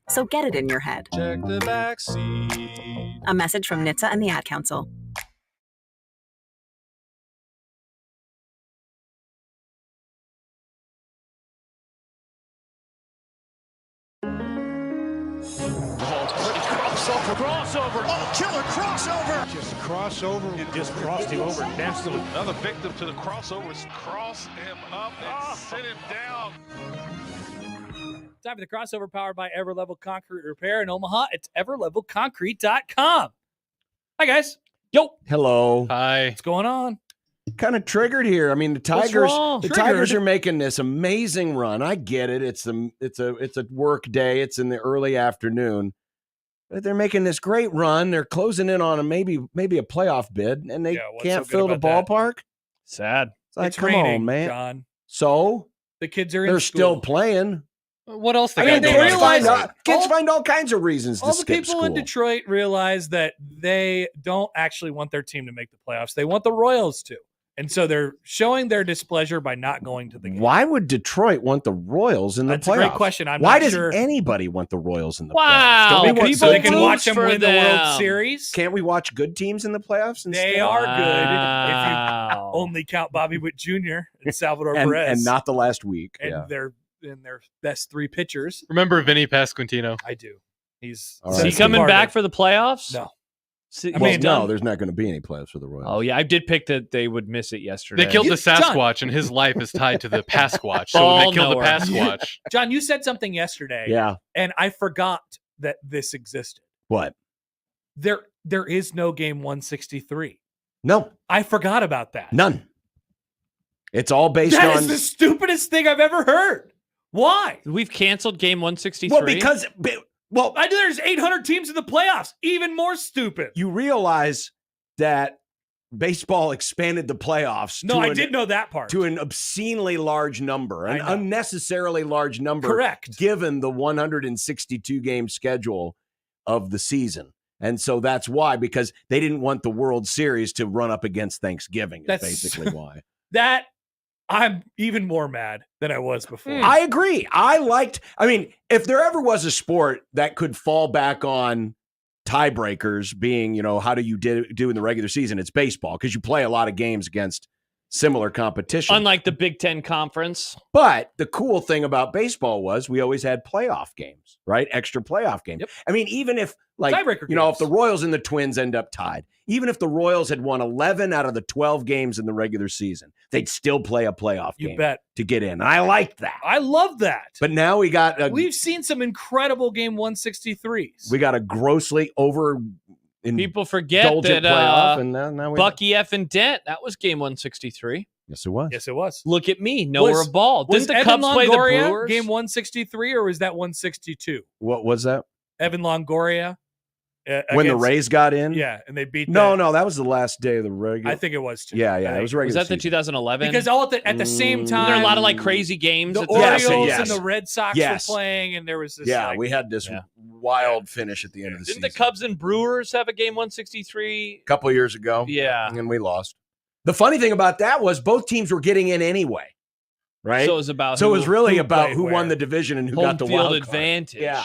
so get it in your head. Check the backseat. A message from NHTSA and the Ad Council. Crossover. Oh, killer crossover. Just crossover. It just crossed him over. Absolutely. Another victim to the crossovers. Cross him up and sit him down. Time for the crossover powered by Everlevel Concrete Repair in Omaha. It's everlevelconcrete.com. Hi, guys. Yo. Hello. Hi. What's going on? Kind of triggered here. I mean, the Tigers are making this amazing run. I get it. It's a work day. It's in the early afternoon. But they're making this great run. They're closing in on maybe a playoff bid, and they can't fill the ballpark. Sad. It's like, It's come raining, on, man. John. So The kids are in they're school. still playing. What else they I mean, got they going on? realize kids find all kinds of reasons to All the skip people school. in Detroit realize that they don't actually want their team to make the playoffs. They want the Royals to. And so they're showing their displeasure by not going to the game. Why would Detroit want the Royals in the That's playoffs? a great question. Why not does sure. anybody want the Royals in the Wow. playoffs? Don't we want People good they can teams? watch them for win the them. World Series. Can't we watch good teams in the playoffs instead? They are good Wow. if you only count Bobby Witt Jr. and Salvador and, Perez. and not the last week. and Yeah. their best three pitchers. Remember Vinny Pasquantino? I do. He's All Is right. he Cesar coming Vargas. back for the playoffs? No. See, I Well, mean, no, there's not going to be any playoffs for the Royals. Oh, yeah. I did pick that they would miss it yesterday. They killed the John. Sasquatch, and his life is tied to the Pasquatch. So Ball when they killed the knower. Pasquatch. John, you said something yesterday, Yeah. and I forgot that this existed. What? There is no game 163. No, I forgot about that. none. It's all based That on. is the stupidest thing I've ever heard. Why? We've canceled game 163. Well, because I know there's 800 teams in the playoffs. Even more stupid. you realize that baseball expanded the playoffs. No, I did know that part. To an obscenely large number, I an know. unnecessarily large number. Correct. Given the 162 game schedule of the season. And so that's why, because they didn't want the World Series to run up against Thanksgiving. Is That's- basically why. That I'm even more mad than I was before. I agree. I mean, if there ever was a sport that could fall back on tiebreakers being, how do you do in the regular season, it's baseball, because you play a lot of games against similar competition. Unlike the Big Ten Conference. But the cool thing about baseball was we always had playoff games, right? Extra playoff games. Yep. I mean, even if Tiebreaker if games. the Royals and the Twins end up tied, even if the Royals had won 11 out of the 12 games in the regular season, they'd still play a playoff You game bet. to get in. And I liked that. I love that. But now we got We've seen some incredible game 163s. we got a grossly over People forget indulgent that playoff, and now we Bucky F. and Dent, that was game 163. Yes, it was. Yes, it was. Look at me, nowhere Was- a ball. Was Didn't the Evan Cubs play the Longoria Brewers? game 163 or was that 162? What was that? Evan Longoria. When the against- Rays got in? Yeah, and they beat No, that was the last day of the regular. I think it was too. Yeah, I it think. was regular. Was that the season. 2011? Because all at the same time, there are a lot of like crazy games. the at the Yes, Orioles yes. and the Red Sox Yes. were playing, and there was this. Yeah, like, we had this wild finish at the end of the Didn't season. the Cubs and Brewers have a game 163? A couple of years ago. Yeah. And we lost. The funny thing about that was both teams were getting in anyway. Right? So it was about So it was really about played who where. won the division and who home got the field wild card. advantage. Yeah.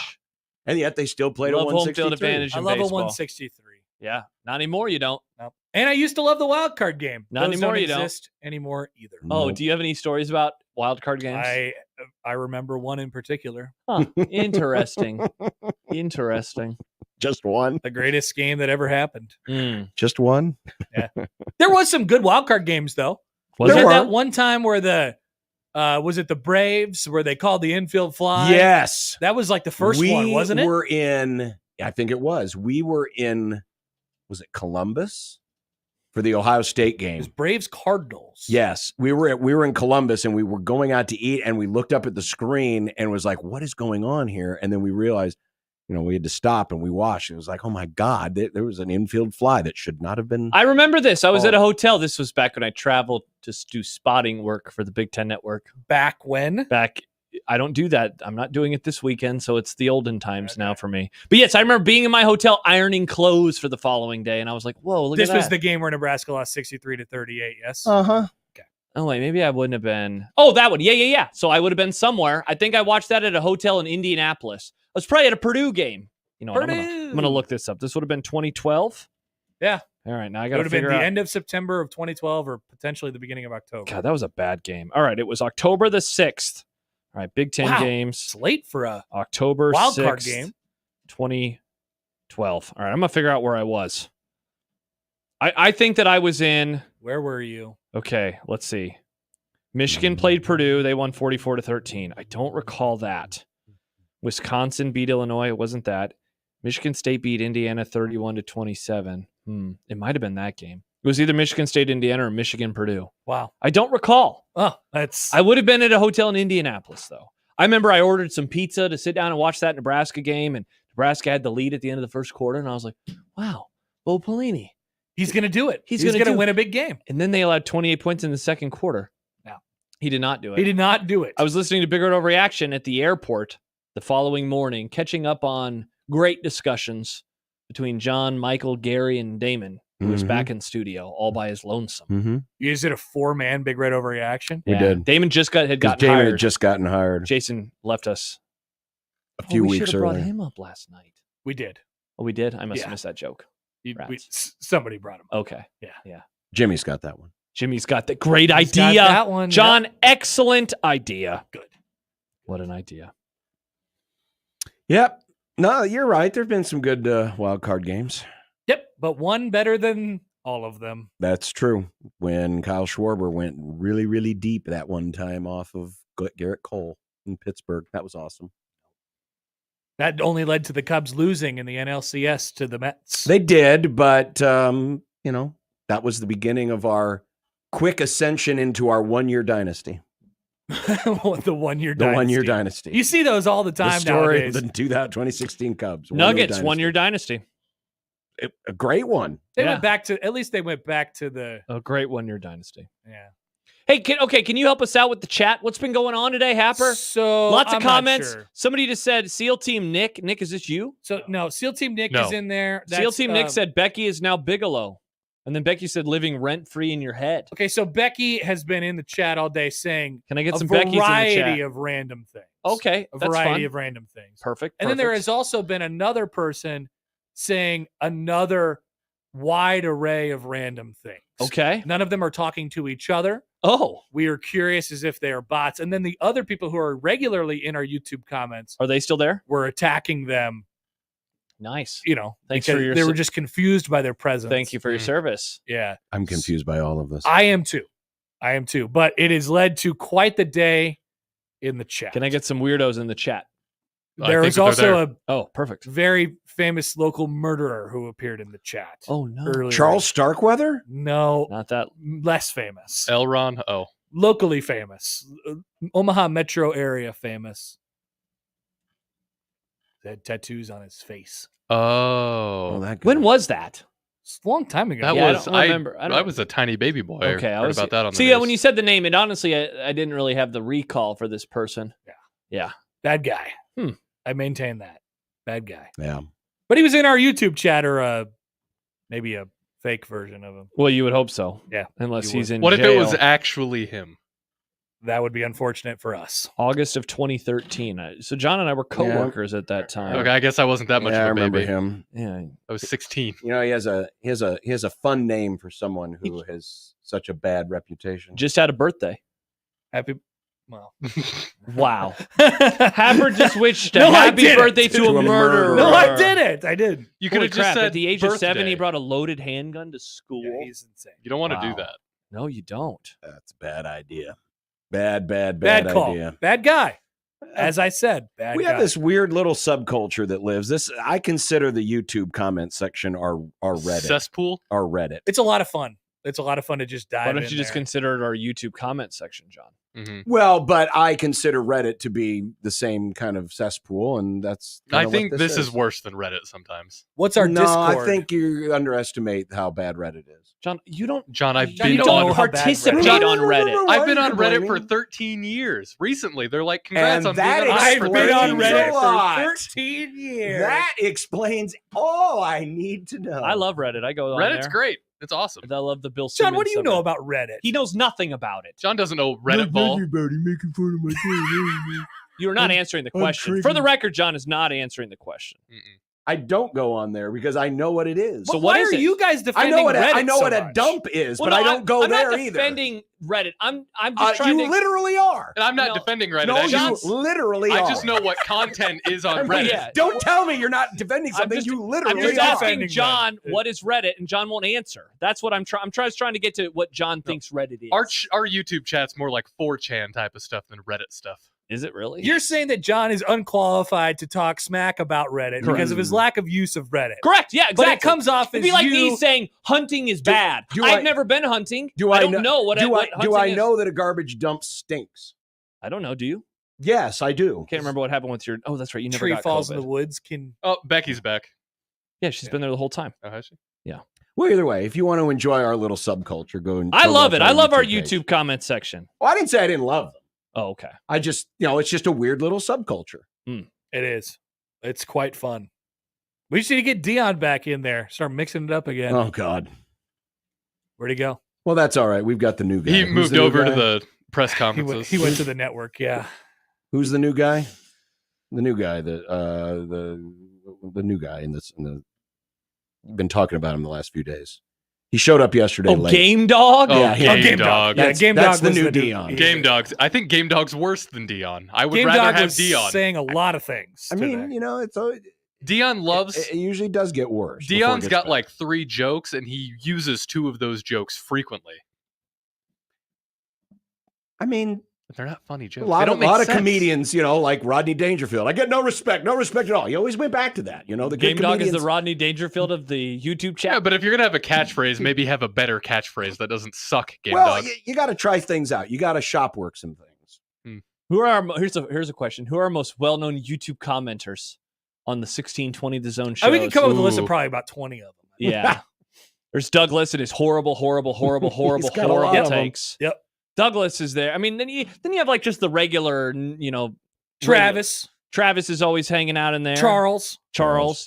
And yet they still played a Love home 163. field advantage I in love a baseball. 163. Yeah, not anymore. You don't. Nope. And I used to love the wild card game. Not Those anymore, Don't you don't. exist anymore either. Oh, Nope. do you have any stories about wild card games? I remember one in particular. Huh. Interesting. Interesting. Just one. The greatest game that ever happened. Just one. There was some good wild card games though. Was There there? was were. that one time where was it the Braves where they called the infield fly? Yes. That was like the first one, wasn't it? We were in, I think it was. We were in, was it Columbus? For the Ohio State It game. was Braves Cardinals. Yes, we were in Columbus and we were going out to eat and we looked up at the screen and was like, what is going on here? And then we realized, we had to stop and we watched. It was like, oh my God, there was an infield fly that should not have been. I remember this. I was Oh. at a hotel. This was back when I traveled to do spotting work for the Big Ten Network. Back when? I don't do that. I'm not doing it this weekend, so it's the olden times now for me. But yes, I remember being in my hotel ironing clothes for the following day, and I was like, whoa, look This at that. was the game where Nebraska lost 63-38, yes? Uh-huh. Oh, wait, maybe I wouldn't have been. Oh, that one. Yeah. So I would have been somewhere. I think I watched that at a hotel in Indianapolis. was probably at a Purdue game. You know, what, Purdue. I'm gonna look this up. This would have been 2012. Yeah. All right, now I It got would to have been figure the out. end of September of 2012 or potentially the beginning of October. God, that was a bad game. All right, it was October the 6th. All right, Big Ten Wow. games. It's late for a October wild 6th, card game. 2012. All right, I'm gonna figure out where I was. I think that I was in. Where were you? Okay, let's see. Michigan played Purdue. They won 44-13. I don't recall that. Wisconsin beat Illinois. It wasn't that. Michigan State beat Indiana 31-27. It might have been that game. It was either Michigan State, Indiana, or Michigan, Purdue. Wow. I don't recall. Oh, that's I would have been at a hotel in Indianapolis, though. I remember I ordered some pizza to sit down and watch that Nebraska game, and Nebraska had the lead at the end of the first quarter, and I was like, wow, Bo Pelini. he's going to do it. He's He's gonna going to do win a big game. And then they allowed 28 points in the second quarter. No. He did not do it. He did not do it. I was listening to Big Red Overreaction at the airport the following morning, catching up on great discussions between John, Michael, Gary, and Damon, who was back in studio all by his lonesome. You just did a 4-man Big Red Overreaction. We did. Damon had gotten Damon hired. had just gotten hired Jason left us a few we weeks should have brought earlier. him up last night. We did. Oh, we did? I must Yeah. have missed that joke. Somebody brought him. Okay. Yeah. Jimmy's got that one. Jimmy's got the great He's got idea. that one. John, Yep. excellent idea. Good. What an idea. Yep. No, you're right. There've been some good wild card games. Yep. But one better than all of them. That's true. When Kyle Schwarber went really, really deep that one time off of Garrett Cole in Pittsburgh, that was awesome. That only led to the Cubs losing in the NLCS to the Mets. They did, but that was the beginning of our quick ascension into our 1-year dynasty. The 1-year The dynasty. 1-year dynasty. You see those all the the time story nowadays. of the 2016 Cubs. Nuggets, 1-year dynasty. A great one. They Yeah. went back to, at least they went back to the, A great 1-year dynasty. yeah. Hey, can you help us out with the chat? What's been going on today, Happer? So Lots I'm of not comments. sure. Somebody just said SEAL Team Nick. Nick, is this you? So no, SEAL Team Nick No. is in there. SEAL That's, Team Nick said Becky is now Bigelow. And then Becky said living rent-free in your head. Okay, so Becky has been in the chat all day saying Can I get a some Becky's in the variety chat? of random things. Okay, A that's variety fun. of random things. Perfect. And then there perfect. has also been another person saying another wide array of random things. Okay. None of them are talking to each other. Oh, We are curious as if they are bots. And then the other people who are regularly in our YouTube comments are they still there? were attacking them, Nice. because Thanks for your they were s- just confused by their presence. Thank you for your service. Yeah. I'm confused by all of this. I am too. But it has led to quite the day in the chat. Can I get some weirdos in the chat? I There think is that they're also there. a Oh, perfect. very famous local murderer who appeared in the chat. Oh no, earlier. Charles Starkweather? No, not that. less famous. Elron. Oh, Locally famous. Omaha metro area famous. He had tattoos on his face. oh, that guy. When was that? It's a long time ago. that Yeah, I was. don't remember. I don't- I was a tiny baby boy. Okay, I I heard was about that on the See, yeah, news. when you said the name, it honestly, I didn't really have the recall for this person. Yeah. Bad guy. Hmm. I maintain that. Bad guy. Yeah. But he was in our YouTube chat, or maybe a fake version of him. Well, you would hope so. Yeah, Unless you he's in What if jail. it was actually him? That would be unfortunate for us. August of 2013. So John and I were coworkers at that time. Okay, I guess I wasn't that much Yeah, I of a remember baby. him. Yeah. I was 16. He has a fun name for someone who has such a bad reputation. Just had a birthday. Happy. Well. Wow. Happer just wished a No, I happy didn't. birthday to a murderer. No, I didn't. I didn't. You could Holy have just crap. said At the age of 7, he birthday. brought a loaded handgun to school. Yeah, he's insane. You don't want to Wow. do that. No, you don't. That's a bad idea. Bad Bad call. idea. Bad guy. As I said, bad We guy. have this weird little subculture that lives. This I consider the YouTube comment section our Reddit. Cesspool. Our Reddit. It's a lot of fun. It's a lot of fun to just dive Why don't in you just there. consider it our YouTube comment section, John? Mm-hmm. Well, but I consider Reddit to be the same kind of cesspool, and that's. I kinda think what this is worse than Reddit sometimes. What's our no, Discord? I think you underestimate how bad Reddit is. John, you don't John, I've John, been you don't know on. how bad participate Reddit is. on Reddit. I've been on Why are you Reddit for complaining? 13 years. Recently, they're like, "Congrats And on being that on I've for been on 13 Reddit years." a lot. for 13 years. That explains all I need to know. I love Reddit. I go on Reddit's there. great. It's awesome. I love the Bill Simmons John, what do you know subreddit. about Reddit? He knows nothing about it. John doesn't know Reddit ball. Everybody making fun of my You're not answering the question. For the intriguing. record, John is not answering the question. I don't go on there because I know what it is. So what why is are it? you guys defending Reddit I know so what a much? dump is, Well, but no, I don't go I'm there not either. defending Reddit. I'm just trying You to. literally are. And I'm not No. defending Reddit. No, I you just, literally are. I just know what content is on Reddit. Yeah. Don't tell me you're not defending something. You I'm literally just are. asking Defending John that. what is Reddit, and John won't answer. That's what I'm trying. I'm trying to get to what John thinks Reddit is. Our YouTube chat's more like 4chan type of stuff than Reddit stuff. Is it really? You're saying that John is unqualified to talk smack about Reddit because of his lack of use of Reddit. correct. Yeah, exactly. But it comes off as It'd be like you. me saying hunting is bad. I've never been hunting. I don't know what hunting do I is. know that a garbage dump stinks? I don't know. Do you? Yes, I do. Can't remember what happened with your. Oh, that's right. You never tree got falls COVID. in the woods can. Oh, Becky's back. Yeah, she's been there the whole time. Oh, has she? Well, either way, if you want to enjoy our little subculture, go and. I go love watch it. I love our page. YouTube comment section. Oh, I didn't say I didn't love them. Oh, okay. I just, it's just a weird little subculture. It is. It's quite fun. We just need to get Dion back in there. Start mixing it up again. Oh God. Where'd he go? Well, that's all right. We've got the new guy. He Who's moved the new over to guy? the press He conferences. went to the network. Yeah. Who's the new guy? The new guy. The new guy in this. Been talking about him the last few days. He showed up yesterday. Oh, late. Game Dog. Oh, Yeah, Game Dog. Yeah, Game Dog That's the was new the Dion. Game Dog's. I think Game Dog's worse than Dion. I would Game rather Dog have was Dion. saying a lot of things. I mean, today. Dion loves. It usually does get worse. before it Dion's gets got better. like 3 jokes, and he uses 2 of those jokes frequently. I mean, But they're not funny a jokes. lot They of don't make sense. comedians, like Rodney Dangerfield. I get no respect at all. You always went back to that. The good Game Dog is the comedians- Rodney Dangerfield of the YouTube chat. Yeah, but if you're gonna have a catchphrase, maybe have a better catchphrase that doesn't suck. Game Well, Dog. you got to try things out. You got to shop work some things. Who are here's a question. Who are our most well-known YouTube commenters on the 1620 The Zone show? we can come up with a list of Ooh. probably about 20 of them. Yeah. There's Douglas and his horrible He's got a lot of 'em. takes. Yep. Douglas is there. I mean, then you have like just the regular, Travis, Travis is always hanging out in there. Charles.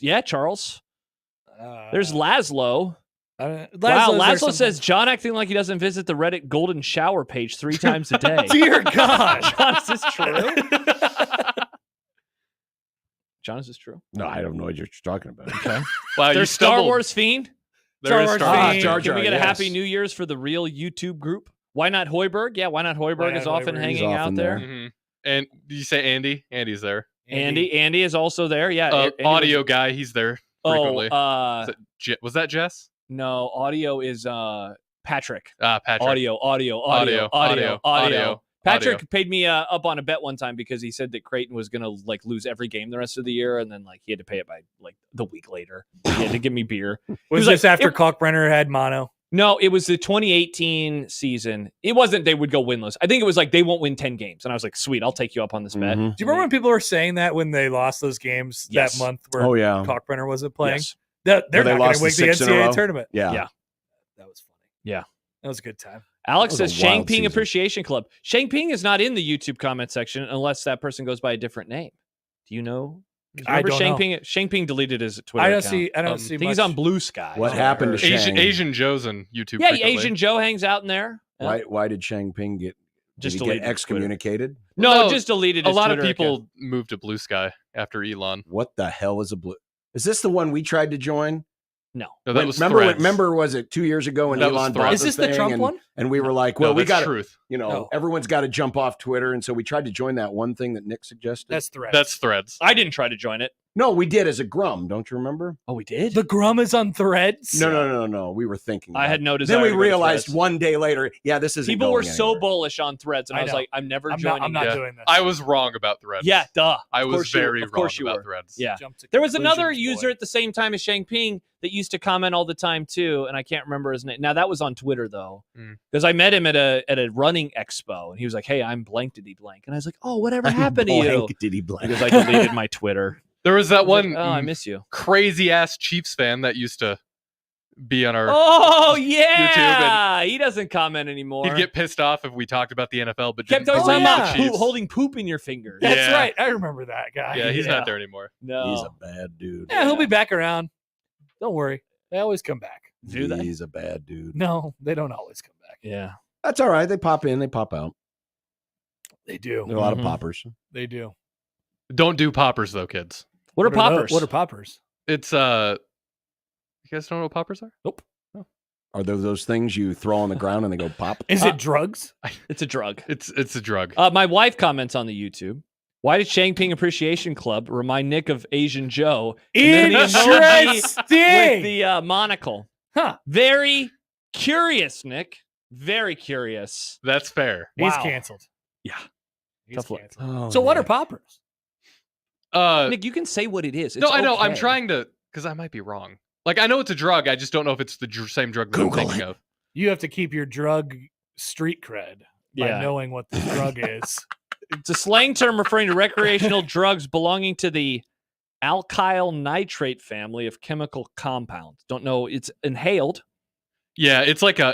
Yeah, Charles. There's Laszlo. Wow, Laszlo's there Laszlo says John acting like he doesn't visit the Reddit Golden Shower page 3 times a day. Dear God. John, is this true? John, is this true? No, I don't know what you're talking about. Okay. Wow, you There's Star stumbled. Wars Fiend. There is Star Star Wars Wars. Fiend. Jar Can Jar, we get a yes. Happy New Year's for the real YouTube group? Why not Hoiberg? Yeah, why not Hoiberg Why not is often Hoiberg? He's hanging out often there. there. Mhm. And did you say Andy? Andy's there. Andy is also there. Yeah. Andy Audio was- guy, he's there frequently. Oh, Was that Jess? no, audio is Patrick. Patrick. Audio. Patrick audio. paid me up on a bet one time because he said that Creighton was going to like lose every game the rest of the year, and then like he had to pay it by like the week later. He had to give me beer. Was was this like, after Kalkbrenner had mono? No, it was the 2018 season. It wasn't they would go winless. I think it was like they won't win 10 games, and I was like, sweet, I'll take you up on this bet. Mhm. Do you remember when people were saying that when they lost those games Yes. that month where Oh yeah, Kalkbrenner wasn't playing? Yes. That they're Where they not going lost to win the the 6 in a NCAA row? tournament. yeah. Yeah. That was funny. Yeah. That was a good time. Alex That was says a wild Shang Ping season. Appreciation Club. Shang Ping is not in the YouTube comment section unless that person goes by a different name. Do you know? I Remember don't Shang know. Ping? Shang Ping deleted his Twitter I don't account. see. I don't Um, see. I think he's much. on Blue Sky. What is I happened heard. to Shang? Asian Joe's on YouTube. Yeah, frequently. Asian Joe hangs out in there. Yeah. Why did Shang Ping get Just did he deleted get excommunicated? No, Well, just deleted A his lot of Twitter people account. moved to Blue Sky after Elon. What the hell is a blue? Is this the one we tried to join? No. No, that was remember, Threads. remember, was it 2 years ago when That was Elon Threads. brought Is this the thing Trump and, one? And we were like, No, well, we that's got truth. No. everyone's got to jump off Twitter, and so we tried to join that one thing that Nick suggested. That's Threads. That's Threads. I didn't try to join it. No, we did as a Grum. Don't you remember? Oh, we did? the Grum is on Threads. No. We were thinking. I about had it. no desire. Then we to go to realized Threads. one day later, yeah, this isn't. People were going so anywhere. bullish on Threads, and I I was know. like, I'm never I'm joining. not Yeah. doing this. I was wrong about Threads. Yeah, duh. I Of was course you were. very Of course wrong you about were. Threads. Yeah. Jump to There was another conclusions, user boy. at the same time as Shang Ping that used to comment all the time too, and I can't remember his name. Now that was on Twitter though, because I met him at a running expo, and he was like, "Hey, I'm blank diddy blank," and I was like, "Oh, whatever happened to you?" Blank, did he blank? Because I deleted my Twitter. There was that I was one like, oh, I miss you. crazy ass Chiefs fan that used to be on our. Oh YouTube yeah, he doesn't comment anymore. He'd get pissed off if we talked about the NFL, but kept didn't always talking talk about the poop, Chiefs. holding poop in your fingers. That's Yeah. right. I remember that guy. Yeah, he's Yeah. not there anymore. No, He's a bad dude. Yeah, he'll be back around. Don't worry. They always come back. Do they? He's a bad dude. No, they don't always come back. Yeah. That's all right. They pop in, they pop out. They do. There are a lot Mhm. of poppers. They do. Don't do poppers though, kids. What are poppers? What are poppers? It's you guys don't know what poppers are? Nope. Are there those things you throw on the ground and they go pop? Is it drugs? It's a drug. It's a drug. My wife comments on the YouTube. Why did Shangping Appreciation Club remind Nick of Asian Joe? And then the emoji with the monocle. Huh. Very curious, Nick. Very curious. That's fair. He's canceled. Yeah. He's Tough luck. canceled. Oh, So what man. are poppers? Nick, you can say what it is. It's No, I know. okay. I'm trying to, because I might be wrong. Like, I know it's a drug. I just don't know if it's the same drug that I'm thinking of. You have to keep your drug street cred by knowing what the drug is. It's a slang term referring to recreational drugs belonging to the alkyl nitrate family of chemical compounds. Don't know. It's inhaled. Yeah, it's like a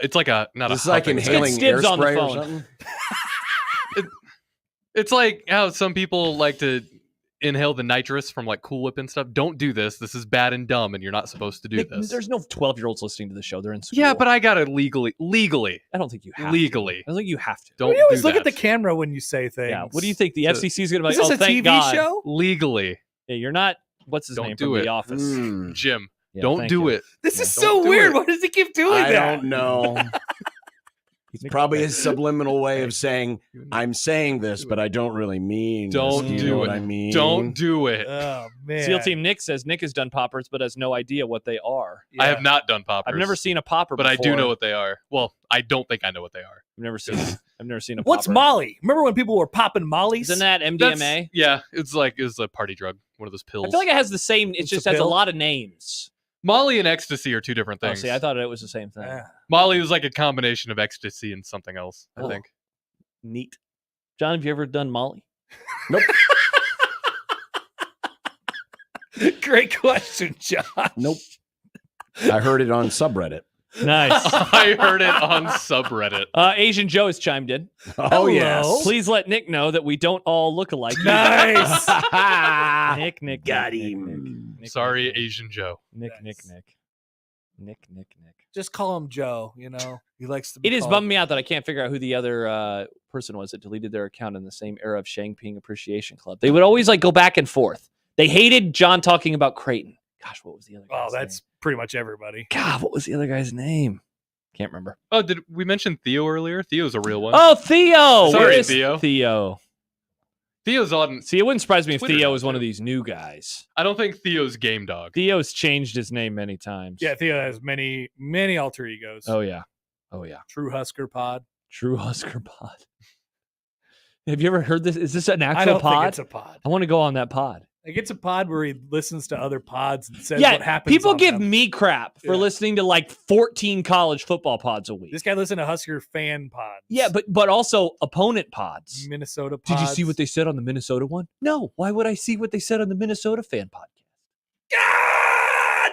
not It's a like huffing inhaling Stibs on the airspray or phone. something. It's like how some people like to inhale the nitrous from like Cool Whip and stuff. Don't do this. This is bad and dumb, and you're not supposed to do Nick, this. there's no 12-year-olds listening to the show. They're in school. Yeah, but I gotta legally. I don't think you have Legally. to. I don't think you have to. Don't You always do look at the that. camera when you say things. Yeah. What do you think? The So- FCC is going to be Is like, this oh, a thank TV God. show? Legally, Yeah, you're not. What's his Don't name do from it. The Office? Mm. Jim. Yeah, Don't thank do you. it. This is Don't so do weird. it. Why does he keep doing I that? don't know. It's probably his subliminal way of saying, I'm saying this, but I don't really mean this. Don't Do you do know it. what I mean? Don't do it. Oh man. SEAL Team Nick says Nick has done poppers, but has no idea what they are. I have not done poppers. I've never seen a popper, but I do before. know what they are. Well, I don't think I know what they are. I've never seen. I've never seen a. What's popper. Molly? Remember when people were popping Mollies? Isn't that That's- MDMA? Yeah, it's a party drug. One of those pills. I feel like it has the same. It It's just a has a pill? lot of names. Molly and ecstasy are two different Oh, things. see, I thought it was the same thing. Yeah. Molly was like a combination of ecstasy and something else, I Oh. think. Neat. John, have you ever done Molly? Nope. Great question, John. Nope. I heard it on subreddit. Nice. I heard it on subreddit. Asian Joe has chimed in. Oh, Hello. yes. Please let Nick know that we don't all look alike. Nice. Nick. Got Nick, him. Nick, Sorry, Nick, Asian Joe. Nick. Nice. Nick. Just call him Joe. You know, he likes to. Be It is called- bumming me out that I can't figure out who the other person was that deleted their account in the same era of Shangping Appreciation Club. They would always like go back and forth. They hated John talking about Creighton. Gosh, what was the other guy's Oh, that's name? pretty much everybody. God, what was the other guy's name? Can't remember. Oh, did we mention Theo earlier? Theo's a real one. Oh, Theo. Sorry, Where is Theo. Theo. Theo's on. See, it wouldn't surprise me if Twitter Theo now, was one of too. these new guys. I don't think Theo's game dog. Theo's changed his name many times. Yeah, Theo has many alter egos. Oh yeah. True Husker Pod. True Husker Pod. Have you ever heard this? Is this an actual I don't pod? think it's a pod. I want to go on that pod. Like it's a pod where he listens to other pods and says Yeah, what happens. people on give them. me crap for Yeah. listening to like 14 college football pods a week. This guy listened to Husker fan pods. Yeah, but also opponent pods. Minnesota pods. Did you see what they said on the Minnesota one? No. Why would I see what they said on the Minnesota fan podcast? God!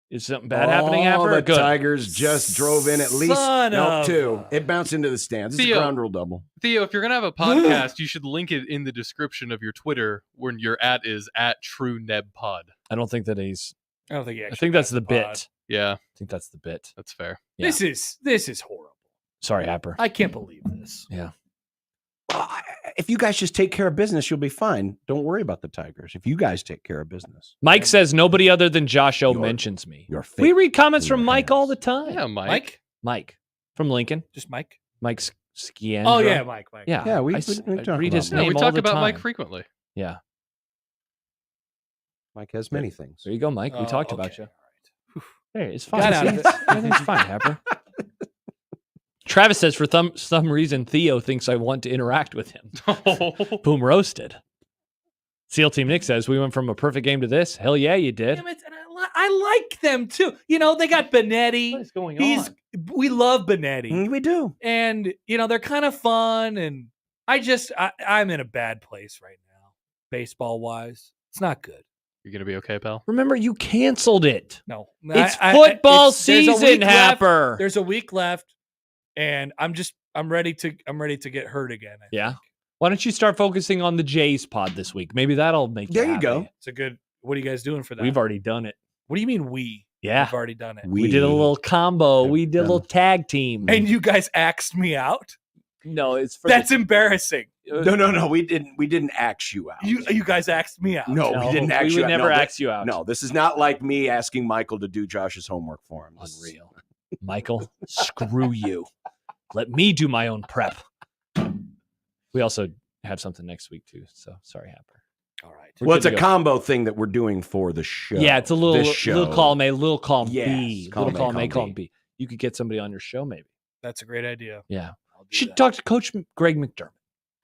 Is something bad happening after? The Good. Tigers just drove in at least Son of two. a- It bounced into the stands. It's a Theo. ground rule double. Theo, if you're gonna have a podcast, you should link it in the description of your Twitter when your is at TrueNebPod. I don't think that he's. I don't think he I actually think that's has the a pod. bit. Yeah, I think that's the bit. that's fair. Yeah. This is horrible. Sorry, Happer. I can't believe this. If you guys just take care of business, you'll be fine. Don't worry about the Tigers. If you guys take care of business, Mike says nobody other than Josh O You're- mentions me. you're We fake read comments in from your Mike all hands. the time. Yeah, Mike. Mike? Mike from Lincoln. Just Mike? Mike Skiandra. Oh yeah, Mike. Yeah. Yeah, we I talk read his about Yeah, name we all talk the about time. Mike frequently. Yeah. Mike has many things. There you go, Mike. We Oh, talked about okay. you. Hey, it's fine. Got out of See? it. Everything's fine, Happer. Travis says, for some reason, Theo thinks I want to interact with him. Boom, roasted. SEAL Team Nick says, we went from a perfect game to this. Hell yeah, you did. Damn it, and I like them too. You know, they got Benetti. What is going He's on? we love Benetti. We do. And you know, they're kind of fun and I'm in a bad place right now, baseball wise. It's not good. You're gonna be okay, pal. Remember, you canceled it. No. It's football there's a season, week left. Happer. There's a week left, and I'm ready to get hurt again. I Yeah. think. Why don't you start focusing on the Jays pod this week? Maybe that'll make There you happy. go. It's a good. What are you guys doing for that? We've already done it. What do you mean we? Yeah. We've already done it. We did a little combo. have We did a done little tag team. And you guys axed me out. No, it's for That's embarrassing. No. We didn't axe you out. You guys asked me out. No, we didn't axe we you would out. never No, axe you out. No, this is not like me asking Michael to do Josh's homework for him. Unreal. Michael, screw you. Let me do my own prep. We also have something next week too. So sorry, Happer. All right. Well, it's a combo thing that we're doing for the show. Yeah, it's a little column A, little column Yes, B, column little column A, column column B. B. You could get somebody on your show, maybe. That's a great idea. Yeah. I'll do Should that. talk to Coach Greg McDermott.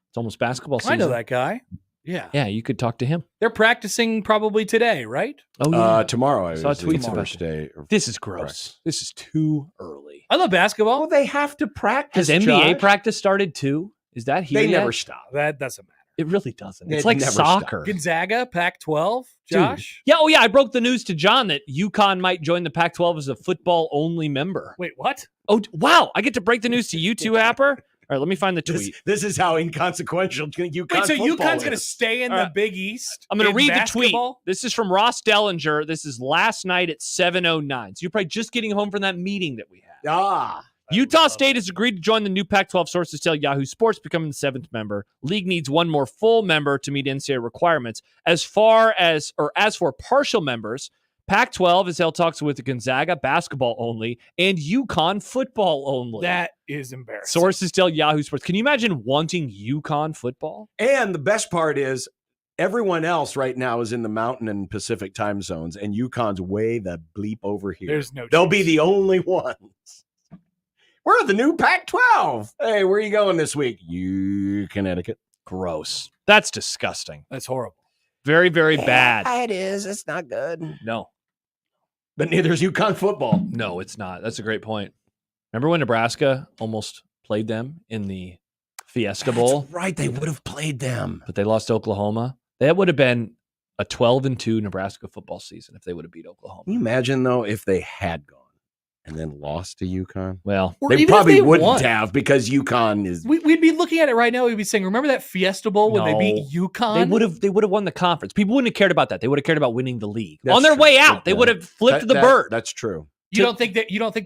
It's almost basketball season. I know that guy. Yeah. Yeah, you could talk to him. They're practicing probably today, right? Oh yeah. Tomorrow I Saw was tweets the about first day. This is gross. This is too early. I love basketball. Well, they have to practice. Has NBA Josh. practice started too? Is that here They yet? never stop. That doesn't matter. It really doesn't. It's It like never soccer. Gonzaga, Pac-12, Dude. Josh. Yeah, I broke the news to John that Yukon might join the Pac-12 as a football-only member. Wait, what? Oh, wow. I get to break the news to you too, Happer? All right, let me find the tweet. This is how inconsequential UConn Wait, so football UConn's going to is. stay in All the right. Big East? I'm going to in read basketball? the tweet. This is from Ross Dellinger. This is last night at 7:09. So you're probably just getting home from that meeting that we had. Utah State has agreed to join the new Pac-12. Sources tell Yahoo Sports, becoming the 7th member. League needs one more full member to meet NCAA requirements. As for partial members, Pac-12 has held talks with Gonzaga basketball only and Yukon football only. That is embarrassing. Sources tell Yahoo Sports. Can you imagine wanting Yukon football? And the best part is everyone else right now is in the Mountain and Pacific time zones, and UConn's way the bleep over here. There's no They'll chance. be the only ones. We're the new Pac-12. Hey, where are you going this week? Connecticut. Gross. That's disgusting. That's horrible. Very, very bad. It is. It's not good. No. But neither is UConn football. No, it's not. That's a great point. Remember when Nebraska almost played them in the Fiesta Bowl? That's right. They would have played them. But they lost to Oklahoma. That would have been a 12-2 Nebraska football season if they would have beat Oklahoma. Can you imagine, though, if they had gone and then lost to UConn? Well, Or They even if probably they wouldn't won. have because UConn is. We'd be looking at it right now. We'd be saying, remember that Fiesta Bowl when they No. beat UConn? they would have won the conference. People wouldn't have cared about that. They would have cared about winning the league. That's On their true. way out, But, they would have flipped the bird. That's true. You don't think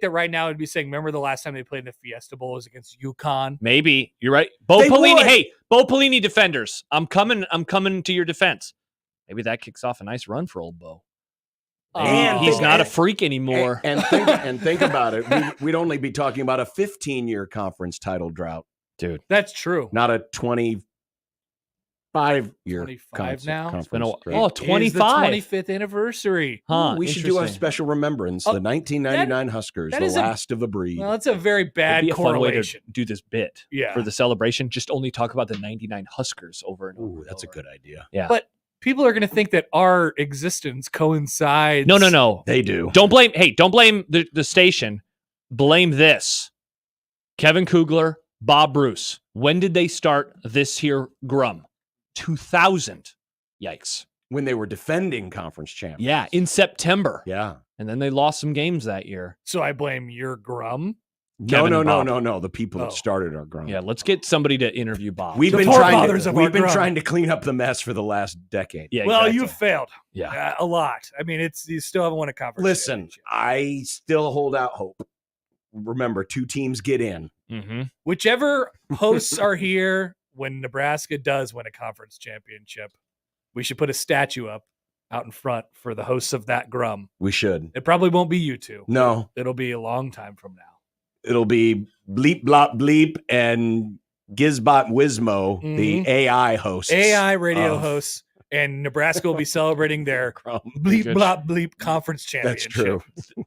that right now it'd be saying, remember the last time they played in the Fiesta Bowl was against UConn? Maybe. You're right. Bo They Pelini. would. Hey, Bo Pelini defenders. I'm coming to your defense. Maybe that kicks off a nice run for old Bo. And He's think- not a and- freak anymore. And think about it. We'd only be talking about a 15-year conference title drought, Dude. That's true. not a 25-year 25 now? conference Been a- drought. oh, It is 25. the 25th anniversary. Huh, we should do a interesting. special remembrance. Oh, The 1999 Huskers, that the is a- last of the breed. Well, that's a very It'd bad be a fun way to correlation. do this bit Yeah. for the celebration. Just only talk about the 99 Huskers over and over. Ooh, and that's a over. good idea. Yeah. But people are going to think that our existence coincides. No. They do. Don't blame the station. Blame this. Kevin Kugler, Bob Bruce. When did they start this here Grum? 2000. Yikes. When they were defending conference champions. Yeah, in September. Yeah. And then they lost some games that year. So I blame your Grum. Kevin and Bob. No. The people that started our ground. Yeah, let's get somebody to interview Bob. We've The been forefathers of our ground. trying to clean up the mess for the last decade. Yeah, Well, exactly. you failed. Yeah. A lot. I mean, you still haven't won a conference. Listen, championship. I still hold out hope. Remember, 2 teams get in. Mm-hmm. Whichever hosts are here when Nebraska does win a conference championship, we should put a statue up out in front for the hosts of that Grum. We should. It probably won't be you two. No, It'll be a long time from now. it'll be Bleep Blop Bleep and Gizbot Wismo, the Mhm. AI hosts. AI radio of hosts, and Nebraska will be celebrating their Grum. bleep Good. blop bleep conference That's championship. true.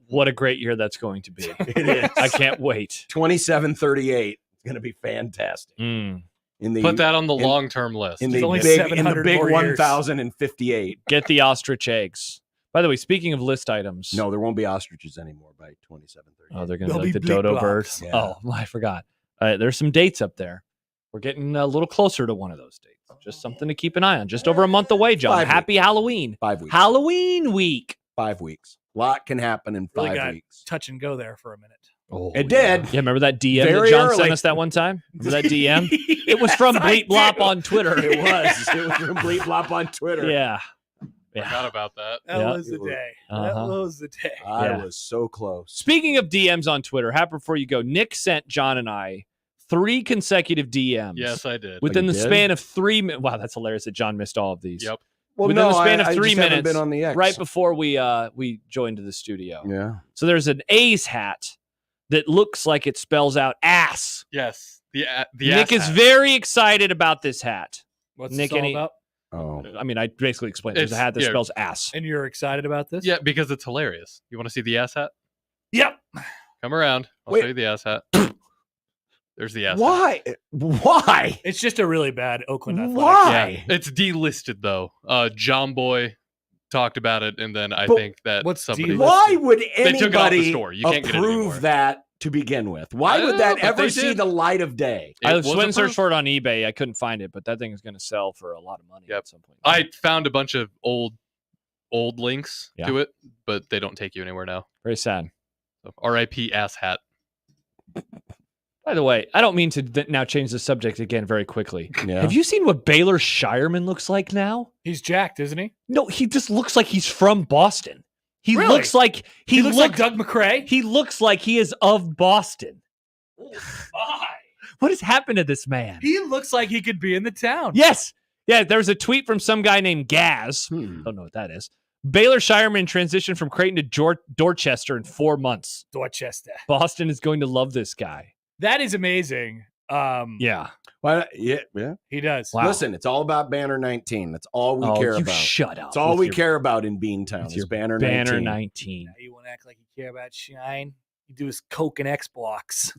What a great year that's going to be. It is. I can't wait. 27-38. It's going to be fantastic. Mm. In the Put that on the in- long-term list. in There's the only big 700 more years. 1058. Get the ostrich eggs. By the way, speaking of list items. No, there won't be ostriches anymore by 27-38. Oh, they're going to They'll be like be the dodo bleep bird. blops. Yeah. Oh, I forgot. There's some dates up there. We're getting a little closer to one of those dates. Just something to keep an eye on. Just over a month away, John. 5 Happy Halloween. 5 weeks. Halloween week. 5 weeks. A lot can happen in Really 5 got weeks. touch and go there for a minute. Oh, It did. Yeah, remember that DM Very that John sent early. us that one time? Remember that DM? It was from Yes, I Bleep Blop do. on Twitter. It was. It was from Bleep Blop on Twitter. Yeah. Forgot about that. That Yeah. was the day. That Uh-huh. was the day. I Yeah. was so close. Speaking of DMs on Twitter, happy before you go, Nick sent John and I 3 consecutive DMs. Yes, I did. Within you the did? span of 3 minutes. Wow, that's hilarious that John missed all of these. Yep. Well, Within no, the span I of 3 just haven't minutes, been on the X. right before we joined the studio. Yeah. So there's an A's hat that looks like it spells out ass. Yes. The Nick ass is hat. very excited about this hat. What's Nick, this all any- about? Oh. I mean, I basically explained. There's a It's- hat that yeah. spells ass. And you're excited about this? Yeah, because it's hilarious. You want to see the ass hat? Yep. Come around. I'll Wait. show you the ass hat. There's the ass hat. Why? Why? It's just a really bad Oakland Athletics. Why? It's delisted though. John Boy talked about it, and then I But think that what's somebody. delisted? Why would took it off the anybody store. You can't get it anymore. approve that to begin with? Why I would don't that know, but ever they see did. the light of day? It I was went and searched approved. for it on eBay. I couldn't find it, but that thing is going to sell for a lot of money Yep. at some point. I found a bunch of old links Yeah. to it, but they don't take you anywhere now. Very sad. So, R.I.P. ass hat. By the way, I don't mean to now change the subject again very quickly. Yeah. Have you seen what Baylor Shireman looks like now? He's jacked, isn't he? No, he just looks like he's from Boston. He Really? looks like He looks like Doug McRae. he looks like he is of Boston. My. What has happened to this man? He looks like he could be in the town. Yes. Yeah, there was a tweet from some guy named Gaz. Don't know what that is. Baylor Shireman transitioned from Creighton to Dorchester in 4 months. Dorchester. Boston is going to love this guy. That is amazing. Yeah. Why, yeah. He does. Wow. Listen, it's all about Banner 19. That's all we Oh, care you about. shut up. It's all with we your- care about in Beantown. with Is your Banner 19. Banner 19. Now you want to act like you care about Shine? You do his Coke and X blocks.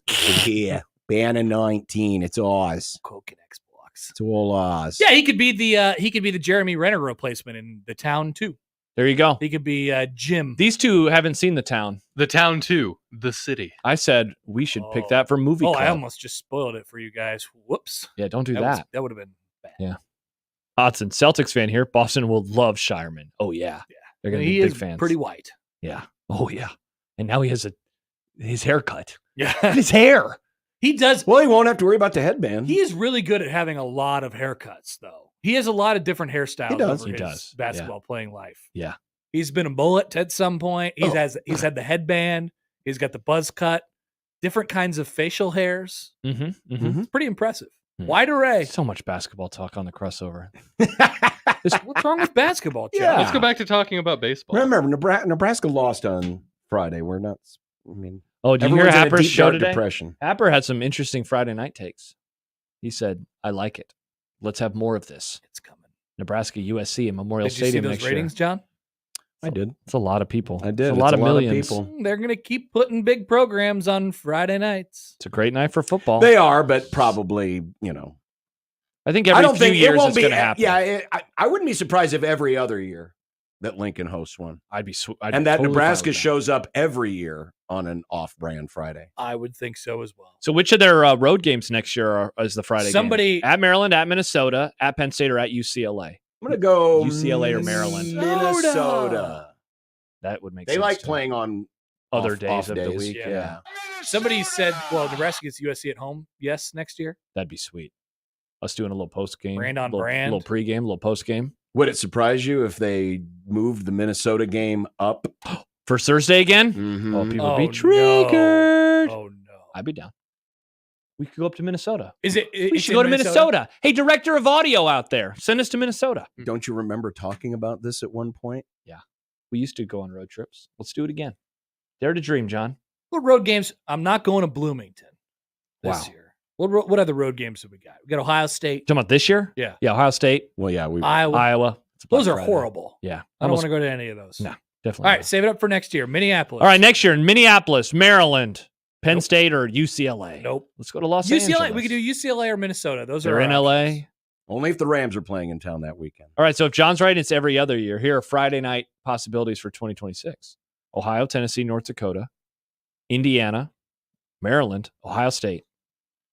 Yeah, Banner 19. It's ours. Coke and X blocks. It's all ours. Yeah, he could be the Jeremy Renner replacement in the town too. There you go. He could be Jim. These two haven't seen the town. The town too. The city. I said we should pick Oh. that for movie Oh, club. I almost just spoiled it for you guys. Whoops. Yeah, don't do That that. that would have been bad. Yeah. Hodson, Celtics fan here. Boston will love Shireman. Oh yeah. Yeah. They're going to He be big is fans. pretty white. Yeah. Oh yeah. And now he has his haircut. Yeah. His hair. He does. Well, he won't have to worry about the headband. He is really good at having a lot of haircuts, though. He has a lot of different hairstyles He does. over He his does. basketball playing life. Yeah. He's been a mullet at some point. Oh. He's had the headband. He's got the buzz cut. Different kinds of facial hairs. Mm-hmm. Mm-hmm. It's pretty impressive. Hmm. Wide array. So much basketball talk on the crossover. What's wrong with basketball, Joe? Yeah. Let's go back to talking about baseball. Remember, Nebraska lost on Friday. We're not. I mean, Oh, did you hear everyone's in a Happer's deep, show dark today? depression. Happer had some interesting Friday night takes. He said, I like it. Let's have more of this. It's coming. Nebraska USC and Memorial Did you see Stadium those next ratings, year. John? I did. It's a lot of people. I did. It's It's a lot of millions. people. They're going to keep putting big programs on Friday nights. It's a great night for football. They are, but probably, I think I every don't few think years it won't it's be. going to happen. Yeah, I wouldn't be surprised if every other year that Lincoln hosts one, I'd be and that Nebraska shows up every year on an off-brand Friday. I would think so as well. So which of their road games next year is the Friday Somebody- game? At Maryland, at Minnesota, at Penn State, or at UCLA? I'm gonna go UCLA or Maryland? Minnesota. That would make They sense. like to me. playing on Other off days of the days. week. Yeah. Somebody said, well, Nebraska gets USC at home. Yes, next year. That'd be sweet. Us doing a little post game, Brand on little, brand. little pregame, little post game Would it surprise you if they moved the Minnesota game up? for Thursday again. Mhm. Oh, people Oh, be no. triggered. Oh, no. I'd be down. We could go up to Minnesota. Is it? We should go to Minnesota. Hey, director of audio out there, send us to Minnesota. Don't you remember talking about this at one point? We used to go on road trips. Let's do it again. Dare to dream, John. What road games? I'm not going to Bloomington this Wow. year. What other road games have we got? We got Ohio State, Talking about this year? Yeah. Yeah, Ohio State, Well, yeah, we. Iowa. It's a Black Those are Friday. horrible. Yeah. I don't want to go to any of those. No, All definitely. right, not. save it up for next year. Minneapolis. All right, next year in Minneapolis, Maryland, Penn Nope. State, or UCLA. Nope. Let's go to Los UCLA. Angeles. We could do UCLA or Minnesota. Those They're are in our LA. options. Only if the Rams are playing in town that weekend. All right, so if John's right, it's every other year. Here are Friday night possibilities for 2026. Ohio, Tennessee, North Dakota, Indiana, Maryland, Ohio State.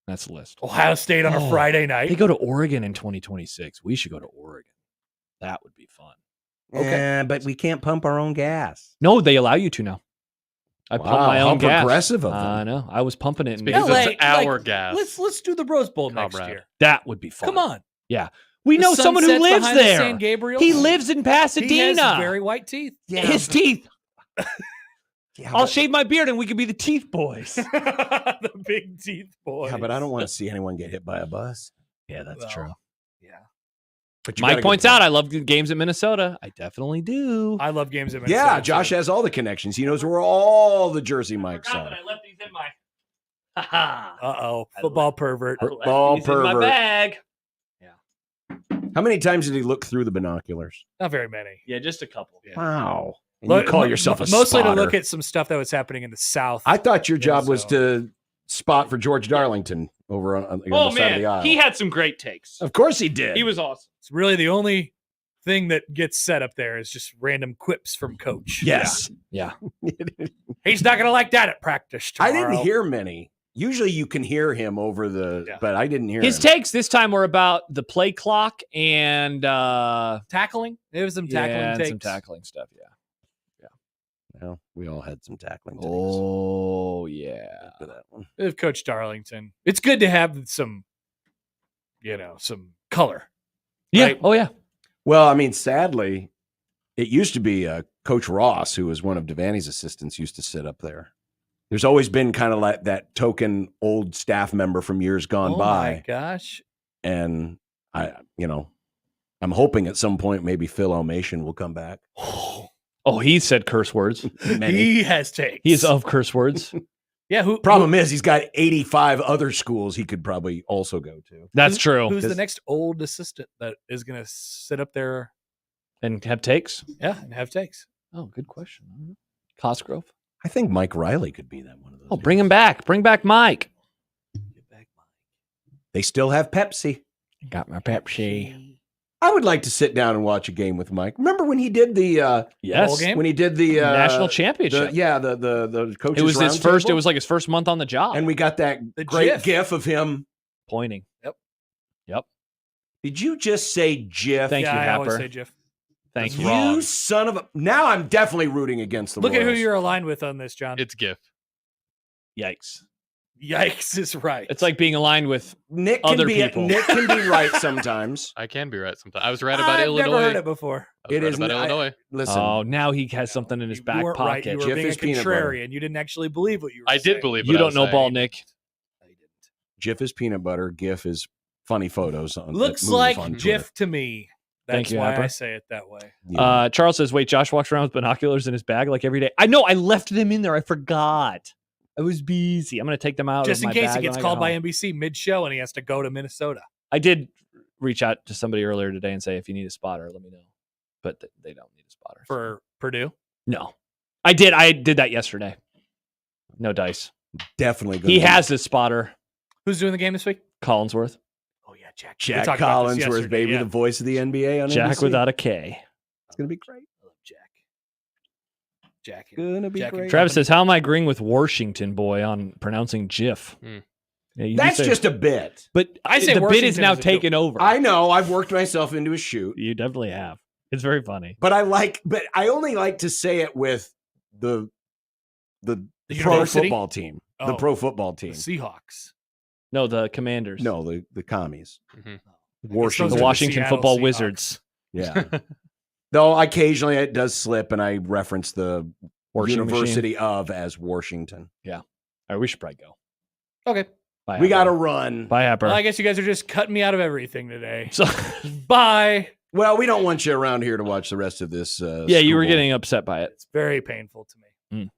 That's the list. Ohio State on a Oh, Friday night. They go to Oregon in 2026. We should go to Oregon. That would be fun. Okay, but we can't pump our own gas. No, they allow you to now. I pump my how own gas. progressive of them. I know. I was pumping it. It's In because LA, it's our like, gas. Let's do the Rose Bowl next Comrade. year. that would be fun. Come on. We The know someone who sunsets lives behind the there. San Gabriel. He lives in Pasadena. He has very white teeth. His teeth. Yeah, I'll shave my beard and we could be the Teeth Boys. The big teeth boys. Yeah, but I don't want to see anyone get hit by a bus. Yeah, that's Well, true. Yeah. But you got a Mike good points point. out I love games at Minnesota. I definitely do. I love games in Minnesota. Yeah, Josh has all the connections. He knows where all the Jersey mics are. I left these in my. Ha Uh-oh. Football pervert. Football in my pervert. bag. How many times did he look through the binoculars? Not very many. Yeah, just a couple. Yeah. Wow. And you call yourself a Mostly spotter. to look at some stuff that was happening in the South. I thought your job was So- to spot for George Darlington over on the Oh other side of the aisle. man, he had some great takes. Of course he did. He was awesome. It's really the only thing that gets set up there is just random quips from Coach. Yes. Yeah. He's not going to like that at practice I tomorrow. didn't hear many. Usually you can hear him over the, Yeah. but I didn't hear His him. takes this time were about the play clock and Tackling? There was some tackling and takes. some tackling stuff. Yeah. Well, we all had some tackling takes. Oh yeah. For that one. Of Coach Darlington. It's good to have some, some color. Yeah. Right? Oh yeah. Well, I mean, sadly, it used to be Coach Ross, who was one of Devaney's assistants, used to sit up there. There's always been kind of like that token old staff member from years gone Oh by. my gosh. And I'm hoping at some point maybe Phil O'Mation will come back. Oh, he said curse words. He has takes. He is of curse words. Yeah. Problem is, he's got 85 other schools he could probably also go to. That's true. Who's the next old assistant that is going to sit up there? And have takes. Yeah, and have takes. Oh, good question. Cosgrove. I think Mike Riley could be that one of those. Oh, bring him back. Bring back Mike. They still have Pepsi. Got my Pepsi. I would like to sit down and watch a game with Mike. Remember when he did the Yes. Bowl game? when he did the National championship. the coaches It was his first. roundtable? It was like his first month on the job. and we got that The great GIF. gif of him. pointing. Did you just say GIF? Thank you, I always Happer. say Jeff. Thank That's you. You son of a! Now I'm definitely rooting against the Look at who Royals. you're aligned with on this, John. It's GIF. Yikes. Yikes is right. It's like being aligned with. Nick other can be people. Nick can be right sometimes. I can be right sometimes. I was right about I've Illinois. never heard it before. I was It right is about not- Illinois. Listen, Oh, now he has something in his You back weren't right. pocket. You were Jeff being a is peanut butter. contrarian. You didn't actually believe what you were I saying. did believe You what I don't was know saying. ball, Nick. GIF is peanut butter. GIF is funny photos. On Looks that move like on Twitter. GIF to me. Thank That's you, why Happer. I say it that way. Yeah. Charles says, wait, Josh walks around with binoculars in his bag like every day. I know. I left them in there. I forgot. I was busy. I'm going to take them out. Just of in my case bag he gets when I called get by home. NBC mid-show and he has to go to Minnesota. I did reach out to somebody earlier today and say, if you need a spotter, let me know. But they don't need a spotter. For Purdue. No. I did that yesterday. No dice. Definitely. He has his spotter, Who's doing the game this week? Collinsworth. Oh, yeah, Jack. We Jack talked about this Collinsworth, yesterday, baby, yeah. the voice of the NBA on Jack NBC. without a K. It's gonna be great. I love Jack. Jack. Gonna be Jack and great. Travis says, how am I agreeing with Washington boy on pronouncing GIF? Hmm. Yeah, you That's say- just a bit. But I say the bit is Washington now is a taken over. I know. I've worked myself into a shoot, You definitely have. It's very funny. but I only like to say it with the pro university? football team. Oh, The pro football The team. Seahawks. No, the Commanders. No, the commies. Mhm. Washington. the Those are Washington Seattle Football Seahawks. Wizards. Yeah. Though occasionally it does slip, and I reference the Washing University of as Washington. All right, we should probably go. Okay. Bye, We Happer. got to run. Bye, Happer. Well, I guess you guys are just cutting me out of everything today. So, Bye. Well, we don't want you around here to watch the rest of this. yeah, you were school. getting upset by it. It's very painful to me.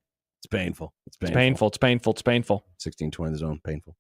It's painful. It's It's painful. painful. It's painful. It's painful. 1620 the zone. Painful.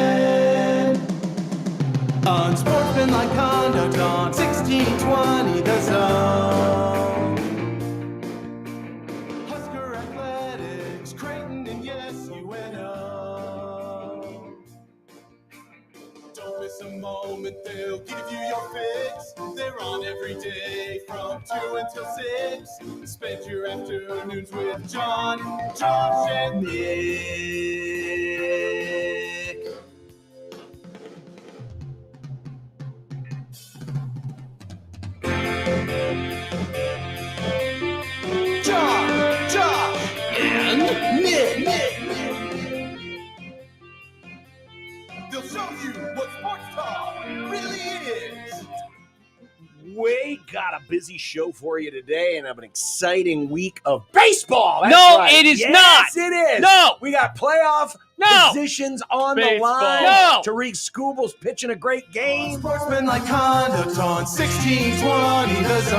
KOZN. Unsportsmanlike conduct on 1620 The Zone. Husker athletics, Creighton, and yes, UNO. Don't miss a moment, they'll give you your fix. They're on every day from 2 until 6. Spend your afternoons with John, Josh, and Nick. John, Josh, and Nick. They'll show you what sports talk really is. We got a busy show for you today and have an exciting week of baseball. That's No, right. it is Yes, not. it is. No. We got playoff positions on the Baseball. line. No. Tariq Scooble's pitching a great game. Sportsmanlike conduct on 1620 The Zone.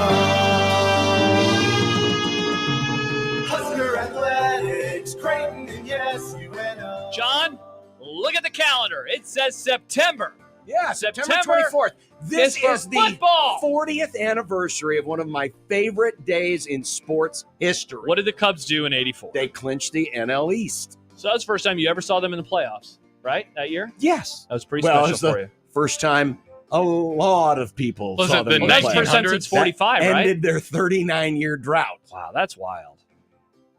Husker athletics, Creighton, and yes, UNO. John, look at the calendar. It says September. Yeah, September September 24th. This for is the football. 40th anniversary of one of my favorite days in sports history. What did the Cubs do in 84? They clinched the NL East. So that was the first time you ever saw them in the playoffs, right? That year? Yes. That was pretty Well, special it's the for you. first time a lot of people Was saw it them the in the Well, that's the playoffs. first time since 45, That right? ended their 39-year drought. Wow, that's wild.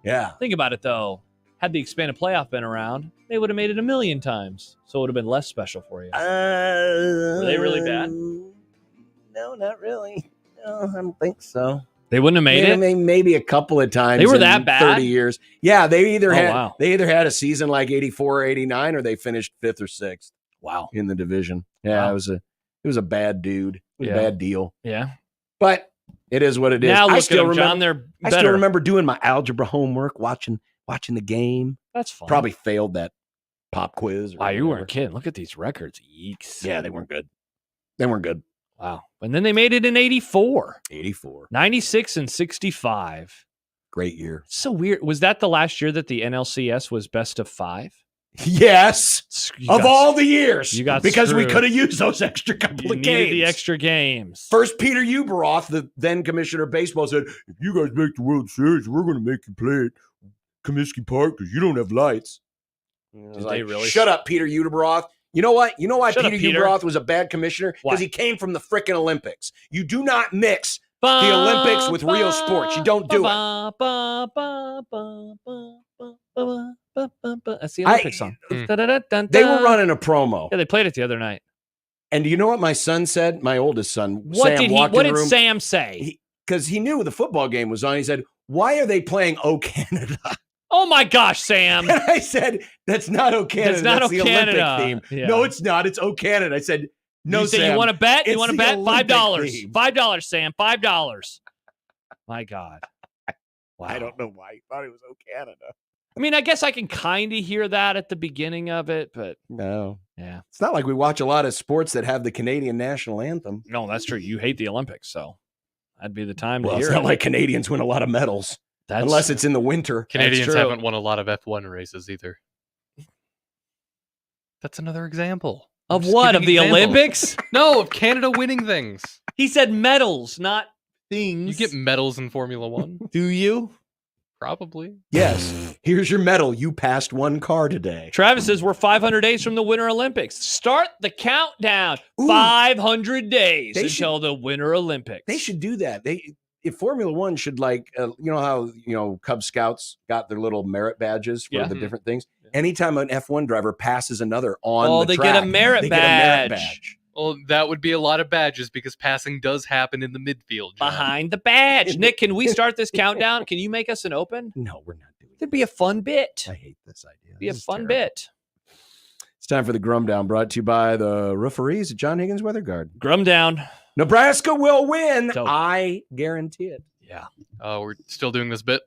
Yeah. Think about it, though. Had the expanded playoff been around, they would have made it 1,000,000 times. So it would have been less special for you. Were they really bad? No, not really. No, I don't think so. They wouldn't have made it? Maybe a couple of times. They were in that bad? 30 years. Yeah, they either wow. had a season like 84 or 89, or they finished 5th or 6th. Wow. In the division. Yeah, Wow. it was a bad dude. It was Yeah. a bad deal. Yeah. But it is what it is. Now I look still at them, John. remember, They're I better. still remember doing my algebra homework, watching the game. That's fine. Probably failed that pop quiz. Or Wow, you whatever. weren't kidding. Look at these records. Yeeks. Yeah, they weren't good. They weren't good. Wow. And then they made it in 84. 84. 96 and 65. Great year. So weird. Was that the last year that the NLCS was best of 5? Yes. Of all the years. you got because we screwed. could have used those extra couple You of needed games. the extra games. First, Peter Uberoth, the then commissioner of baseball, said, if you guys make the World Series, we're going to make you play at Comiskey Park because you don't have lights. Did they really? Shut up, Peter Uberoth. You know what? You know why Shut up, Peter Peter. Uberoth was a bad commissioner? Why? Because he came from the frickin' Olympics. You do not mix the Olympics with real sports. You don't do it. That's the Olympic song. They were running a promo. Yeah, they played it the other night. And do you know what my son said? My oldest son, What Sam, did walked What in the did room. Sam say? Because he knew the football game was on. He said, why are they playing O Canada? Oh my gosh, Sam! And I said, that's not O Canada. That's not the O Olympic Canada. theme. Yeah. No, it's not. It's O Canada. I said, no, you say Sam. you want to bet? You it's want to the bet? Olympic $5. theme. $5, Sam. $5. My God. Wow. I don't know why he thought it was O Canada. I mean, I guess I can kind of hear that at the beginning of it, but No. yeah. It's not like we watch a lot of sports that have the Canadian national anthem. No, that's true. You hate the Olympics, so that'd be the time Well, to it's hear not it. like Canadians win a lot of medals. That's, Unless it's in the winter. Canadians true. haven't won a lot of F1 races either. That's another example. of I'm just what? Of giving the examples. Olympics? No, of Canada winning things. He said medals, not things. You get medals in Formula One. Do you? Probably. Yes. Here's your medal. You passed one car today. Travis says we're 500 days from the Winter Olympics. Start the countdown. Ooh. 500 days They until the Winter Olympics. They should do that. If Formula One should you know how, Cub Scouts got their little merit badges for Yeah. the different things. Anytime an F1 driver passes another on Oh, the they track, get a merit they get a merit badge. badge. Well, that would be a lot of badges because passing does happen in the midfield. John. Behind the badge. Nick, can we start this countdown? Can you make us an open? No, we're not doing It'd be a fun bit. I hate this idea. Be a This is fun terrible. bit. It's time for the Grum Down, brought to you by the referees at John Higgins Weather Guard. Grum down. Nebraska will win. Dope. I guarantee it. Yeah. Oh, we're still doing this bit.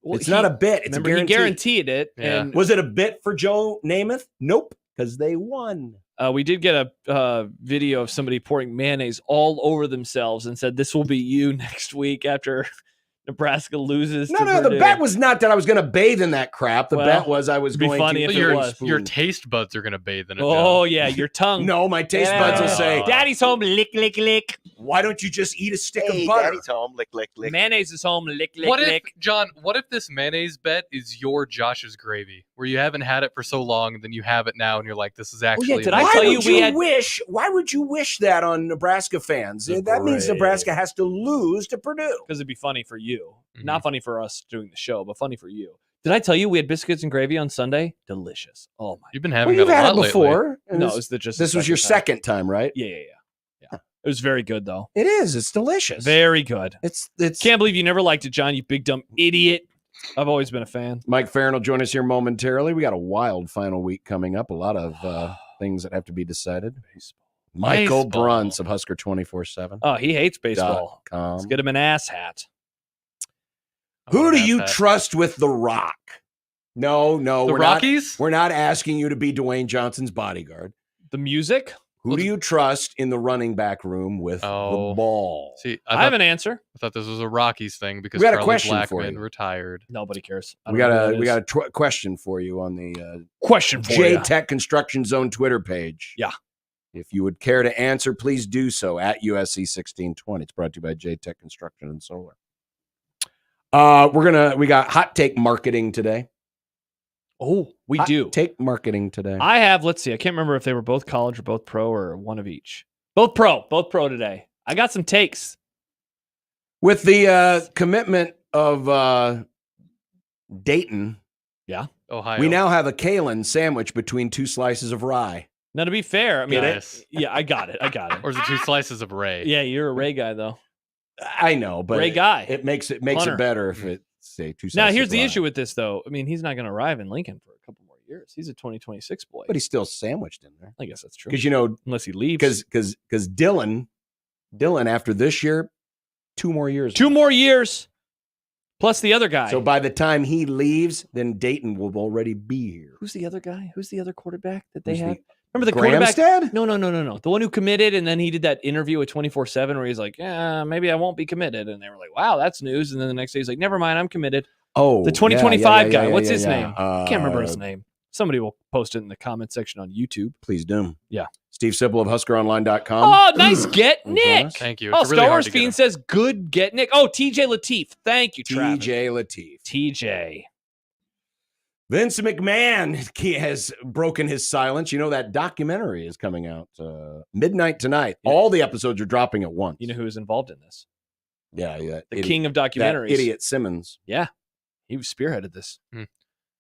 Well, It's not a bit. It's remember, a guarantee. he guaranteed it. Yeah. And Was it a bit for Joe Namath? Nope, because they won. we did get a video of somebody pouring mayonnaise all over themselves and said, this will be you next week after Nebraska loses. No, to the Purdue. bet was not that I was going to bathe in that crap. The bet was I was it'd be going funny to. if it was. Your taste buds are going to bathe in it. Oh, yeah, your tongue. No, my taste buds will say, Daddy's home, lick, lick, lick. why don't you just eat a stick of butter? Daddy's home, lick, lick, lick. Mayonnaise is home, lick, lick, What if, lick. John, what if this mayonnaise bet is your Josh's gravy, where you haven't had it for so long, and then you have it now, and you're like, this is actually... did I tell you we had... Why would you wish that on Nebraska fans? That means Nebraska has to lose to Purdue. Because it'd be funny for you. Mhm. Not funny for us doing the show, but funny for you. Did I tell you we had biscuits and gravy on Sunday? Delicious. Oh, my. You've been having You've that a had lot it before. lately. and No, this- it was this was your second time, right? Yeah. It was very good, though. It is. It's delicious. Very good. It's Can't believe you never liked it, John, you big dumb idiot. I've always been a fan. Mike Ferrin will join us here momentarily. We got a wild final week coming up. A lot of things that have to be decided. Michael Baseball. Bruntz of Husker 24/7. Oh, he hates baseball. .com. Let's get him an ass hat. Who do Have you that. trust with the rock? No, The we're Rockies? Not, we're not asking you to be Dwayne Johnson's bodyguard. The music? Who do you trust in the running back room with the ball? See, I have an answer. I thought this was a Rockies thing because We got a Charlie question for Blackman you. retired. Nobody cares. I We don't know got who a it we is. got a question for you on the question for J you. Tech Construction Zone Twitter page. Yeah. If you would care to answer, please do so at USC 1620. It's brought to you by J Tech Construction and Solar. We got hot take marketing today. Oh, we Hot do. take marketing today. I have, let's see, I can't remember if they were both college or both pro or one of each. Both pro today. I got some takes. With the commitment of Dayton, Ohio. we now have a Kalen sandwich between two slices of rye. Now, to be fair, I mean, Nice. I got it. Or is it 2 slices of Ray? Yeah, you're a Ray guy, though. I know, but Ray guy. It makes it Hunter. better if it say two. Now, slices here's of the rye. issue with this, though. I mean, he's not going to arrive in Lincoln for a couple more years. He's a 2026 boy. But he's still sandwiched in there I guess that's true. because Unless he leaves. because Dylan after this year, 2 more years. 2 more years plus the other guy. So by the time he leaves, then Dayton will already be here. Who's the other guy? Who's the other quarterback that they Who's have? the- Remember the quarterback? Gramstead? No. The one who committed, and then he did that interview at 24/7 where he's like, "Yeah, maybe I won't be committed." And they were like, "Wow, that's news." And then the next day he's like, "Never mind, I'm committed." Oh, The 2025 guy. What's his yeah. name? Can't remember his name. Somebody will post it in the comment section on YouTube. Please do. Yeah. Steve Sipple of HuskerOnline.com. Oh, nice get, Nick. Thank you. Oh, It's really Star hard Wars to get Fiend him. says, "Good get, Nick." Oh, TJ Lateef. Thank you, Travis. TJ Lateef. TJ. Vince McMahon has broken his silence. You know that documentary is coming out midnight tonight. Yeah. All the episodes are dropping at once. You know who was involved in this? Yeah. The king of that documentaries. idiot Simmons. Yeah. He spearheaded this.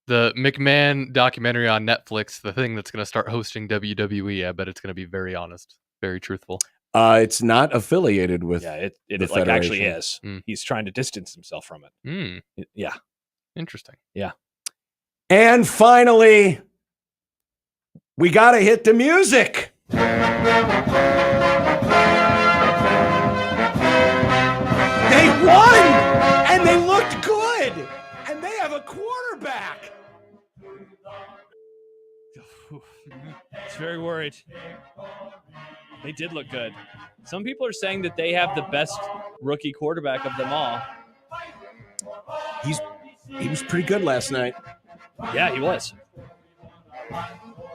The McMahon documentary on Netflix, the thing that's going to start hosting WWE, I bet it's going to be very honest, very truthful. It's not affiliated with. Yeah, it the like actually Federation. is. Mm. He's trying to distance himself from it. Hmm. Yeah. Interesting. And finally, we got to hit the music. They won, and they looked good, and they have a quarterback. It's very worried. They did look good. Some people are saying that they have the best rookie quarterback of them all. He was pretty good last night. Yeah, he was.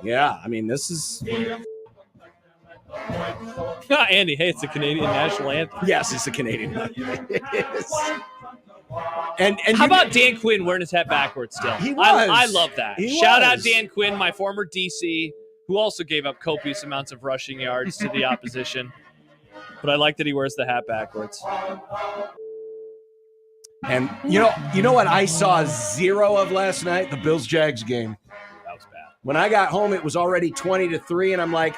Yeah, I mean, this is. Andy, hey, it's the Canadian national anthem. Yes, it's the Canadian. And How about Dan Quinn wearing his hat backwards still? He was. I love that. He Shout out was. Dan Quinn, my former DC, who also gave up copious amounts of rushing yards to the opposition. But I like that he wears the hat backwards. And you know what I saw zero of last night? The Bills-Jags game. That was bad. When I got home, it was already 20-3, and I'm like,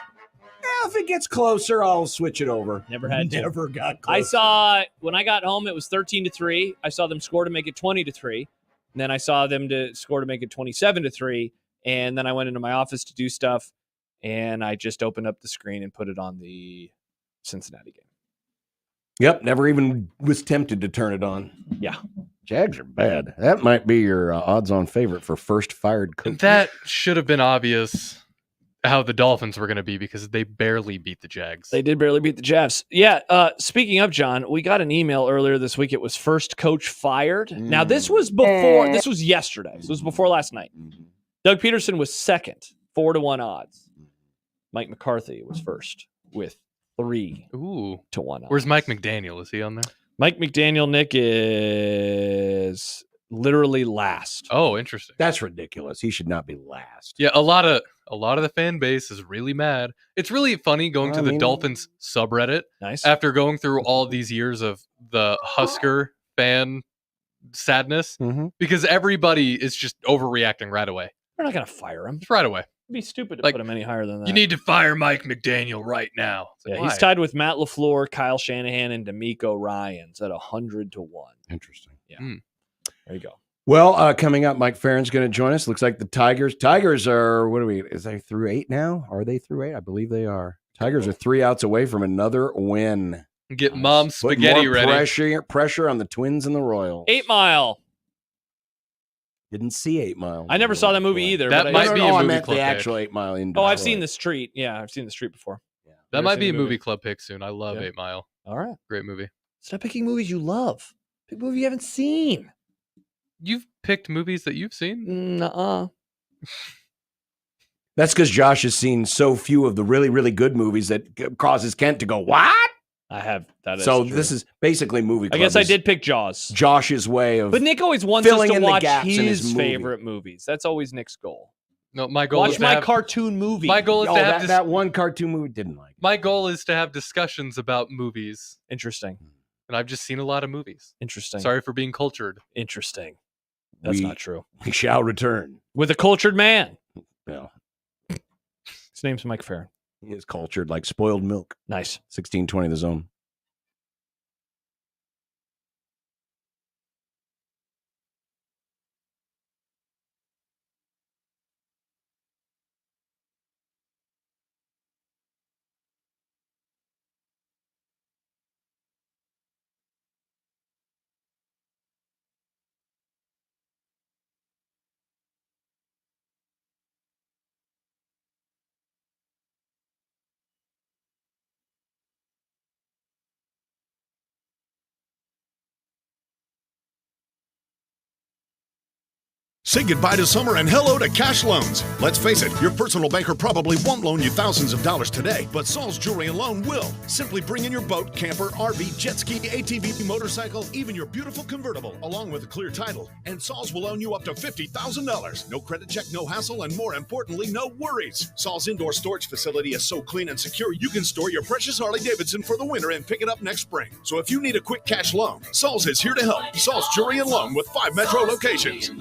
if it gets closer, I'll switch it over. Never had to. Never got closer. I saw when I got home, it was 13-3. I saw them score to make it 20-3. And then I saw them to score to make it 27-3. And then I went into my office to do stuff, and I just opened up the screen and put it on the Cincinnati game. Yep, never even was tempted to turn it on. Yeah. Jags are bad. That might be your odds-on favorite for first fired coach. That should have been obvious. how the Dolphins were going to be because they barely beat the Jags. They did barely beat the Jeffs. Yeah. Speaking of, John, we got an email earlier this week. It was first coach fired. Now, this was before, this was yesterday. So it was before last night. Doug Peterson was second, 4-1 odds. Mike McCarthy was first with 3-1 odds. Where's Mike McDaniel? Is he on there? Mike McDaniel, Nick, is literally last. Oh, interesting. That's ridiculous. He should not be last. Yeah, a lot of the fan base is really mad. It's really funny going to the Dolphins subreddit after going through all these years of the Husker fan sadness because everybody is just overreacting right away. We're not going to fire him. Just right away. It'd be stupid to put him any higher than that. You need to fire Mike McDaniel right now. Yeah, he's tied with Matt LaFleur, Kyle Shanahan, and D'Amico Ryans at 100-1. Interesting. Yeah. There you go. Well, coming up, Mike Ferrin's going to join us. Looks like the Tigers are, is they through 8 now? Are they through 8? I believe they are. Tigers are 3 outs away from another win. Get mom's spaghetti ready. Pressure on the Twins and the Royals. 8 Mile. Didn't see 8 Mile. I never saw that movie either. That might be a movie I meant club the pick. actual 8 Mile in I've seen The Street. Yeah, I've seen The Street before. Yeah. That might be a movie club pick soon. I love 8 Mile. All right. Great movie. Stop picking movies you love. Pick a movie you haven't seen. You've picked movies that you've seen? Nuh-uh. That's because Josh has seen so few of the really, really good movies that causes Kent to go, what? I have. That is so true. this is basically movie club. I guess I did pick Jaws. Josh's way of But Nick always wants us filling to in the watch gaps in his his movie. favorite movies. That's always Nick's goal. No, my goal is Watch to my have, cartoon movie. My goal is to have that one cartoon movie didn't like. My goal is to have discussions about movies. Interesting. And I've just seen a lot of movies. Interesting. Sorry for being cultured. Interesting. That's not true. We shall return. With a cultured man. Yeah. His name's Mike Ferrin. He is cultured like spoiled milk. Nice. 1620 The Zone. Say goodbye to summer and hello to cash loans. Let's face it, your personal banker probably won't loan you thousands of dollars today, but Saul's Jewelry and Loan will. Simply bring in your boat, camper, RV, jet ski, ATV, motorcycle, even your beautiful convertible, along with a clear title. And Saul's will loan you up to $50,000. No credit check, no hassle, and more importantly, no worries. Saul's indoor storage facility is so clean and secure, you can store your precious Harley-Davidson for the winter and pick it up next spring. So if you need a quick cash loan, Saul's is here to help. Saul's Jewelry and Loan with 5 metro locations.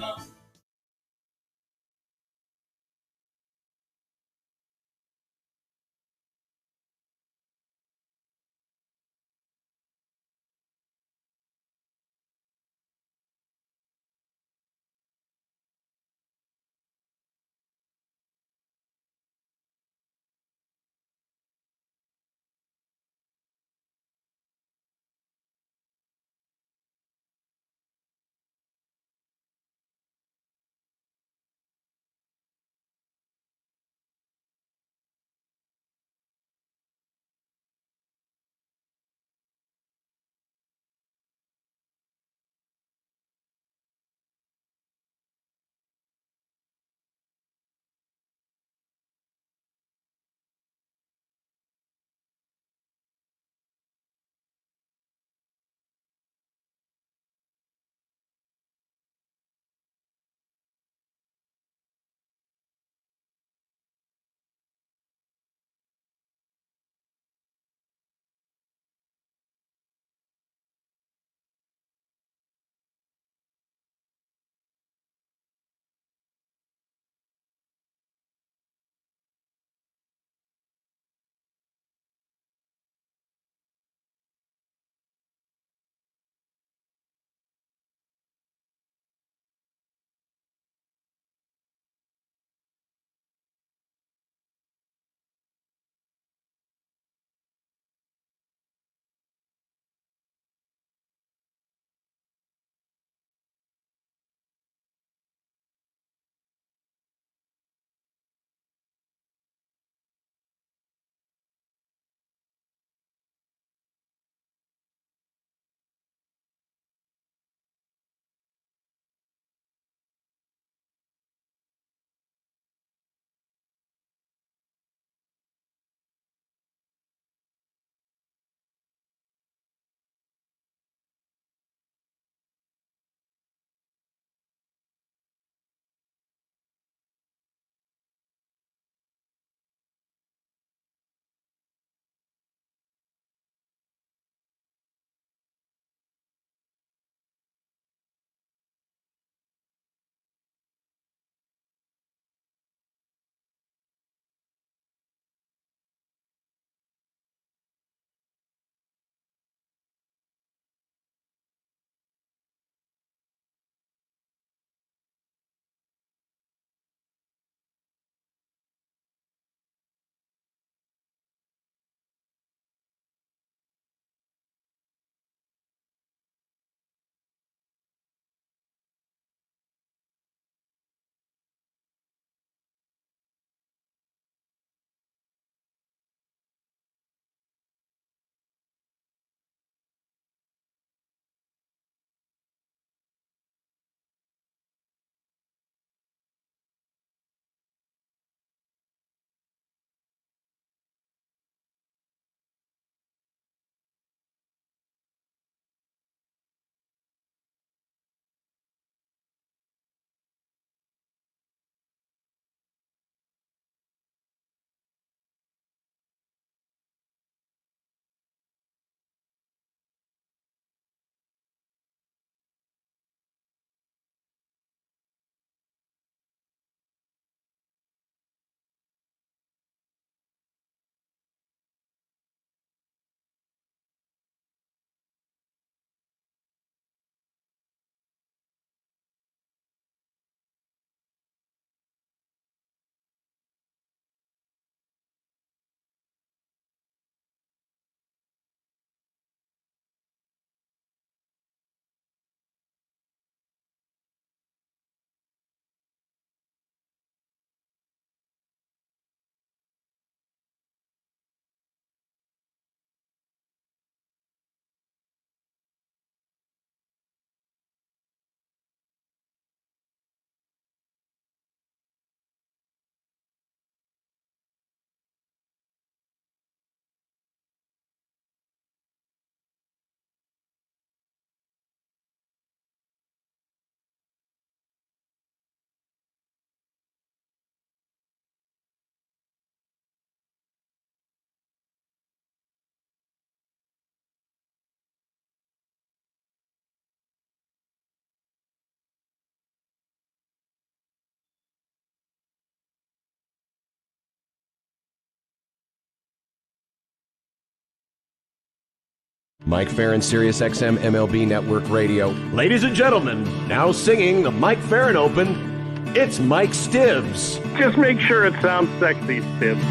Mike Ferrin, Sirius XM MLB Network Radio. Ladies and gentlemen, now singing the Mike Ferrin Open, it's Mike Stibbs. Just make sure it sounds sexy, Stibbs.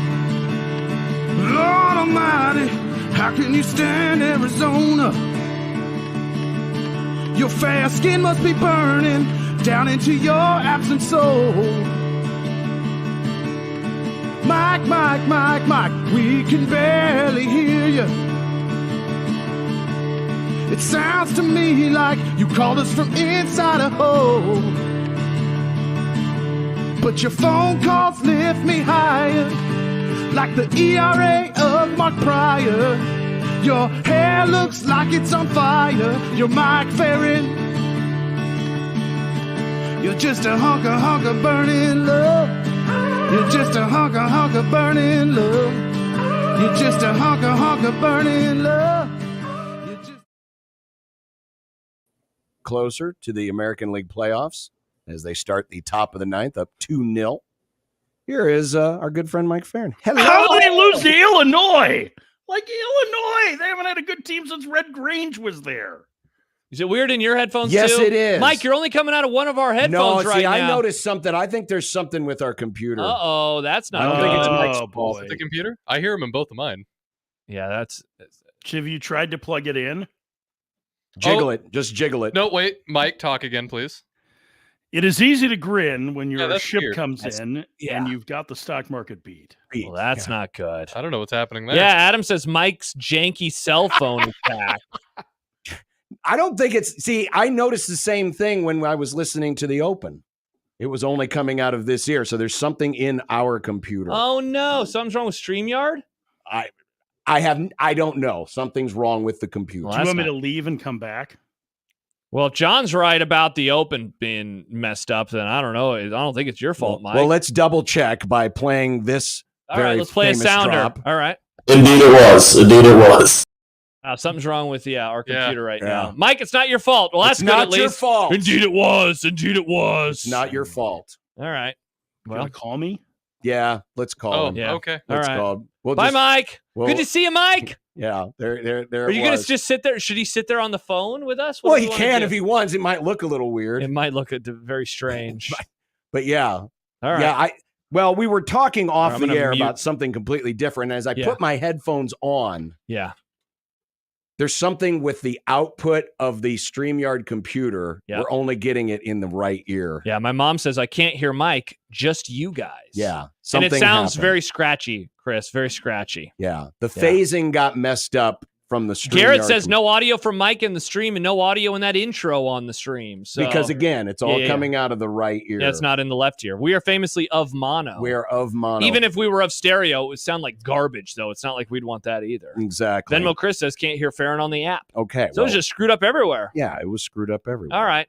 Lord Almighty, how can you stand Arizona? Your fair skin must be burning down into your absent soul. Mike, Mike, Mike, Mike, we can barely hear you. It sounds to me like you called us from inside a hole. But your phone calls lift me higher, like the ERA of Mark Pryor. Your hair looks like it's on fire. You're Mike Ferrin. You're just a hunk of burning love. You're just a hunk of burning love. You're just a hunk of burning love. Closer to the American League playoffs as they start the top of the ninth, up 2-0. Here is our good friend Mike Ferrin. Hello. How did they lose to Illinois? Like Illinois, they haven't had a good team since Red Grange was there. Is it weird in your headphones yes, too? It is. Mike, you're only coming out of one of our headphones right now. I noticed something. I think there's something with our computer. Uh-oh, that's not I don't good. think it's Mike's fault. The computer? I hear him in both of mine. Yeah, that's... Have you tried to plug it in? Jiggle it. Just jiggle it. No, wait. Mike, talk again, please. It is easy to grin when your ship weird. comes in and you've got the stock market beat. Well, that's not good. I don't know what's happening there. Yeah, Adam says Mike's janky cell phone is back. I don't think it's... See, I noticed the same thing when I was listening to the Open. It was only coming out of this ear, so there's something in our computer. Oh, no. Something's wrong with StreamYard? I don't know. Something's wrong with the computer. Do you want me to leave and come back? Well, if John's right about the Open being messed up, then I don't know. I don't think it's your fault, Mike. Well, let's double check by playing this. All right, let's play a sounder. Drop. All right. Indeed it was. Indeed it was. Something's wrong with our computer right now. Mike, it's not your fault. Well, that's it's good not at least. your fault. Indeed it was. Indeed it was. It's not your fault. All right. Well, call me? Yeah, let's call him. Yeah. Okay. Let's all right. call him. Bye, Mike. Good to see you, Mike. Yeah, there. Are you going to just sit there? Should he sit there on the phone with us? Well, he can if he wants. It might look a little weird. It might look very strange. but yeah. All right. Yeah, well, we were talking off the air about something completely different. As I put my headphones on, there's something with the output of the StreamYard computer. Yeah. We're only getting it in the right ear. Yeah, my mom says I can't hear Mike, just you guys. Yeah, and it sounds very scratchy, Chris, very scratchy. Yeah, the phasing got messed up from the StreamYard. Garrett says no audio from Mike in the stream and no audio in that intro on the stream. So, because, again, it's all coming out of the right ear. Yeah, it's not in the left ear. We are famously of mono. We are of mono. Even if we were of stereo, it would sound like garbage, though. It's not like we'd want that either. Exactly. Venmo Chris says can't hear Ferrin on the app. Okay. So it was just screwed up everywhere. Yeah, it was screwed up everywhere. All right.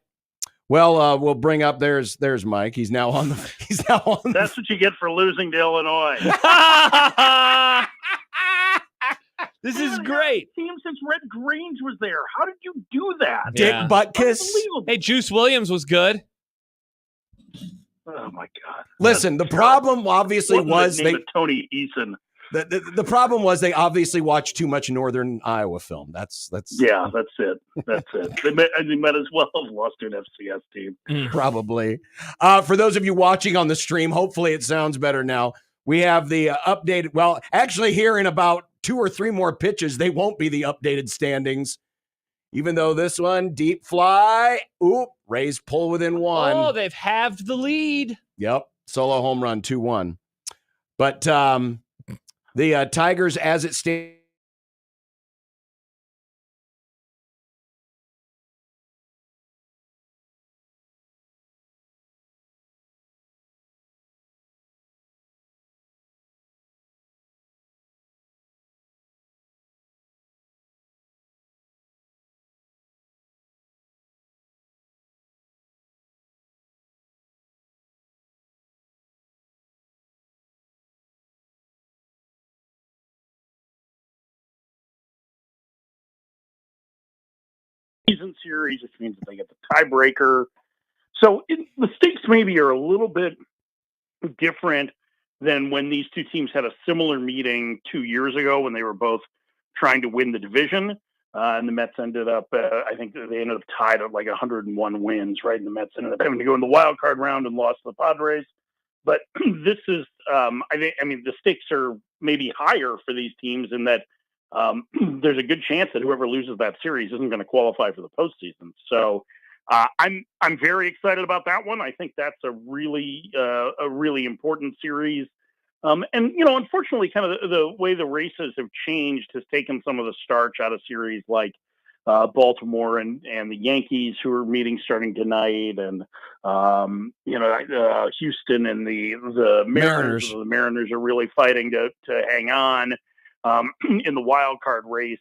Well, we'll bring up there's Mike. He's now on the That's what you get for losing to Illinois. This is great. Team since Red Grange was there. How did you do that? Dick Butkus. Hey, Juice Williams was good. Oh my God! Listen, the problem obviously was Tony Eason. The problem was they obviously watched too much Northern Iowa film. That's yeah, that's it. That's it. They might as well have lost to an FCS team. Probably. For those of you watching on the stream, hopefully it sounds better now. We have the updated. Well, actually, here in about 2 or 3 more pitches, they won't be the updated standings. Even though this one, deep fly, Rays pull within 1. Oh, they've halved the lead. Yep, solo home run, 2-1. But the Tigers, as it stands. Season series, which means that they get the tiebreaker. So the stakes maybe are a little bit different than when these two teams had a similar meeting 2 years ago when they were both trying to win the division. And the Mets ended up, I think they ended up tied at like 101 wins, right? And the Mets ended up having to go in the wild card round and lost to the Padres. But this is, I mean, the stakes are maybe higher for these teams in that there's a good chance that whoever loses that series isn't going to qualify for the postseason. So I'm very excited about that one. I think that's a really important series. And, unfortunately, kind of the way the races have changed has taken some of the starch out of series like Baltimore and the Yankees, who are meeting starting tonight, and Houston and the Mariners. The Mariners are really fighting to hang on in the wild card race.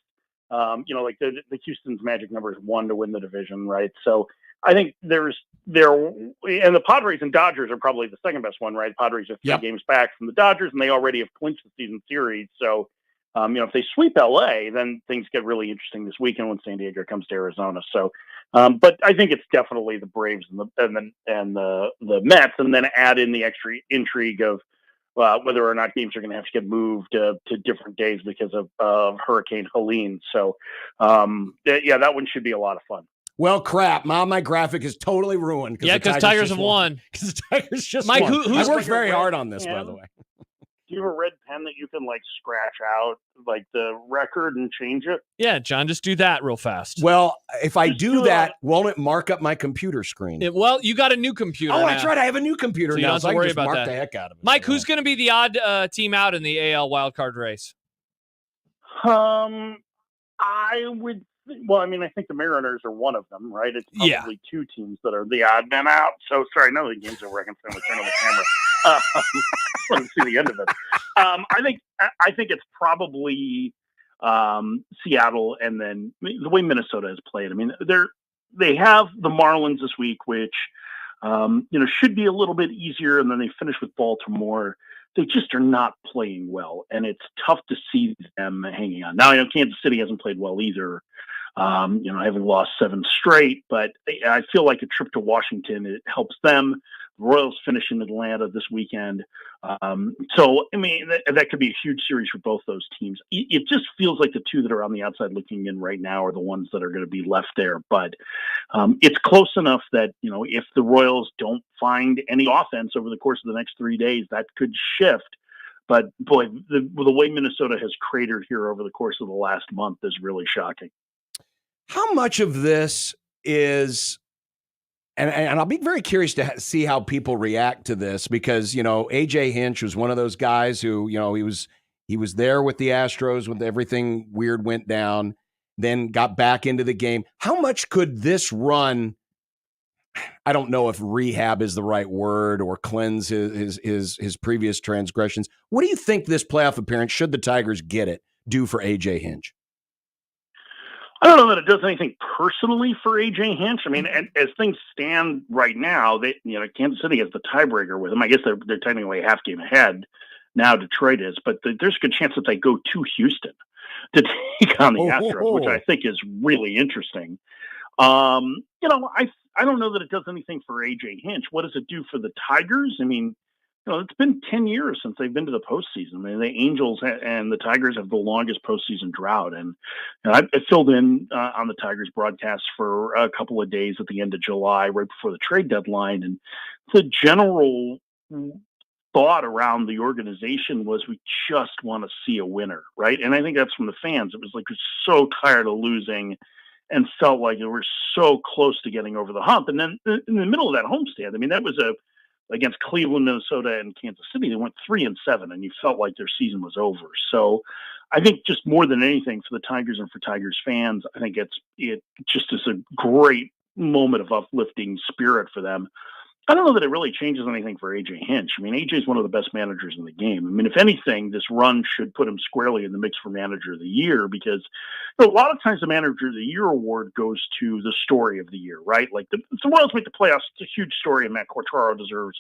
Like the Houston's magic number is 1 to win the division, right? So I think and the Padres and Dodgers are probably the second best one, right? Padres are 3 games back from the Dodgers, and they already have clinched the season series. So, if they sweep LA, then things get really interesting this weekend when San Diego comes to Arizona. So, but I think it's definitely the Braves and the Mets, and then add in the extra intrigue of whether or not games are going to have to get moved to different days because of Hurricane Helene. So, that one should be a lot of fun. Well, crap. My graphic is totally ruined. Because Tigers have won. Because the Tigers just Mike, won. I worked very hard on this, by the way. Do you have a red pen that you can scratch out the record and change it? Yeah, John, just do that real fast. Well, if I do that, won't it mark up my computer screen? You got a new computer. Oh, now. that's right. I have a new computer now, so I can just mark the heck out of it. Mike, who's going to be the odd team out in the AL wildcard race? I would. Well, I mean, I think the Mariners are one of them, right? It's probably 2 teams that are the odd men out. So, sorry, none of the games are reconciling. Turn on the camera. I want to see the end of it. I think it's probably Seattle, and then the way Minnesota has played. I mean, they have the Marlins this week, which should be a little bit easier, and then they finish with Baltimore. They just are not playing well, and it's tough to see them hanging on. Now, I know Kansas City hasn't played well either. Having lost 7 straight, but I feel like a trip to Washington, it helps them. The Royals finish in Atlanta this weekend. So, I mean, that could be a huge series for both those teams. It just feels like the 2 that are on the outside looking in right now are the ones that are going to be left there. But it's close enough that, if the Royals don't find any offense over the course of the next 3 days, that could shift. But, boy, the way Minnesota has cratered here over the course of the last month is really shocking. How much of this is, and I'll be very curious to see how people react to this, because, AJ Hinch was one of those guys who, he was there with the Astros when everything weird went down, then got back into the game. How much could this run, I don't know if rehab is the right word, or cleanse his previous transgressions? What do you think this playoff appearance, should the Tigers get it, do for AJ Hinch? I don't know that it does anything personally for AJ Hinch. I mean, as things stand right now, Kansas City has the tiebreaker with them. I guess they're technically a half game ahead now. Detroit is, but there's a good chance that they go to Houston to take on the Astros, which I think is really interesting. I don't know that it does anything for AJ Hinch. What does it do for the Tigers? I mean, it's been 10 years since they've been to the postseason. I mean, the Angels and the Tigers have the longest postseason drought. And I filled in on the Tigers broadcast for a couple of days at the end of July, right before the trade deadline. And the general thought around the organization was, we just want to see a winner, right? And I think that's from the fans. It was like, we're so tired of losing and felt like we were so close to getting over the hump. And then in the middle of that homestand, I mean, that was against Cleveland, Minnesota, and Kansas City, they went 3-7, and you felt like their season was over. So I think just more than anything for the Tigers and for Tigers fans, I think it just is a great moment of uplifting spirit for them. I don't know that it really changes anything for AJ Hinch. I mean, AJ is one of the best managers in the game. I mean, if anything, this run should put him squarely in the mix for Manager of the Year, because a lot of times the Manager of the Year award goes to the story of the year, right? Like the Royals make the playoffs, it's a huge story, and Matt Quatraro deserves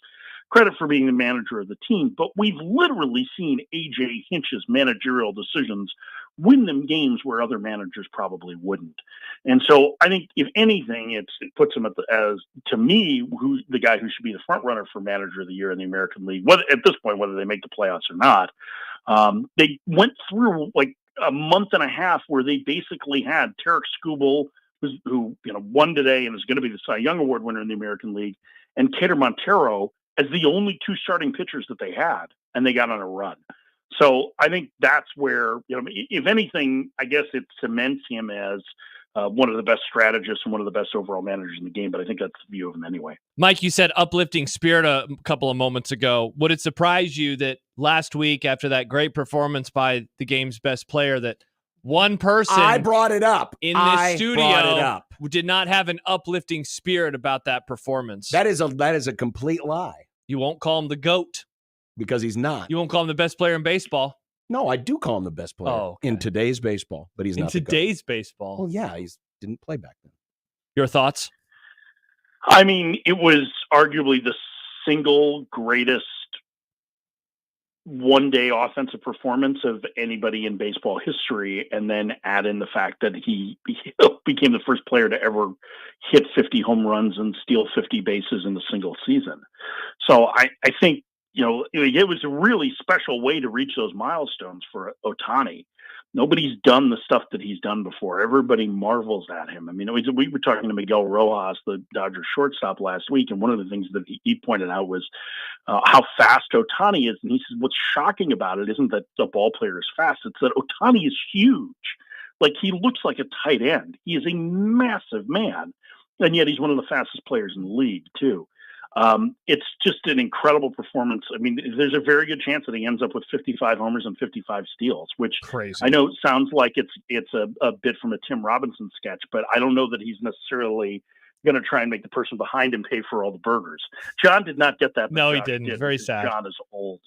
credit for being the manager of the team. But we've literally seen AJ Hinch's managerial decisions win them games where other managers probably wouldn't. And so I think, if anything, it puts him as to me, the guy who should be the front runner for Manager of the Year in the American League, whether at this point, whether they make the playoffs or not. They went through a month and a half where they basically had Tarek Skubal, who won today and is going to be the Cy Young Award winner in the American League, and Kader Montero as the only two starting pitchers that they had, and they got on a run. So I think that's where, if anything, I guess it cements him as one of the best strategists and one of the best overall managers in the game, but I think that's the view of him anyway. Mike, you said uplifting spirit a couple of moments ago. Would it surprise you that last week, after that great performance by the game's best player, that one person I brought it up in this studio did not have an uplifting spirit about that performance? That is a complete lie. You won't call him the GOAT. Because he's not. You won't call him the best player in baseball. No, I do call him the best player in today's baseball, but he's not in today's baseball. Well, yeah, he didn't play back then. Your thoughts? I mean, it was arguably the single greatest one-day offensive performance of anybody in baseball history, and then add in the fact that he became the first player to ever hit 50 home runs and steal 50 bases in a single season. So I think, it was a really special way to reach those milestones for Ohtani. Nobody's done the stuff that he's done before. Everybody marvels at him. I mean, we were talking to Miguel Rojas, the Dodgers shortstop, last week, and one of the things that he pointed out was how fast Ohtani is. And he says, what's shocking about it isn't that the ball player is fast. It's that Ohtani is huge. Like, he looks like a tight end. He is a massive man, and yet he's one of the fastest players in the league, too. It's just an incredible performance. I mean, there's a very good chance that he ends up with 55 homers and 55 steals, which crazy. I know sounds like it's a bit from a Tim Robinson sketch, but I don't know that he's necessarily going to try and make the person behind him pay for all the burgers. John did not get that. No, he didn't. Very sad. John is old.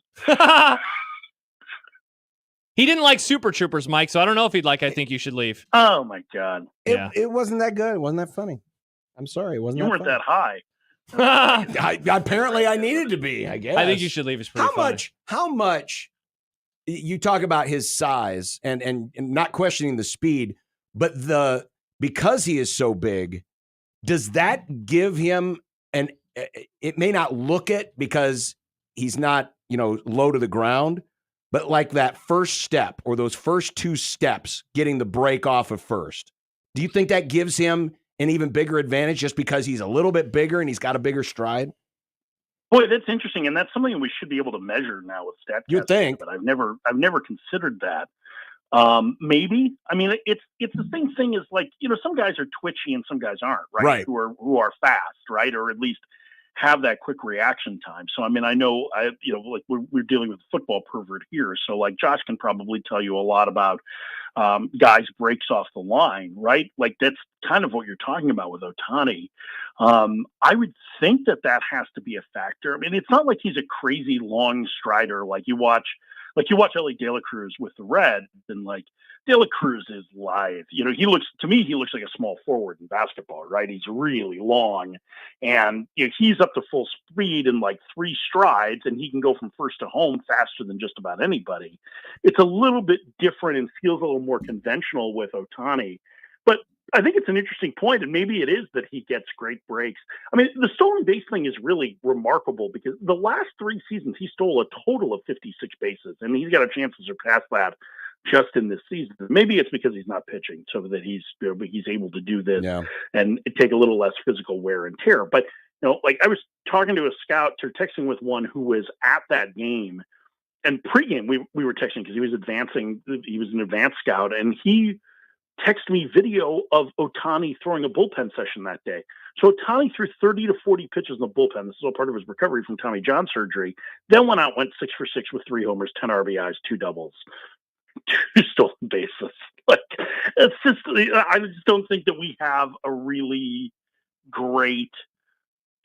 He didn't like Super Troopers, Mike, so I don't know if he'd like I Think You Should Leave. Oh, my God. It wasn't that good. It wasn't that funny. I'm sorry. It wasn't. You weren't that high. Apparently I needed to be, I guess. I Think You Should Leave is pretty funny. How much you talk about his size and not questioning the speed, but because he is so big, does that give him it may not look it because he's not, low to the ground, but like that first step or those first two steps, getting the break off of first. Do you think that gives him an even bigger advantage just because he's a little bit bigger and he's got a bigger stride? Boy, that's interesting, and that's something we should be able to measure now with stat. You'd think, but I've never considered that. Maybe. I mean, it's the same thing as, like, some guys are twitchy and some guys aren't, right? Right. Who are fast, right, or at least have that quick reaction time. So I mean, I know like we're dealing with a football pervert here, so like Josh can probably tell you a lot about guys breaks off the line, right? Like that's kind of what you're talking about with Ohtani. I would think that has to be a factor. I mean, it's not like he's a crazy long strider. Like you watch Ellie De La Cruz with the Reds, and like De La Cruz is lithe. He looks like a small forward in basketball, right? He's really long, and he's up to full speed in like 3 strides, and he can go from first to home faster than just about anybody. It's a little bit different and feels a little more conventional with Ohtani, but I think it's an interesting point, and maybe it is that he gets great breaks. I mean, the stolen base thing is really remarkable because the last 3 seasons he stole a total of 56 bases, and he's got a chance to surpass that just in this season. Maybe it's because he's not pitching, so that he's able to do this and take a little less physical wear and tear. But like I was talking to a scout or texting with one who was at that game, and pregame we were texting because he was advancing. He was an advanced scout, and he texted me video of Ohtani throwing a bullpen session that day. So Ohtani threw 30 to 40 pitches in the bullpen. This is all part of his recovery from Tommy John surgery. Then went 6 for 6 with 3 homers, 10 RBIs, 2 doubles, 2 stolen bases. Like it's just, I just don't think that we have a really great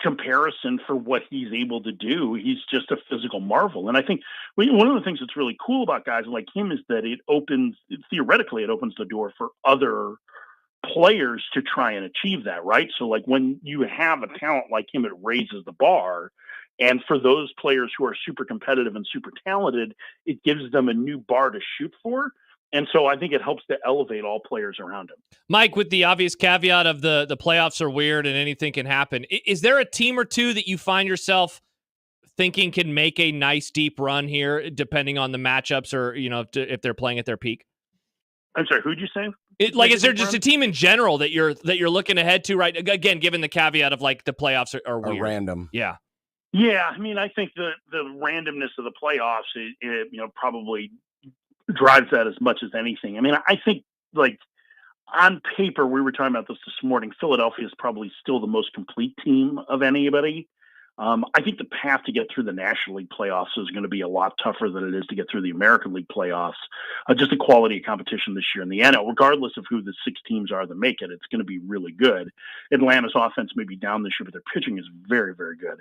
comparison for what he's able to do. He's just a physical marvel. And I think one of the things that's really cool about guys like him is that it opens the door for other players to try and achieve that, right? So like when you have a talent like him, it raises the bar. And for those players who are super competitive and super talented, it gives them a new bar to shoot for. And so I think it helps to elevate all players around him. Mike, with the obvious caveat of the playoffs are weird and anything can happen, is there a team or two that you find yourself thinking can make a nice deep run here, depending on the matchups or, if they're playing at their peak? I'm sorry, who'd you say? Is there just a team in general that you're looking ahead to, right? Again, given the caveat of like the playoffs are weird. Random. Yeah. Yeah, I mean, I think the randomness of the playoffs, probably drives that as much as anything. I mean, I think like on paper, we were talking about this morning. Philadelphia is probably still the most complete team of anybody. I think the path to get through the National League playoffs is going to be a lot tougher than it is to get through the American League playoffs. Just the quality of competition this year in the NL, regardless of who the 6 teams are that make it, it's going to be really good. Atlanta's offense may be down this year, but their pitching is very, very good.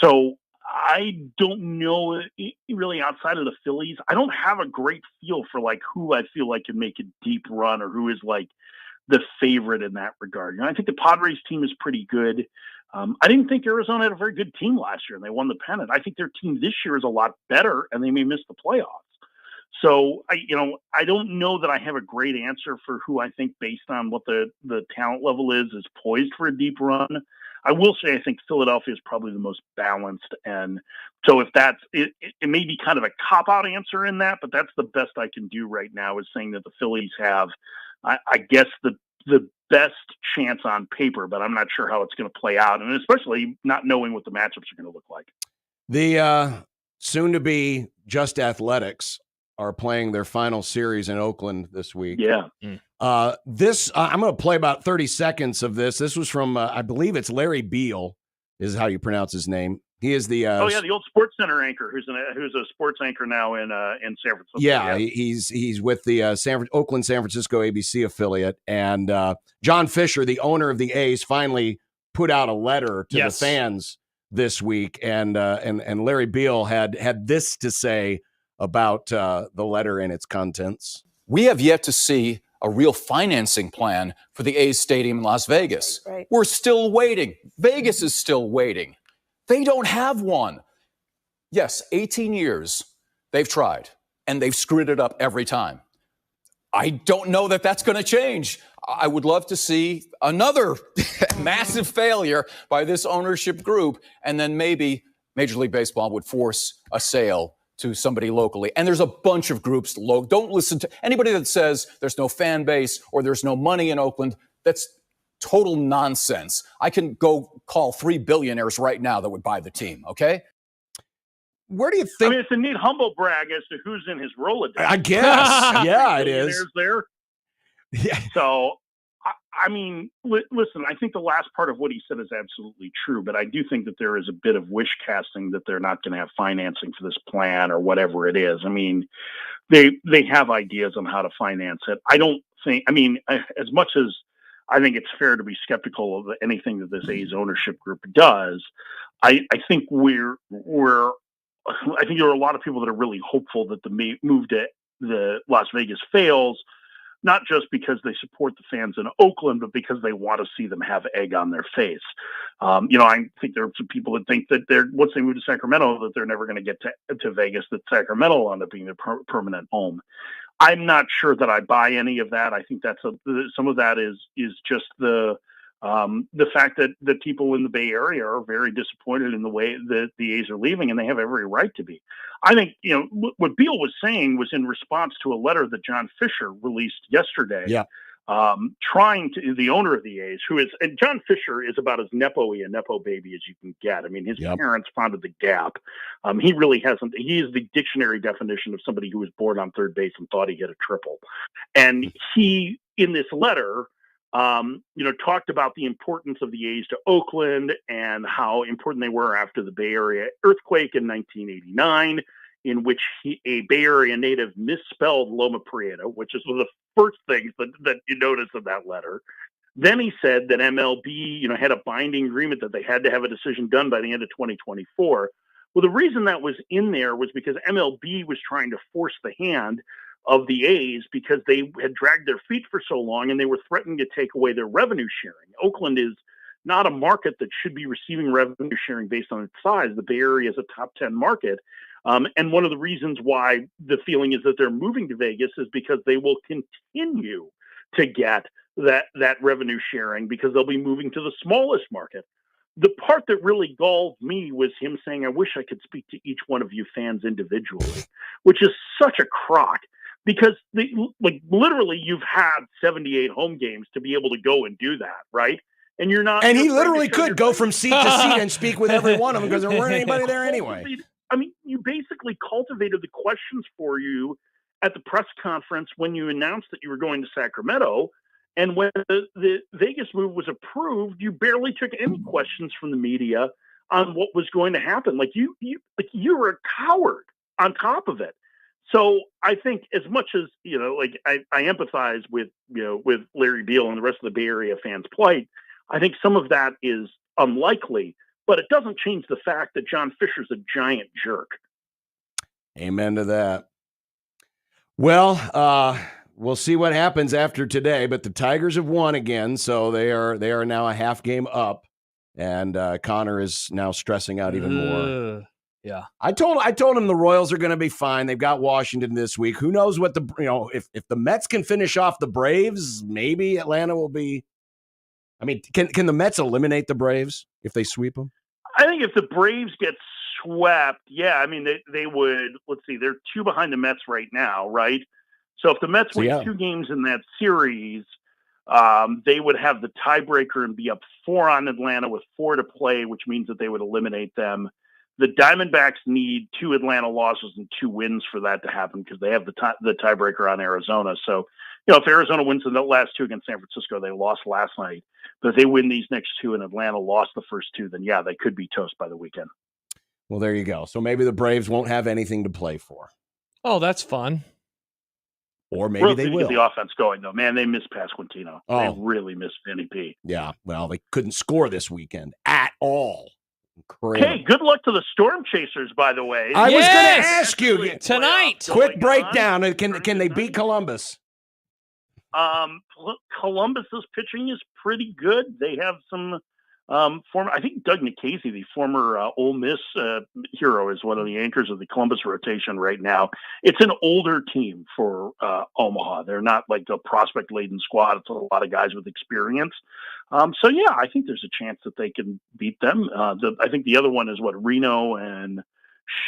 So I don't know really outside of the Phillies. I don't have a great feel for like who I feel like can make a deep run or who is like the favorite in that regard. I think the Padres team is pretty good. I didn't think Arizona had a very good team last year and they won the pennant. I think their team this year is a lot better and they may miss the playoffs. So I don't know that I have a great answer for who I think based on what the talent level is poised for a deep run. I will say I think Philadelphia is probably the most balanced. And so if that's it may be kind of a cop-out answer in that, but that's the best I can do right now is saying that the Phillies have, I guess, the best chance on paper, but I'm not sure how it's going to play out. And especially not knowing what the matchups are going to look like. The soon-to-be Just Athletics are playing their final series in Oakland this week. Yeah. I'm going to play about 30 seconds of this. This was from, I believe it's Larry Beal is how you pronounce his name. He is the the old Sports Center anchor who's a sports anchor now in San Francisco. Yeah, he's with the Oakland San Francisco ABC affiliate, and John Fisher, the owner of the A's, finally put out a letter to the fans this week, and Larry Beal had this to say about the letter and its contents. We have yet to see a real financing plan for the A's stadium in Las Vegas. Right. We're still waiting. Vegas is still waiting. They don't have one. Yes, 18 years they've tried, and they've screwed it up every time. I don't know that that's going to change. I would love to see another massive failure by this ownership group, and then maybe Major League Baseball would force a sale to somebody locally. And there's a bunch of groups. Don't listen to anybody that says there's no fan base or there's no money in Oakland. That's total nonsense. I can go call 3 billionaires right now that would buy the team, okay? Where do you think? I mean, it's a neat humble brag as to who's in his Rolodex. I guess. Yeah, it is. There. Yeah. So, I mean, listen, I think the last part of what he said is absolutely true, but I do think that there is a bit of wish casting that they're not going to have financing for this plan or whatever it is. I mean, they have ideas on how to finance it. I don't think, I mean, as much as I think it's fair to be skeptical of anything that this A's ownership group does, I think I think there are a lot of people that are really hopeful that the move to the Las Vegas fails, not just because they support the fans in Oakland, but because they want to see them have egg on their face. I think there are some people that think that once they move to Sacramento, that they're never going to get to Vegas, that Sacramento will end up being their permanent home. I'm not sure that I buy any of that. I think that's some of that is just the fact that the people in the Bay Area are very disappointed in the way that the A's are leaving, and they have every right to be. I think, what Beal was saying was in response to a letter that John Fisher released yesterday, trying to, the owner of the A's, and John Fisher is about as nepo-y a nepo baby as you can get. I mean, his parents founded the Gap. He really hasn't, he is the dictionary definition of somebody who was born on third base and thought he hit a triple. And he, in this letter, talked about the importance of the A's to Oakland and how important they were after the Bay Area earthquake in 1989, in which a Bay Area native misspelled Loma Prieta, which is one of the first things that you notice in that letter. Then he said that MLB, had a binding agreement that they had to have a decision done by the end of 2024. Well, the reason that was in there was because MLB was trying to force the hand of the A's because they had dragged their feet for so long and they were threatening to take away their revenue sharing. Oakland is not a market that should be receiving revenue sharing based on its size. The Bay Area is a top 10 market. And one of the reasons why the feeling is that they're moving to Vegas is because they will continue to get that revenue sharing because they'll be moving to the smallest market. The part that really galled me was him saying, I wish I could speak to each one of you fans individually, which is such a crock. because literally you've had 78 home games to be able to go and do that, right? And you're not. And he literally could go from seat to seat and speak with every one of them because there weren't anybody there anyway. I mean, you basically cultivated the questions for you at the press conference when you announced that you were going to Sacramento. And when the Vegas move was approved, you barely took any questions from the media on what was going to happen. Like you were a coward on top of it. So I think as much as, I empathize with Larry Beal and the rest of the Bay Area fans' plight, I think some of that is unlikely, but it doesn't change the fact that John Fisher's a giant jerk. Amen to that. Well, we'll see what happens after today, but the Tigers have won again, so they are now a half game up, and Connor is now stressing out even more. Yeah, I told him the Royals are going to be fine. They've got Washington this week. Who knows what if the Mets can finish off the Braves, maybe Atlanta will be. I mean, can the Mets eliminate the Braves if they sweep them? I think if the Braves get swept, yeah, I mean they would. Let's see, they're 2 behind the Mets right now, right? So if the Mets win 2 games in that series, they would have the tiebreaker and be up 4 on Atlanta with 4 to play, which means that they would eliminate them. The Diamondbacks need 2 Atlanta losses and 2 wins for that to happen because they have the tiebreaker on Arizona. So, if Arizona wins the last 2 against San Francisco, they lost last night. But if they win these next 2 and Atlanta lost the first 2, then yeah, they could be toast by the weekend. Well, there you go. So maybe the Braves won't have anything to play for. Oh, that's fun. Or maybe they will. Get the offense going, though. Man, they miss Pasquantino. Oh. They really miss Vinny P. Yeah, well, they couldn't score this weekend at all. Incredible. Hey, good luck to the Storm Chasers, by the way. I was going to ask you tonight. Quick breakdown. Can they beat Columbus? Columbus's pitching is pretty good. They have some I think Doug Nikhazy, the former Ole Miss hero, is one of the anchors of the Columbus rotation right now. It's an older team for Omaha. They're not like a prospect-laden squad. It's a lot of guys with experience. So, yeah, I think there's a chance that they can beat them. I think the other one is Reno and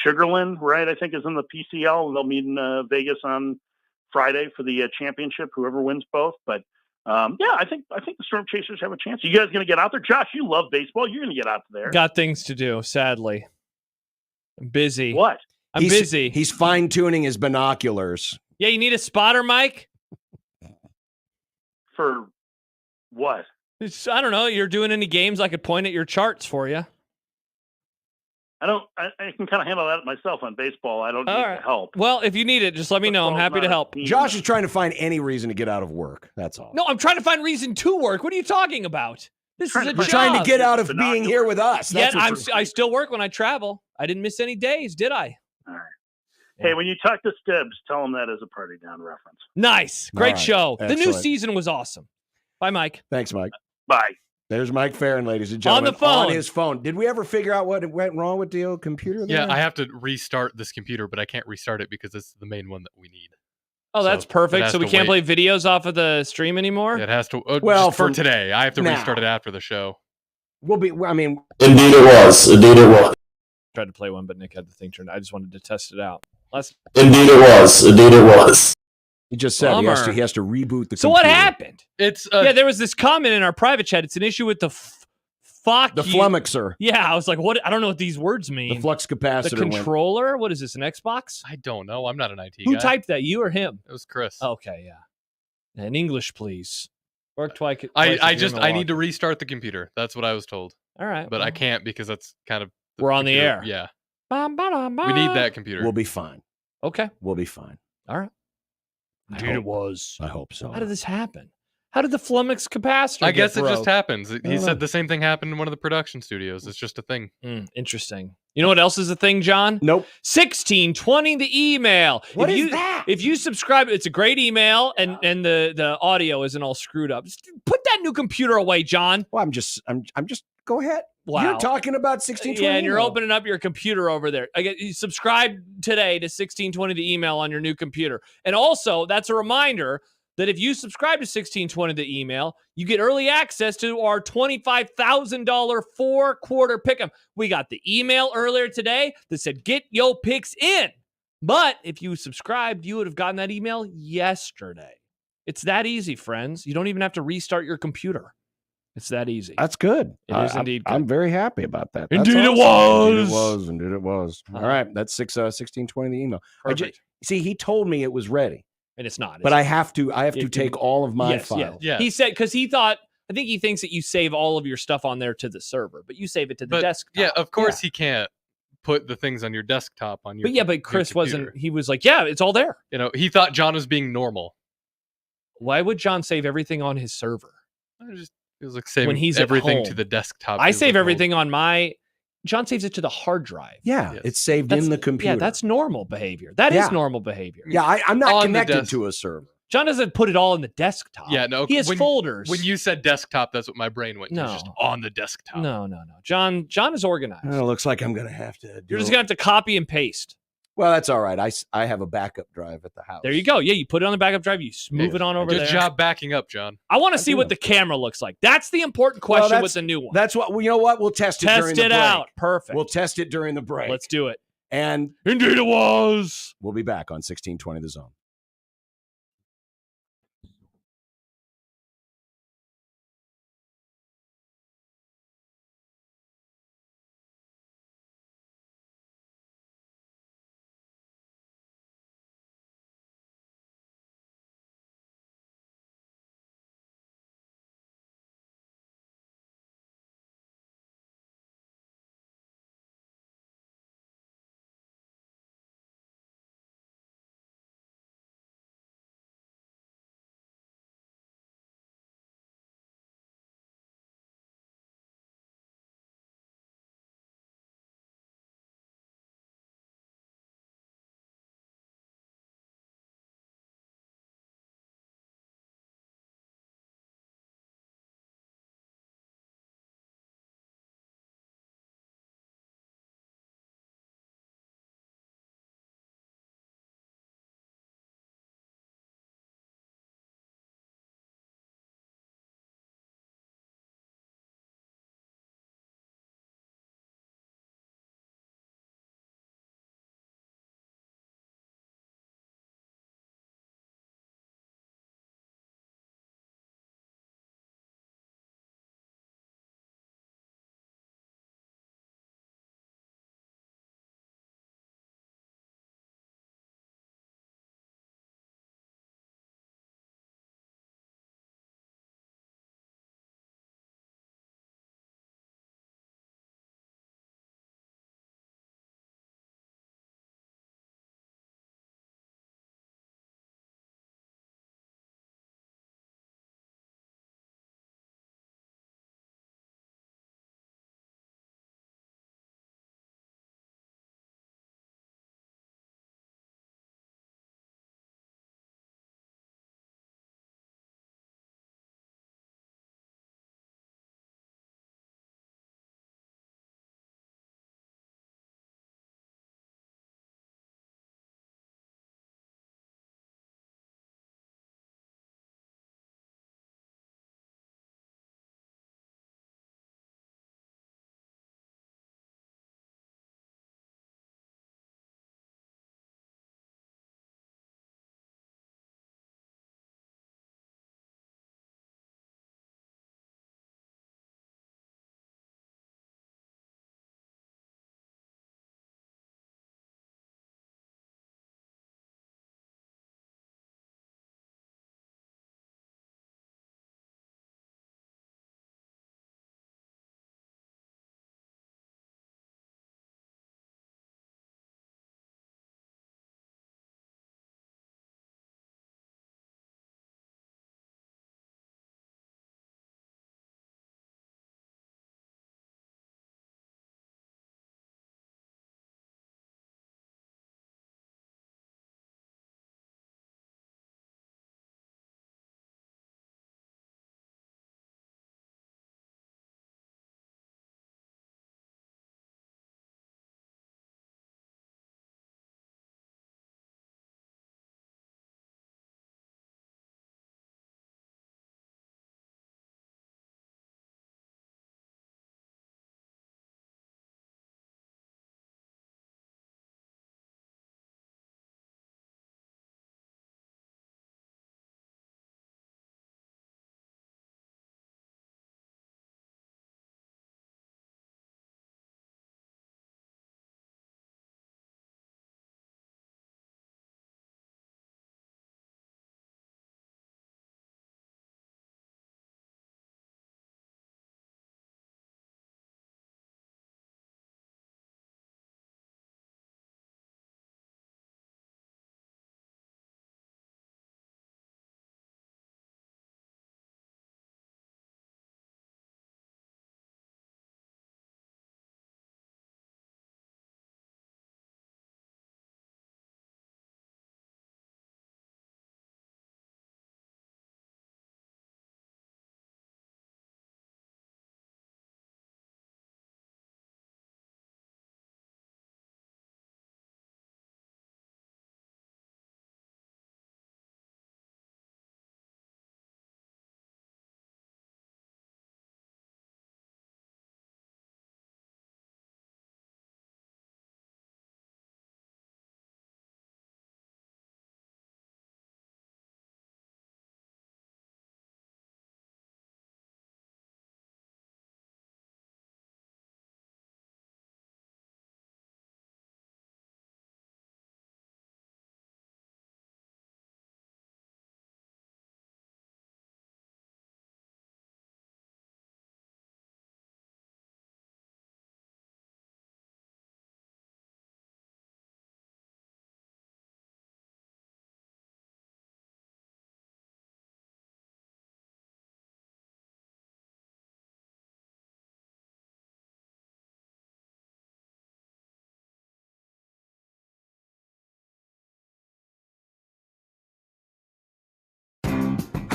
Sugarland, right? I think is in the PCL, and they'll meet in Vegas on Friday for the championship, whoever wins both. But yeah, I think the Storm Chasers have a chance. You guys going to get out there? Josh, you love baseball. You're going to get out there. Got things to do, sadly. I'm busy. What? I'm busy. He's fine-tuning his binoculars. Yeah, you need a spotter, Mike? For what? I don't know. You're doing any games I could point at your charts for you. I can kind of handle that myself on baseball. I don't need the help. Well, if you need it, just let me know. I'm happy to help. Josh is trying to find any reason to get out of work. That's all. No, I'm trying to find reason to work. What are you talking about? This is a job. We're trying to get out of being here with us. Yet I still work when I travel. I didn't miss any days, did I? All right. Hey, when you talk to Stibbs, tell him that as a Party Down reference. Nice. Great show. Excellent. The new season was awesome. Bye, Mike. Thanks, Mike. Bye. There's Mike Ferrin, ladies and gentlemen. On the phone. On his phone. Did we ever figure out what went wrong with the old computer there? Yeah, I have to restart this computer, but I can't restart it because it's the main one that we need. Oh, that's perfect. So we can't play videos off of the stream anymore? It has to. Well, for today. I have to restart it after the show. Indeed it was. Tried to play one, but Nick had the thing turned. I just wanted to test it out. Indeed it was. He just said he has to reboot the computer. So what happened? It's there was this comment in our private chat. It's an issue with the flummoxer. Yeah, I was like, what? I don't know what these words mean. The flux capacitor. The controller? What is this, an Xbox? I don't know. I'm not an IT guy. Who typed that, you or him? It was Chris. Okay, yeah. In English, please. Work twice. I need to restart the computer. That's what I was told. All right. But I can't because that's kind of... We're on the air. Yeah. We need that computer. We'll be fine. Okay. We'll be fine. All right. It was. I hope so. How did this happen? How did the flummox capacitor I guess get it just broke? happens. He said the same thing happened in one of the production studios. It's just a thing. Interesting. You know what else is a thing, John? Nope. 1620, the email. What is that? If you subscribe, it's a great email, and the audio isn't all screwed up. Just put that new computer away, John. Well, I'm just. Go ahead. Wow. You're talking about 1620. Yeah, and you're opening up your computer over there. You subscribe today to 1620 the email on your new computer. And also, that's a reminder that if you subscribe to 1620 the email, you get early access to our $25,000 4-quarter pick'em. We got the email earlier today that said, get your picks in. But if you subscribed, you would have gotten that email yesterday. It's that easy, friends. You don't even have to restart your computer. It's that easy. That's good. It is indeed good. I'm very happy about that. That's Indeed awesome. it was. Indeed it was. Indeed it was. All right. That's 1620 the email. Perfect. See, he told me it was ready. And it's not. But I have to take all of my yes, files. Yeah. He said, because I think he thinks that you save all of your stuff on there to the server, but you save it to the desktop. Yeah, of course he can't put the things on your desktop on your But Chris wasn't, he was like, yeah, it's all there. He thought John was being normal. Why would John save everything on his server? It was like saving when he's everything to the desktop. I save everything on my. John saves it to the hard drive. Yeah, it's saved in the computer. Yeah, that's normal behavior. That is normal behavior. Yeah, I'm not connected to a server. John doesn't put it all in the desktop. Yeah, no. He has folders. When you said desktop, that's what my brain went to. No. Just on the desktop. No. John is organized. It looks like I'm going to have to. You're just going to have to copy and paste. Well, that's all right. I have a backup drive at the house. There you go. Yeah, you put it on the backup drive. You move it on over there. Good job backing up, John. I want to see what the camera looks like. That's the important question with the new one. That's what. Well, you know what? We'll test it during the break. Out. Perfect. We'll test it during the break. Let's do it. And indeed it was. We'll be back on 1620 The Zone.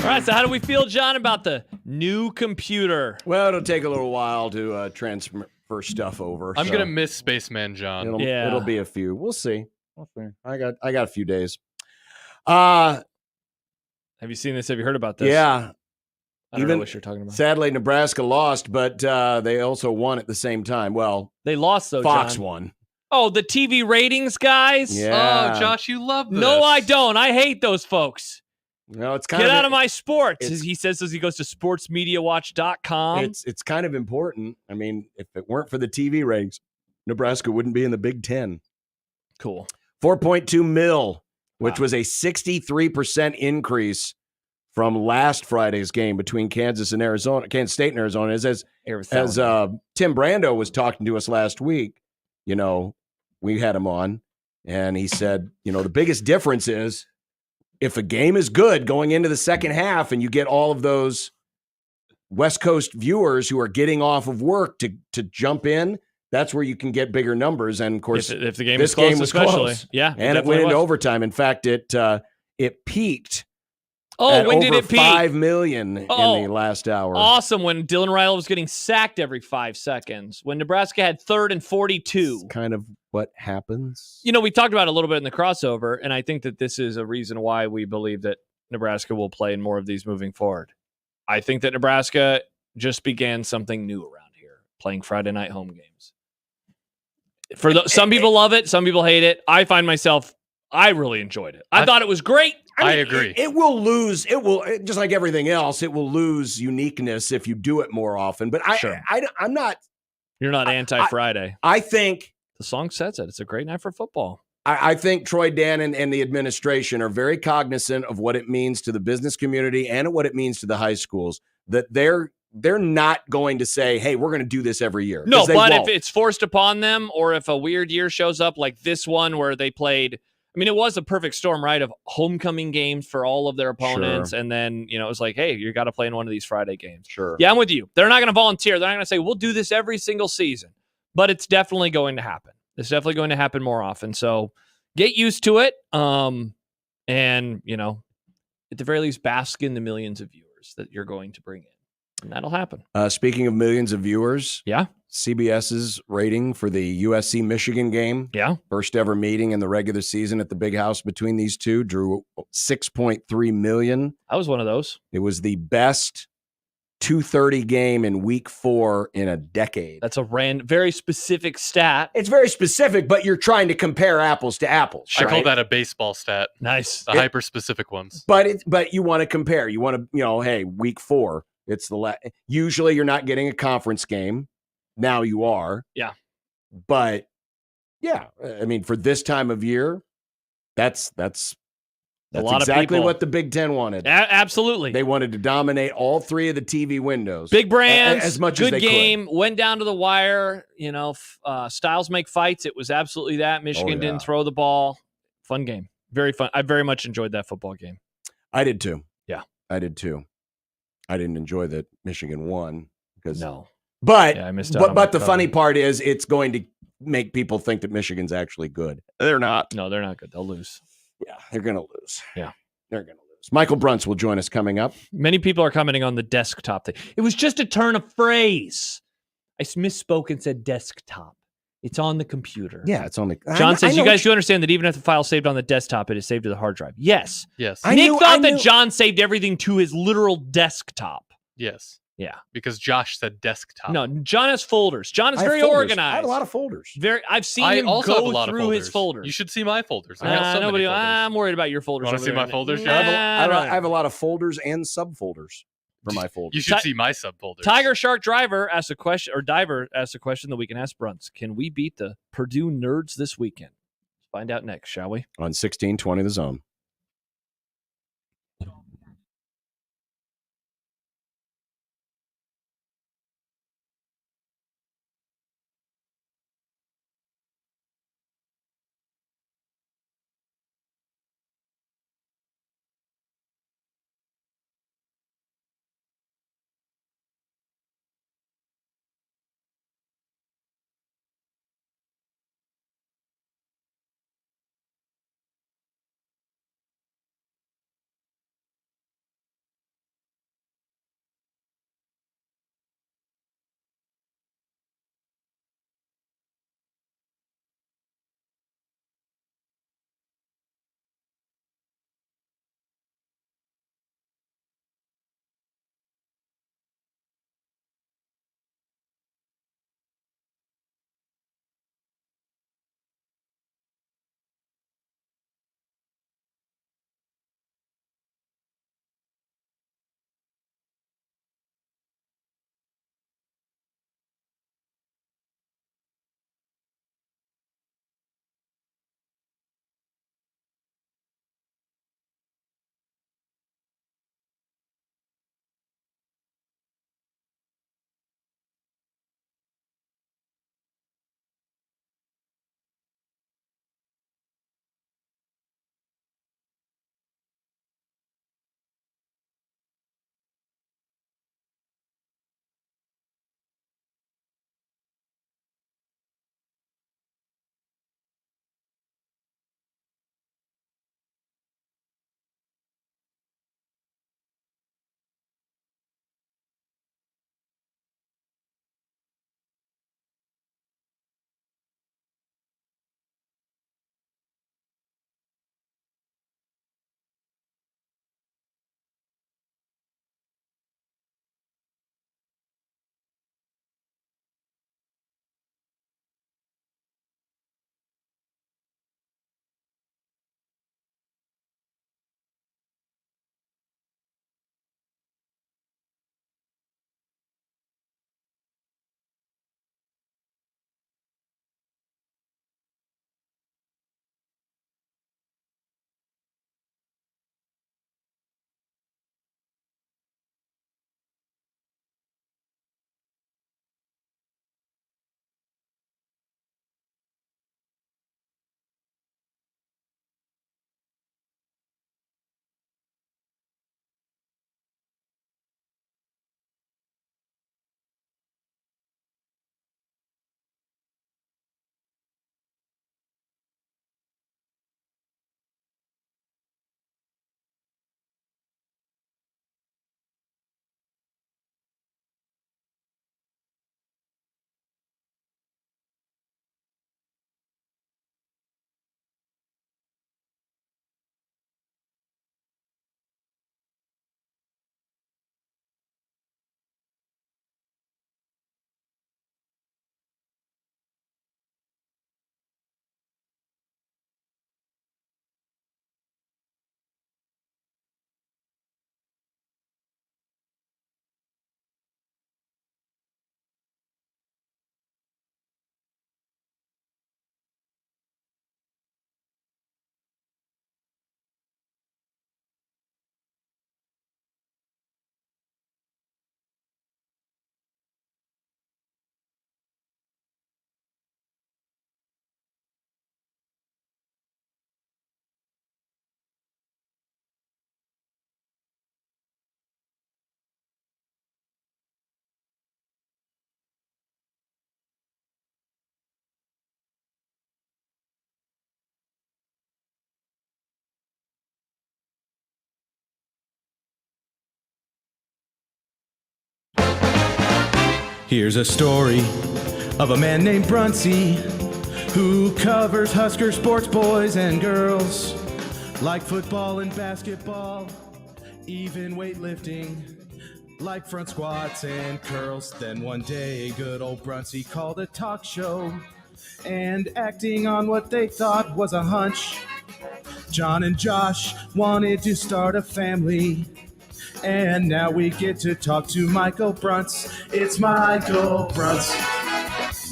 right, so how do we feel, John, about the new computer? Well, it'll take a little while to transfer stuff over. I'm gonna miss Spaceman John. It'll be a few. We'll see. I got a few days. Have you seen this? Have you heard about this? Yeah. I don't know what you're talking about. Sadly, Nebraska lost, but they also won at the same time. Well, they lost though. Fox John. won. Oh, the TV ratings guys. Yeah. Oh, Josh, you love this. No, I don't. I hate those folks. No, it's Get out of my sports. He says as he goes to sportsmediawatch.com. It's kind of important. I mean, if it weren't for the TV ratings, Nebraska wouldn't be in the Big Ten. Cool. 4.2 mil, which was a 63% increase from last Friday's game between Kansas State and Arizona. As Tim Brando was talking to us last week, we had him on, and he said, the biggest difference is if a game is good going into the second half and you get all of those West Coast viewers who are getting off of work to jump in, that's where you can get bigger numbers. And of course, if the game is close, game was close. Yeah, and it went into overtime. In fact, it peaked. When did it peak? 5 million in the last hour. Awesome. When Dylan Riley was getting sacked every 5 seconds. When Nebraska had 3rd and 42. That's kind of what happens. We talked about it a little bit in the crossover, and I think that this is a reason why we believe that Nebraska will play in more of these moving forward. I think that Nebraska just began something new around here, playing Friday night home games. Some people love it, some people hate it. I really enjoyed it. I thought it was great. I agree. It will lose. It will, just like everything else, it will lose uniqueness if you do it more often. But I'm not. You're not anti-Friday. I think the song says it. It's a great night for football. I think Troy Dannon and the administration are very cognizant of what it means to the business community and what it means to the high schools. That they're not going to say, hey, we're going to do this every year. No, but if it's forced upon them, or if a weird year shows up like this one where they played, it was a perfect storm, right, of homecoming games for all of their opponents. Sure. And then, it was like, hey, you got to play in one of these Friday games. Sure. Yeah, I'm with you. They're not going to volunteer. They're not going to say, we'll do this every single season. But it's definitely going to happen. It's definitely going to happen more often. So get used to it. And, at the very least, bask in the millions of viewers that you're going to bring in. And that'll happen. Speaking of millions of viewers. Yeah. CBS's rating for the USC-Michigan game. Yeah. First ever meeting in the regular season at the Big House between these two drew 6.3 million. I was one of those. It was the best 2:30 game in week 4 in a decade. That's a very specific stat. It's very specific, but you're trying to compare apples to apples. I call that a baseball stat. Nice. The hyper-specific ones. But you want to compare. You want to, hey, week 4, it's usually you're not getting a conference game. Now you are. Yeah. But yeah, for this time of year, that's a lot exactly of people. What the Big Ten wanted. Absolutely. They wanted to dominate all 3 of the TV windows. Big brands, as much good as they game, could. Went down to the wire, styles make fights. It was absolutely that. Michigan didn't throw the ball. Fun game. Very fun. I very much enjoyed that football game. I did too. Yeah. I did too. I didn't enjoy that Michigan won because But I missed out but the funny part is it's going to make people think that Michigan's actually good. They're not. No, they're not good. They'll lose. Yeah, they're going to lose. Yeah. They're going to lose. Michael Bruntz will join us coming up. Many people are commenting on the desktop thing. It was just a turn of phrase. I misspoke and said desktop. It's on the computer. Yeah, it's on the... John says, you guys do understand that even if the file saved on the desktop, it is saved to the hard drive. Yes. Yes. Nick thought that John saved everything to his literal desktop. Yes. Yeah. Because Josh said desktop. No, John has folders. John is very organized. I have a lot of folders. I've seen him go through his folders. You should see my folders. I got so many folders. I'm worried about your folders. Want to see my folders, John? I have a lot of folders and subfolders for my folders. You should see my subfolders. Tiger Shark Driver asked a question, or Diver asked a question that we can ask Bruntz. Can we beat the Purdue Nerds this weekend? Let's find out next, shall we? On 1620 The Zone. Here's a story of a man named Bruntz who covers Husker sports, boys and girls, like football and basketball, even weightlifting, like front squats and curls. Then one day, good old Bruntz called a talk show, and acting on what they thought was a hunch, John and Josh wanted to start a family. And now we get to talk to Michael Bruntz. It's Michael Bruntz.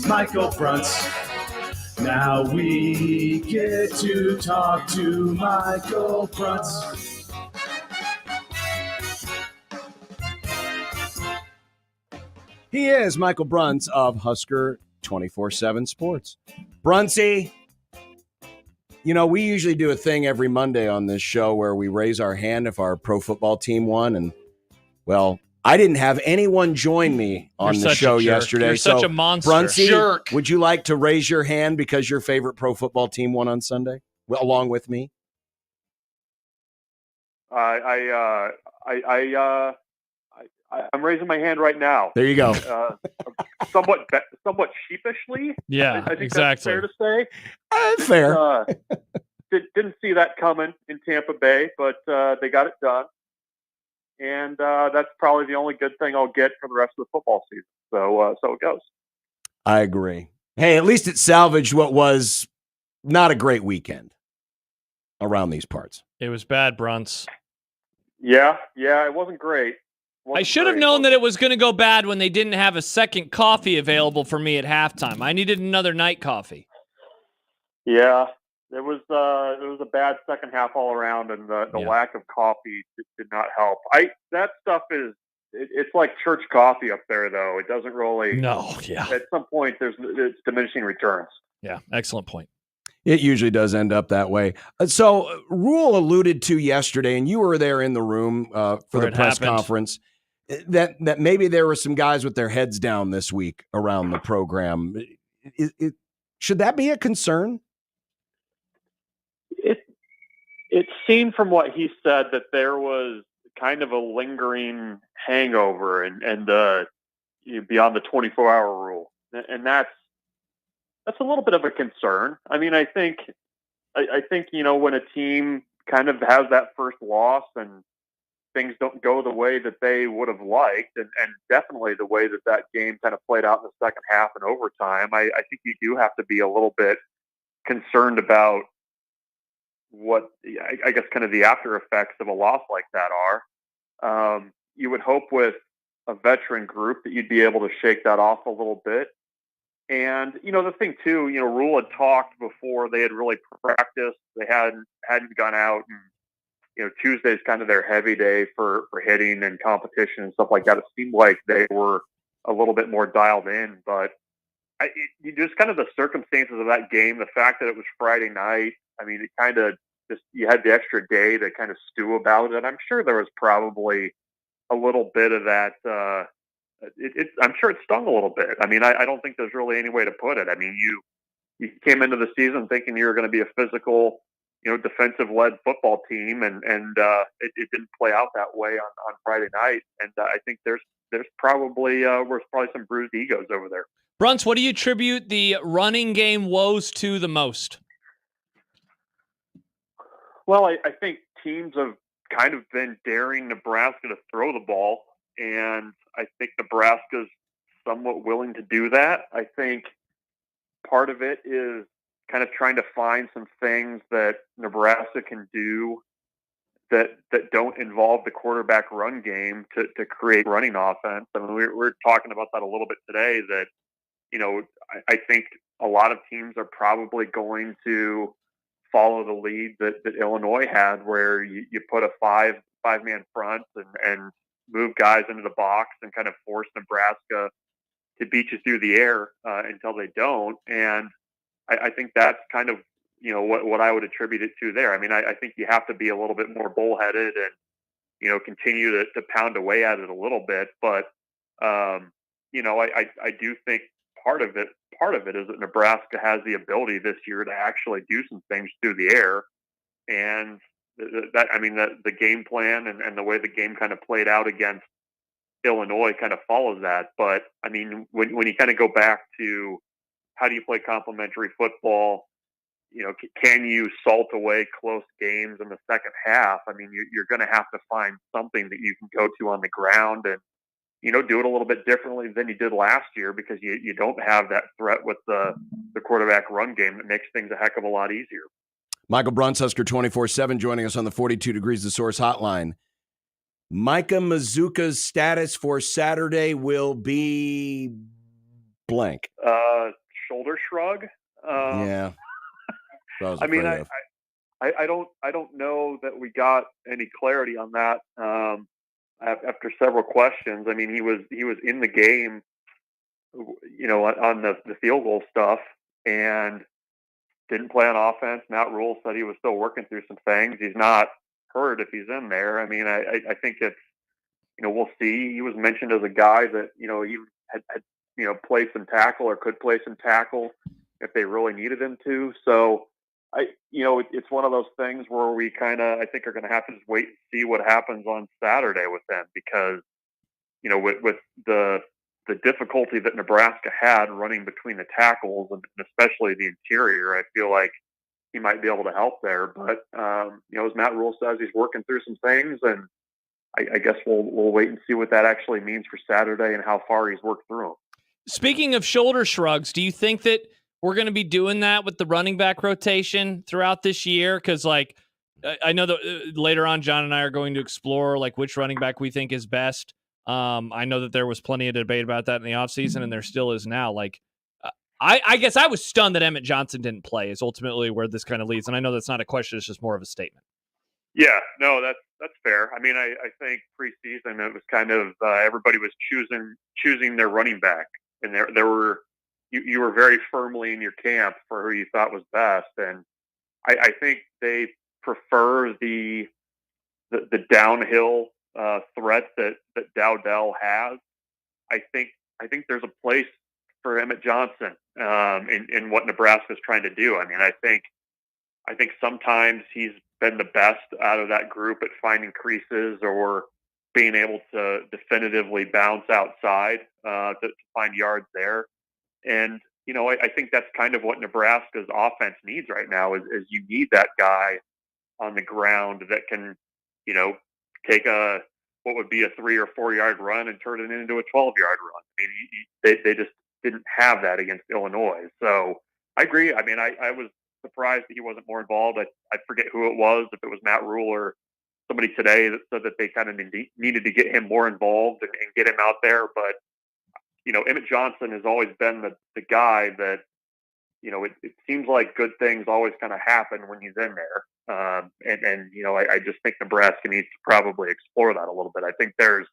Michael Bruntz. Now we get to talk to Michael Bruntz. He is Michael Bruntz of Husker 24/7 Sports. Bruntsy, you know, we usually do a thing every Monday on this show where we raise our hand if our pro football team won. And, well, I didn't have anyone join me on the show yesterday. You're such a monster. Brunsey, would you like to raise your hand because your favorite pro football team won on Sunday, along with me? I'm raising my hand right now. There you go. Somewhat sheepishly. Yeah, I think exactly. that's fair to say. Fair. Didn't see that coming in Tampa Bay, but they got it done. And that's probably the only good thing I'll get for the rest of the football season. So it goes. I agree. Hey, at least it salvaged what was not a great weekend around these parts. It was bad, Bruntz. Yeah, it wasn't great. I should have known that it was going to go bad when they didn't have a second coffee available for me at halftime. I needed another night coffee. Yeah, it was a bad second half all around, and the lack of coffee did not help. That stuff it's like church coffee up there, though. It doesn't really. No, yeah. At some point, it's diminishing returns. Yeah, excellent point. It usually does end up that way. So Rule alluded to yesterday, and you were there in the room for the press conference, that maybe there were some guys with their heads down this week around the program. Should that be a concern? It seemed from what he said that there was kind of a lingering hangover and beyond the 24-hour rule. And that's a little bit of a concern. I mean, I think, when a team kind of has that first loss and things don't go the way that they would have liked, and definitely the way that game kind of played out in the second half and overtime, I think you do have to be a little bit concerned about what I guess kind of the after effects of a loss like that are. You would hope with a veteran group that you'd be able to shake that off a little bit. And, the thing too, Rule had talked before they had really practiced. They hadn't gone out, and, Tuesday's kind of their heavy day for hitting and competition and stuff like that. It seemed like they were a little bit more dialed in, but just kind of the circumstances of that game, the fact that it was Friday night, I mean, it kind of just, you had the extra day to kind of stew about it. I'm sure there was probably a little bit of that, I'm sure it stung a little bit. I mean, I don't think there's really any way to put it. I mean, you came into the season thinking you were going to be a physical, defensive-led football team, and it didn't play out that way on Friday night. And I think there's probably some bruised egos over there. Bruntz, what do you attribute the running game woes to the most? Well, I think teams have kind of been daring Nebraska to throw the ball, and I think Nebraska's somewhat willing to do that. I think part of it is kind of trying to find some things that Nebraska can do that don't involve the quarterback run game to create running offense. I mean, we're talking about that a little bit today, that, I think a lot of teams are probably going to follow the lead that Illinois had, where you put a five-man front and move guys into the box and kind of force Nebraska to beat you through the air until they don't. And I think that's kind of, what I would attribute it to there. I mean, I think you have to be a little bit more bullheaded and, continue to pound away at it a little bit. But, I do think part of it is that Nebraska has the ability this year to actually do some things through the air. And the game plan and the way the game kind of played out against Illinois kind of follows that. But I mean, when you kind of go back to how do you play complementary football, can you salt away close games in the second half? I mean, you're going to have to find something that you can go to on the ground and, do it a little bit differently than you did last year, because you don't have that threat with the quarterback run game that makes things a heck of a lot easier. Michael Bruntz, Husker 24/7, joining us on the 42 Degrees The Source hotline. Micah Mazuka's status for Saturday will be blank. Shoulder shrug. Yeah. I mean, I don't know that we got any clarity on that. After several questions, I mean, he was in the game, on the field goal stuff, and didn't play on offense. Matt Rule said he was still working through some things. He's not hurt if he's in there. I mean, I think it's, we'll see. He was mentioned as a guy that, he had played some tackle or could play some tackle if they really needed him to. So it's one of those things where we I think are going to have to just wait and see what happens on Saturday with them, because, with the difficulty that Nebraska had running between the tackles and especially the interior, I feel like he might be able to help there. But, as Matt Rule says, he's working through some things, and I guess we'll wait and see what that actually means for Saturday and how far he's worked through them. Speaking of shoulder shrugs, do you think that we're going to be doing that with the running back rotation throughout this year? Because, I know that later on, John and I are going to explore, which running back we think is best. I know that there was plenty of debate about that in the offseason, and there still is now. I guess I was stunned that Emmett Johnson didn't play, is ultimately where this kind of leads. And I know that's not a question, it's just more of a statement. Yeah, no, that's fair. I mean, I think preseason it was kind of everybody was choosing their running back, and there were you were very firmly in your camp for who you thought was best, and I think they prefer the downhill threat that Dowdell has. I think there's a place for Emmett Johnson in what Nebraska is trying to do. I mean, I think sometimes he's been the best out of that group at finding creases or being able to definitively bounce outside to find yards there. And, I think that's kind of what Nebraska's offense needs right now is you need that guy on the ground that can, take what would be a 3 or 4 yard run and turn it into a 12-yard run. I mean, they just didn't have that against Illinois. So I agree. I mean, I was surprised that he wasn't more involved. I forget who it was, if it was Matt Rule or somebody today that said that they kind of needed to get him more involved and get him out there. But, Emmett Johnson has always been the guy that, it seems like good things always kind of happen when he's in there. I just think Nebraska needs to probably explore that a little bit. I think there's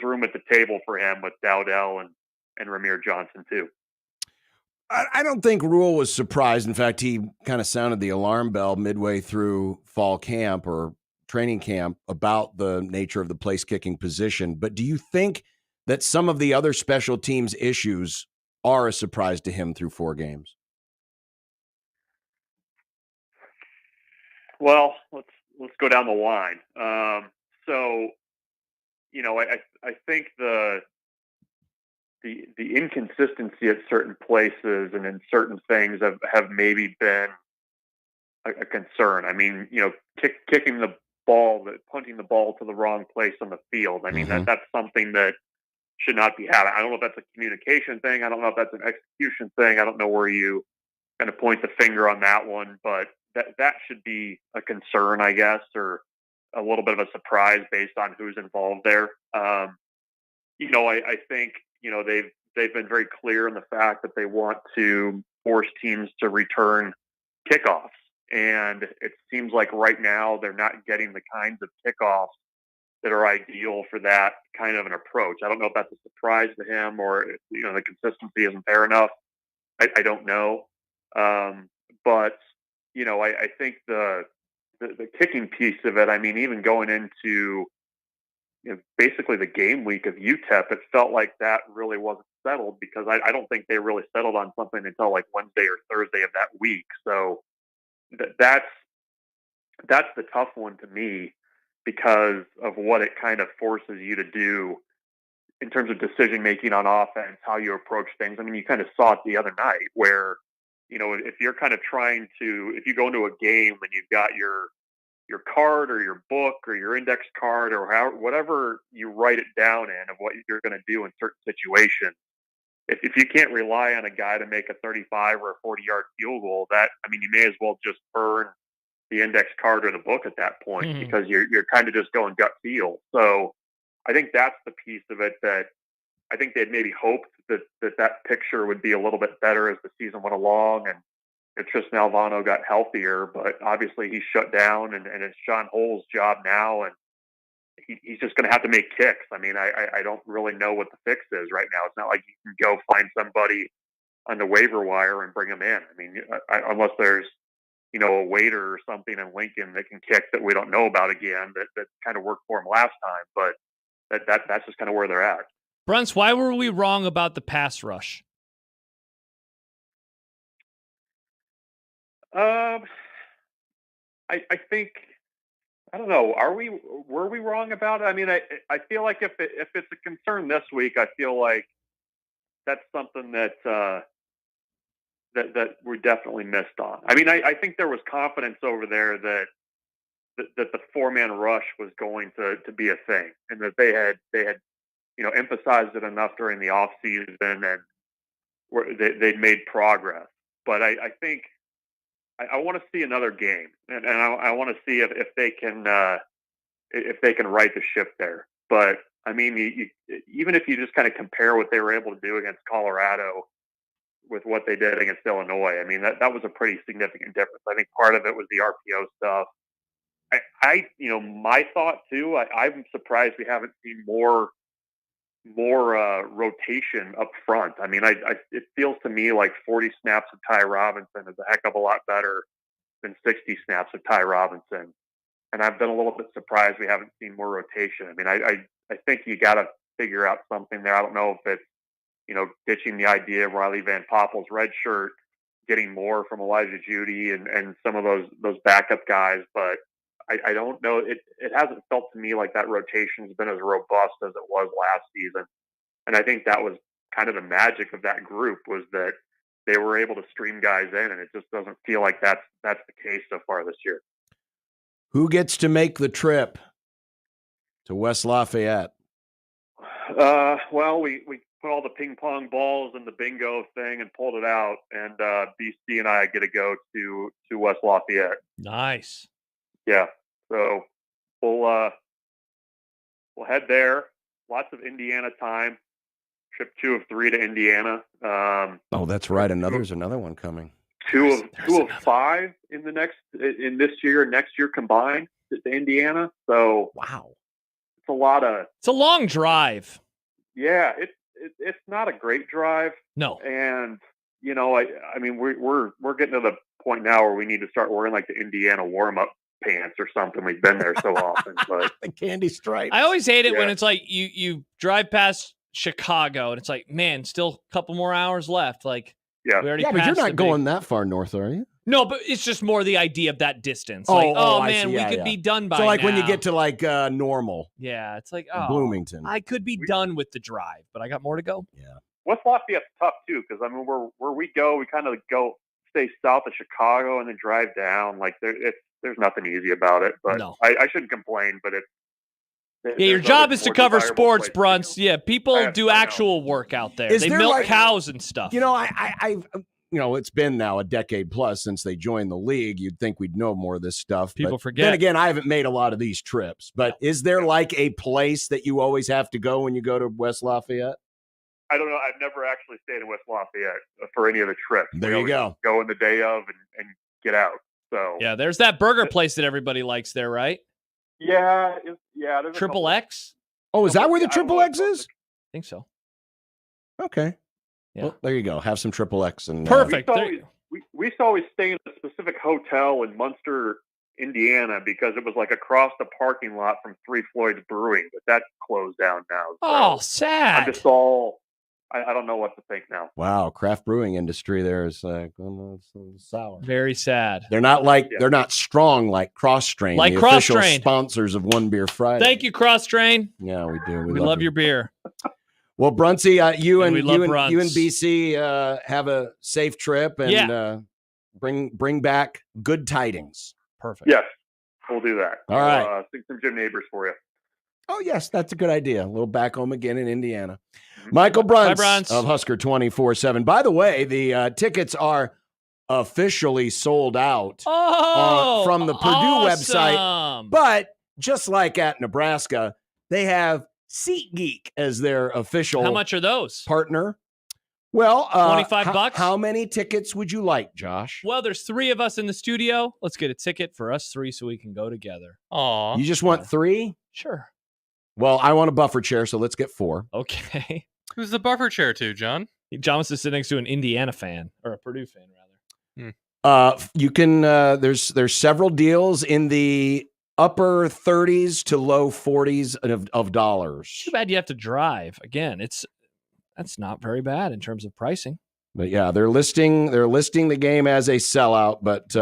room at the table for him with Dowdell and Ramir Johnson too. I don't think Rule was surprised. In fact, he kind of sounded the alarm bell midway through fall camp or training camp about the nature of the place kicking position. But do you think that some of the other special teams issues are a surprise to him through 4 games? Well, let's go down the line. I think the inconsistency at certain places and in certain things have maybe been a concern. I mean, kicking the ball, punting the ball to the wrong place on the field. I mean, that's something that should not be happening. I don't know if that's a communication thing. I don't know if that's an execution thing. I don't know where you kind of point the finger on that one, but that should be a concern, I guess, or a little bit of a surprise based on who's involved there. I think, they've been very clear in the fact that they want to force teams to return kickoffs. And it seems like right now they're not getting the kinds of kickoffs that are ideal for that kind of an approach. I don't know if that's a surprise to him or, the consistency isn't there enough. I don't know. But, I think the kicking piece of it, I mean, even going into, basically the game week of UTEP, it felt like that really wasn't settled because I don't think they really settled on something until like Wednesday or Thursday of that week. So that's the tough one to me because of what it kind of forces you to do in terms of decision making on offense, how you approach things. I mean, you kind of saw it the other night where, if you're kind of if you go into a game and you've got your card or your book or your index card or whatever you write it down in of what you're going to do in certain situations, if you can't rely on a guy to make a 35 or a 40-yard field goal, you may as well just burn the index card or the book at that point because you're kind of just going gut feel. So I think that's the piece of it that I think they'd maybe hoped that picture would be a little bit better as the season went along and Tristan Alvano got healthier, but obviously he's shut down and it's John Hull's job now. And he's just going to have to make kicks. I mean, I don't really know what the fix is right now. It's not like you can go find somebody on the waiver wire and bring them in. I mean, unless there's, a waiter or something in Lincoln that can kick that we don't know about again, that kind of worked for him last time. But that's just kind of where they're at. Bruntz, why were we wrong about the pass rush? I think, I don't know. Were we wrong about it? I mean, I feel like if it's a concern this week, I feel like that's something that we definitely missed on. I mean, I think there was confidence over there that the 4-man rush was going to be a thing, and that they had emphasized it enough during the off season and they'd made progress. But I think I want to see another game, and I want to see if they can right the ship there. But I mean, even if you just kind of compare what they were able to do against Colorado with what they did against Illinois, I mean that was a pretty significant difference. I think part of it was the RPO stuff. My thought too. I'm surprised we haven't seen more rotation up front. I mean, it feels to me like 40 snaps of Ty Robinson is a heck of a lot better than 60 snaps of Ty Robinson. And I've been a little bit surprised we haven't seen more rotation. I mean, I think you got to figure out something there. I don't know if it's, ditching the idea of Riley Van Poppel's red shirt, getting more from Elijah Judy and some of those backup guys, but I don't know. It hasn't felt to me like that rotation has been as robust as it was last season. And I think that was kind of the magic of that group, was that they were able to stream guys in, and it just doesn't feel like that's the case so far this year. Who gets to make the trip to West Lafayette? Well, we put all the ping pong balls in the bingo thing and pulled it out, and BC and I get to go to West Lafayette. Nice. Yeah. So we'll head there. Lots of Indiana time. Trip 2 of 3 to Indiana. That's right. There's another one coming. Two of 5 in this year and next year combined to Indiana. So wow, it's a lot of. It's a long drive. Yeah, it's not a great drive. No, and I mean we're getting to the point now where we need to start wearing like the Indiana warm up pants or something. We've been there so often, but the candy stripe. I always hate it when it's like you drive past Chicago and it's like, man, still a couple more hours left. Like, we already but you're not going that far north, are you? No, but it's just more the idea of that distance. We could be done by now. So like when you get to like Normal. Yeah, it's like Bloomington. I could be done with the drive, but I got more to go. Yeah. West Lafayette's tough too, because I mean where we go, we kind of stay south of Chicago and then drive down. Like there's nothing easy about it, but no. I shouldn't complain, but your job is to cover sports, Bruntz. Yeah, people do actual work out there. They milk cows and stuff. It's been now a decade plus since they joined the league. You'd think we'd know more of this stuff. People forget. Then again, I haven't made a lot of these trips. But is there like a place that you always have to go when you go to West Lafayette? I don't know. I've never actually stayed in West Lafayette for any of the trips. There you go. Go in the day of and get out. So yeah, there's that burger place that everybody likes there, right? Yeah. There's Triple X. Oh, is that where the Triple X is? I think so. Okay. Yeah. Well, there you go. Have some Triple X and perfect. We used to always stay in a specific hotel in Munster, Indiana, because it was like across the parking lot from Three Floyds Brewing, but that's closed down now. Oh, sad. I'm just I don't know what to think now. Wow, craft brewing industry there is sour. Very sad. They're not they're not strong like Cross Strain, like the Cross official Strain. sponsors of One Beer Friday. Thank you, Cross Strain. Yeah, we do. We love your beer. Well, Bruntsy, you and Bruntz. BC have a safe trip and bring back good tidings. Perfect. Yes, we'll do that. All right. Think some gym neighbors for you. Oh, yes, that's a good idea. A little back home again in Indiana. Michael Bruntz of Husker 24/7. By the way, the tickets are officially sold out from the Purdue website. But just like at Nebraska, they have SeatGeek as their official How much are those? partner. Well, $25. How many tickets would you like, Josh? Well, there's 3 of us in the studio. Let's get a ticket for us 3 so we can go together. Aw. You just want 3? Sure. Well, I want a buffer chair, so let's get 4. Okay. Who's the buffer chair to, John? John wants to sit next to an Indiana fan, or a Purdue fan, rather. You can. There's several deals in the upper 30s to low 40s of dollars. Too bad you have to drive. Again, that's not very bad in terms of pricing. But yeah, they're listing the game as a sellout. But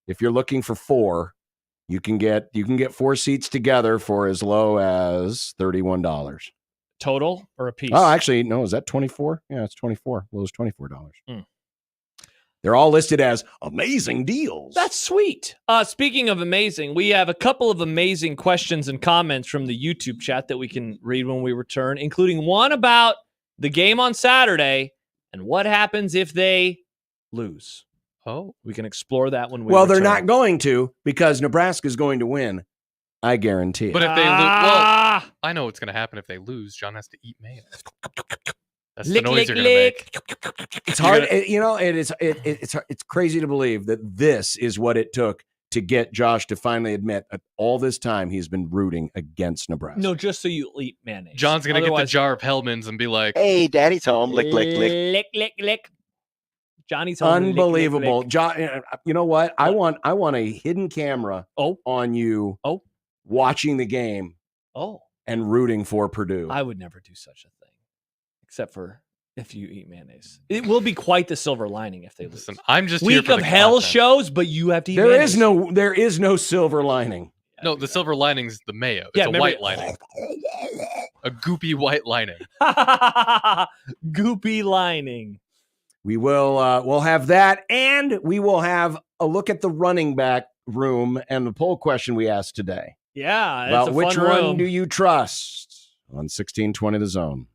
if you're looking for 4, you can get 4 seats together for as low as $31 total or a piece. Oh, actually, no. Is that 24? Yeah, it's 24. Well, it's $24. They're all listed as amazing deals. That's sweet. Speaking of amazing, we have a couple of amazing questions and comments from the YouTube chat that we can read when we return, including one about the game on Saturday and what happens if they lose. Oh, we can explore that when we Well, return. they're not going to, because Nebraska's going to win. I guarantee it. But if they lose, well, I know what's going to happen if they lose. John has to eat mayonnaise. That's the noise you're going to make. It's hard. It's crazy to believe that this is what it took to get Josh to finally admit that all this time he's been rooting against Nebraska. No, just so you eat mayonnaise. John's going to get the jar of Hellman's and be like, "Hey, Daddy's home. Lick, lick, lick, lick, lick, lick." Johnny's home. Unbelievable. Lick, lick, lick. John, you know what? I want a hidden camera on you watching the game and rooting for Purdue. I would never do such a thing, except for if you eat mayonnaise. It will be quite the silver lining if they lose. Listen, I'm just Week here for of the hell content. shows, but you have to eat mayonnaise. There is no silver lining. No, the silver lining's the mayo. It's a white lining. A goopy white lining. Goopy lining. We will we'll have that, and we will have a look at the running back room and the poll question we asked today. Yeah, about it's a which fun one room. do you trust on 1620 The Zone.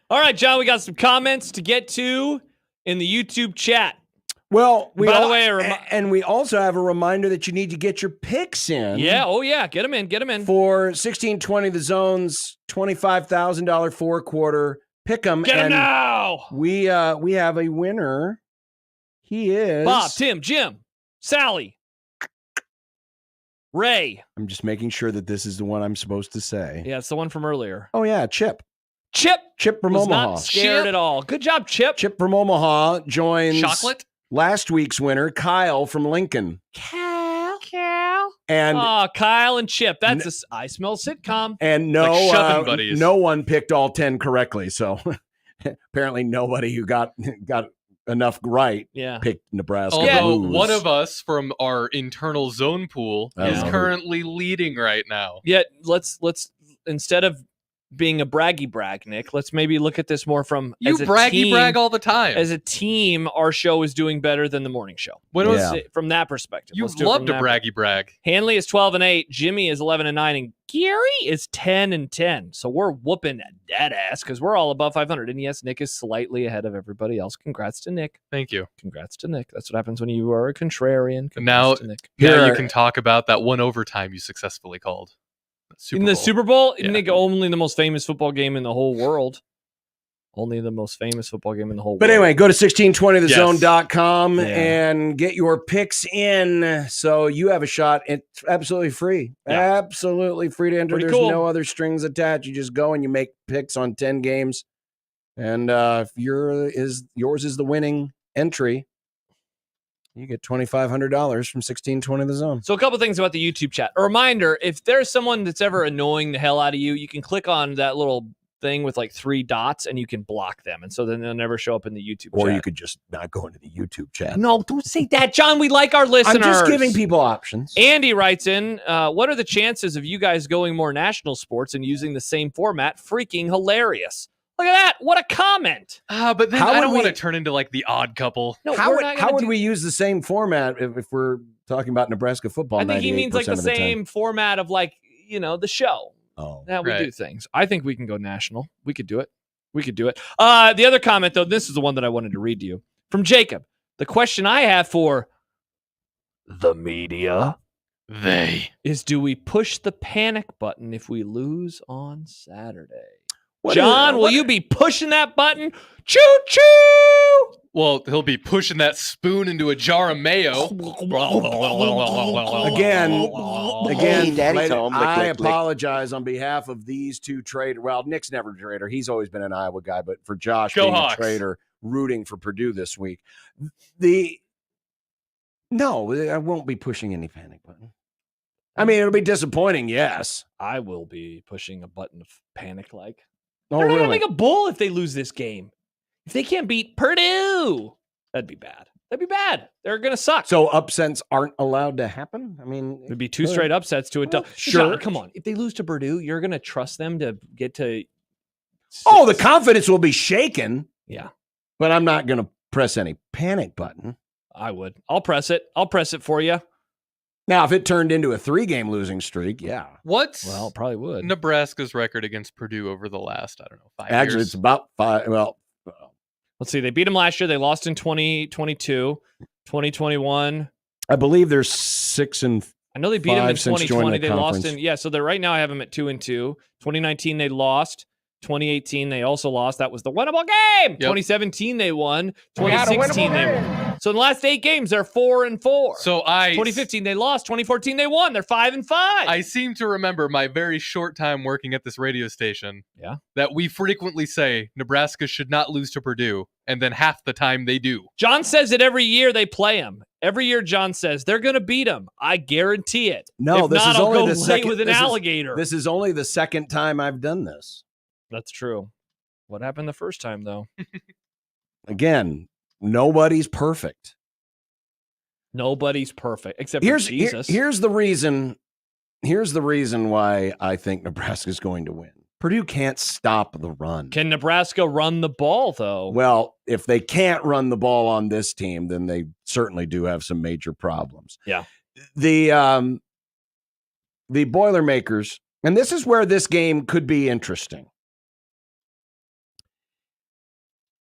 All right, John, we got some comments to get to in the YouTube chat. Well, we also have a reminder that you need to get your picks in. Yeah, get them in, For 1620 The Zone's $25,000 4-quarter pick 'em. Get 'em now. We have a winner. He is Bob, Tim, Jim, Sally, Ray. I'm just making sure that this is the one I'm supposed to say. Yeah, it's the one from earlier. Oh yeah, Chip Chip from was Omaha. Not scared at all. Good job, Chip. Chip from Omaha joins Chocolate? Last week's winner, Kyle from Lincoln. Kyle. And Kyle and Chip. That's a I Smell sitcom. And no one picked all 10 correctly. So apparently nobody who got enough right picked Nebraska. Although one of us from our internal zone pool is currently leading right now. Yeah, let's instead of being a braggy brag, Nick, let's maybe look at this more from you braggy brag all the time. As a team, our show is doing better than the morning show. From that perspective, you love to braggy brag. Hanley is 12-8, Jimmy is 11-9, and Gary is 10-10. So we're whooping that ass because we're all above 500. And yes, Nick is slightly ahead of everybody else. Congrats to Nick. Thank you. Congrats to Nick. That's what happens when you are a contrarian. Now you can talk about that one overtime you successfully called. Super Bowl, Nick, only the most famous football game in the whole world. Only the most famous football game in the whole world. But anyway, go to 1620thezone.com and get your picks in so you have a shot. It's absolutely free. Yeah. Absolutely free to enter. Pretty There's cool. no other strings attached. You just go and you make picks on 10 games. And if yours is the winning entry, you get $2,500 from 1620 The Zone. So a couple things about the YouTube chat. A reminder, if there's someone that's ever annoying the hell out of you, you can click on that little thing with like 3 dots and you can block them. And so then they'll never show up in the YouTube chat. Or you could just not go into the YouTube chat. No, don't say that, John. We like our listeners. I'm just giving people options. Andy writes in, what are the chances of you guys going more national sports and using the same format? Freaking hilarious. Look at that. What a comment. But then I don't want to turn into like the odd couple. No, how would we use the same format if we're talking about Nebraska football? I think he means like the same format of like, the show. Oh, yeah, we do things. I think we can go national. We could do it. The other comment, though, this is the one that I wanted to read to you from Jacob. The question I have for the media is, do we push the panic button if we lose on Saturday? John, will you be pushing that button? Choo choo! Well, he'll be pushing that spoon into a jar of mayo. Again, Daddy Tom, I apologize on behalf of these two traders. Well, Nick's never a trader. He's always been an Iowa guy, but for Josh being a trader, rooting for Purdue this week. No, I won't be pushing any panic button. I mean, it'll be disappointing, yes. I will be pushing a button of panic like. Oh, They're not really? going to make a bowl if they lose this game. If they can't beat Purdue, that'd be bad. They're going to suck. So upsets aren't allowed to happen? I mean, it'd be 2 straight upsets to a sure. John, come on. If they lose to Purdue, you're going to trust them to get to 6. Oh, the confidence will be shaken. Yeah. But I'm not going to press any panic button. I would. I'll press it for you. Now, if it turned into a 3-game losing streak, yeah. Well, probably would. Nebraska's record against Purdue over the last, 5 years? Actually, it's about 5. Well, let's see. They beat them last year. They lost in 2022, 2021. I believe they're 6 and I know they beat them in since 2020. They conference. lost so they're right now I have them at 2-2. 2019 they lost. 2018 they also lost. That was the winnable game. Yep. 2017 they won. 2016 they won. So in the last 8 games they're 4-4. So 2015 they lost. 2014 they won. They're 5-5. I seem to remember my very short time working at this radio station. Yeah. That we frequently say Nebraska should not lose to Purdue, and then half the time they do. John says it every year they play them. Every year John says they're going to beat them. I guarantee it. No, if this not, is I'll only go the lay second with an alligator. This is only the second time I've done this. That's true. What happened the first time, though? Again, nobody's perfect. Nobody's perfect, except for Jesus. Here's the reason why I think Nebraska's going to win. Purdue can't stop the run. Can Nebraska run the ball, though? Well, if they can't run the ball on this team, then they certainly do have some major problems. Yeah. The Boilermakers, and this is where this game could be interesting.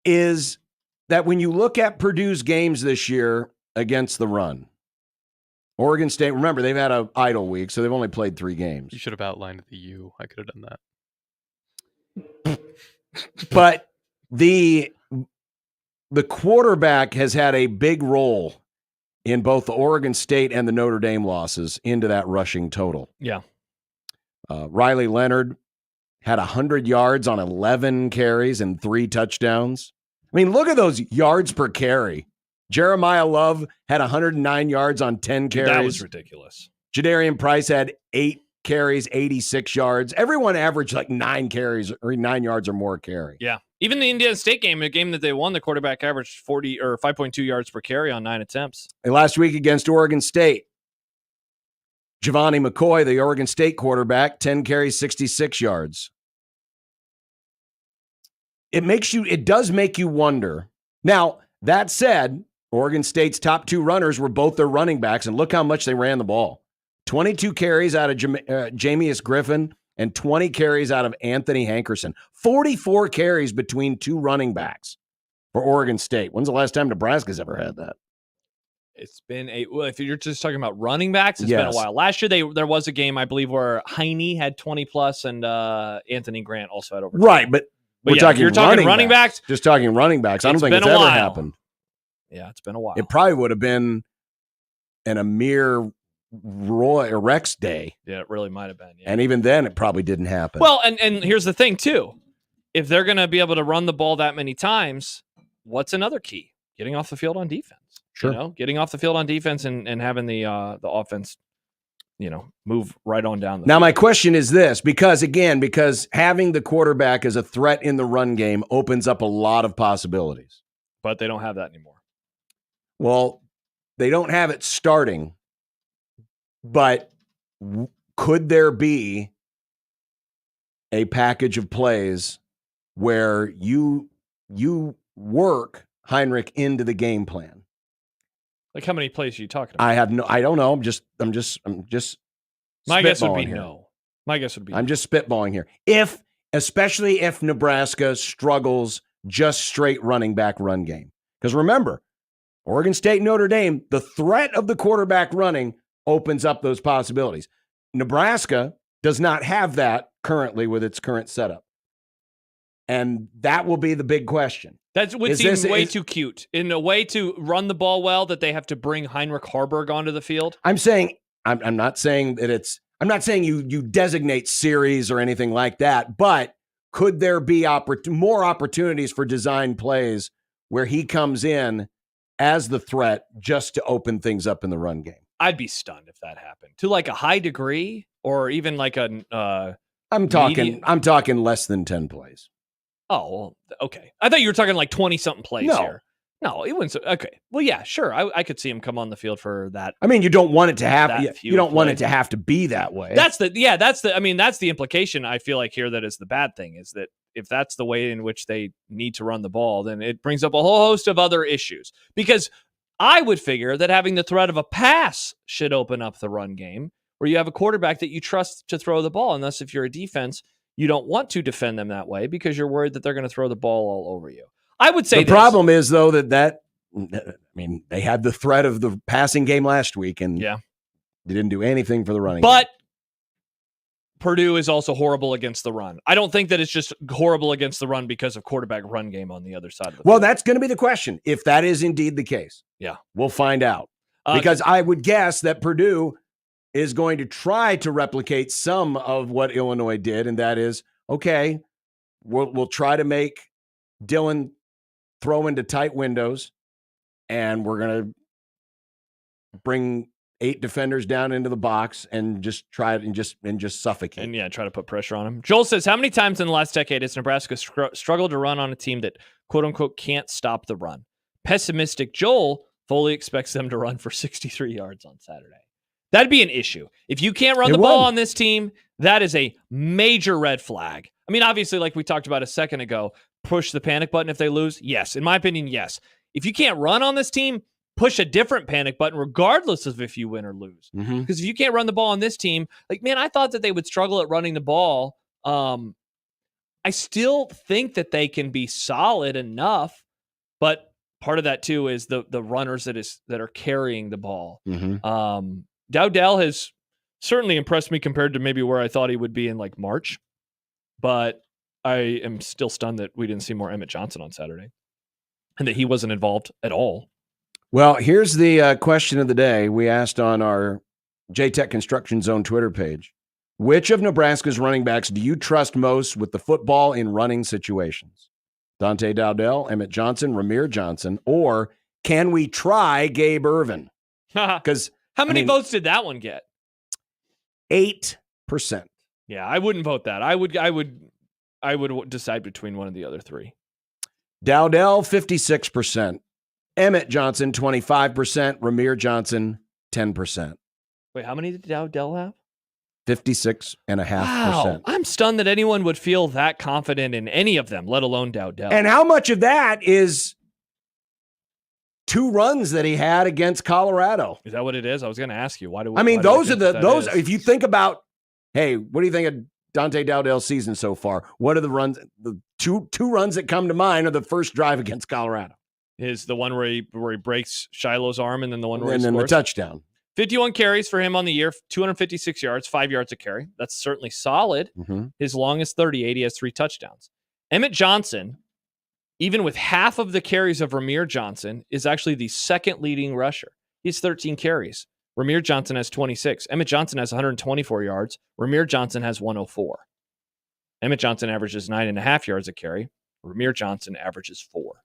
is that when you look at Purdue's games this year against the run, Oregon State, remember, they've had an idle week, so they've only played 3 games. You should have outlined the U. I could have done that. But the quarterback has had a big role in both the Oregon State and the Notre Dame losses into that rushing total. Yeah. Riley Leonard had 100 yards on 11 carries and 3 touchdowns. I mean, look at those yards per carry. Jeremiah Love had 109 yards on 10 carries. That was ridiculous. Jadarian Price had 8 carries, 86 yards. Everyone averaged like 9 carries or 9 yards or more a carry. Yeah. Even the Indiana State game, a game that they won, the quarterback averaged 40 or 5.2 yards per carry on 9 attempts. And last week against Oregon State, Giovanni McCoy, the Oregon State quarterback, 10 carries, 66 yards. It does make you wonder. Now, that said, Oregon State's top 2 runners were both their running backs, and look how much they ran the ball. 22 carries out of Jamius Griffin and 20 carries out of Anthony Hankerson. 44 carries between 2 running backs for Oregon State. When's the last time Nebraska's ever had that? It's been if you're just talking about running backs, it's been a while. Last year, there was a game, I believe, where Heine had 20+, and Anthony Grant also had over 20. Right, but you're talking running backs. Just talking running backs. I don't think it's ever happened. Yeah, it's been a while. It probably would have been an Amir Roy or Rex day. Yeah, it really might have been. Yeah. And even then, it probably didn't happen. Well, and here's the thing, too. If they're going to be able to run the ball that many times, what's another key? Getting off the field on defense. Sure. Getting off the field on defense and having the offense, move right on down. Now, my question is this, because having the quarterback as a threat in the run game opens up a lot of possibilities. But they don't have that anymore. Well, they don't have it starting, but could there be a package of plays where you work Heinrich into the game plan? Like, how many plays are you talking about? I don't know. I'm just my guess would be here. no. My guess would be I'm just spitballing here. Especially if Nebraska struggles just straight running back run game. Because remember, Oregon State, Notre Dame, the threat of the quarterback running opens up those possibilities. Nebraska does not have that currently with its current setup. And that will be the big question. That would seem way too cute. In a way to run the ball well, that they have to bring Heinrich Harburg onto the field. I'm not saying you designate series or anything like that, but could there be more opportunities for design plays where he comes in as the threat just to open things up in the run game? I'd be stunned if that happened to like a high degree, or even like a. I'm talking less than 10 plays. Oh, well, okay. I thought you were talking like 20-something plays here. No, it wouldn't. Okay. Well, yeah, sure. I could see him come on the field for that. I mean, you don't want it to have. You don't want it to have to be that way. That's the implication. I feel like here that is the bad thing, is that if that's the way in which they need to run the ball, then it brings up a whole host of other issues. Because I would figure that having the threat of a pass should open up the run game, where you have a quarterback that you trust to throw the ball. And thus, if you're a defense, you don't want to defend them that way because you're worried that they're going to throw the ball all over you. I would say the problem is, though, that they had the threat of the passing game last week, and they didn't do anything for the running game. But Purdue is also horrible against the run. I don't think that it's just horrible against the run because of quarterback run game on the other side of the field. Well, that's going to be the question. If that is indeed the case, we'll find out. Because I would guess that Purdue is going to try to replicate some of what Illinois did, and that is, okay, we'll try to make Dylan throw into tight windows, and we're going to bring 8 defenders down into the box and just try it and just suffocate. And try to put pressure on him. Joel says, how many times in the last decade has Nebraska struggled to run on a team that, quote unquote, can't stop the run? Pessimistic Joel fully expects them to run for 63 yards on Saturday. That'd be an issue. If you can't run the ball on this team, that is a major red flag. I mean, obviously, like we talked about a second ago, push the panic button if they lose. Yes. In my opinion, yes. If you can't run on this team, push a different panic button regardless of if you win or lose. Because if you can't run the ball on this team, like, man, I thought that they would struggle at running the ball. I still think that they can be solid enough, but part of that too is the runners that are carrying the ball. Mm-hmm. Dowdell has certainly impressed me compared to maybe where I thought he would be in like March, but I am still stunned that we didn't see more Emmett Johnson on Saturday and that he wasn't involved at all. Well, here's the question of the day we asked on our JTech Construction Zone Twitter page. Which of Nebraska's running backs do you trust most with the football in running situations? Dante Dowdell, Emmett Johnson, Ramir Johnson, or can we try Gabe Ervin? Because how many votes did that one get? 8%. Yeah, I wouldn't vote that. I would decide between one of the other three. Dowdell, 56%. Emmett Johnson, 25%. Ramir Johnson, 10%. Wait, how many did Dowdell have? 56.5%. Wow, I'm stunned that anyone would feel that confident in any of them, let alone Dowdell. And how much of that is 2 runs that he had against Colorado? Is that what it is? I was going to ask you. Those are those. If you think about, hey, what do you think of Dante Dowdell's season so far? What are the runs? The two runs that come to mind are the first drive against Colorado. Is the one where he breaks Shiloh's arm, and then the one where and he then scores? the touchdown. 51 carries for him on the year, 256 yards, 5 yards a carry. That's certainly solid. Mm-hmm. His long is 38. He has 3 touchdowns. Emmett Johnson, even with half of the carries of Ramir Johnson, is actually the second leading rusher. He has 13 carries. Ramir Johnson has 26. Emmett Johnson has 124 yards. Ramir Johnson has 104. Emmett Johnson averages 9.5 yards a carry. Ramir Johnson averages 4.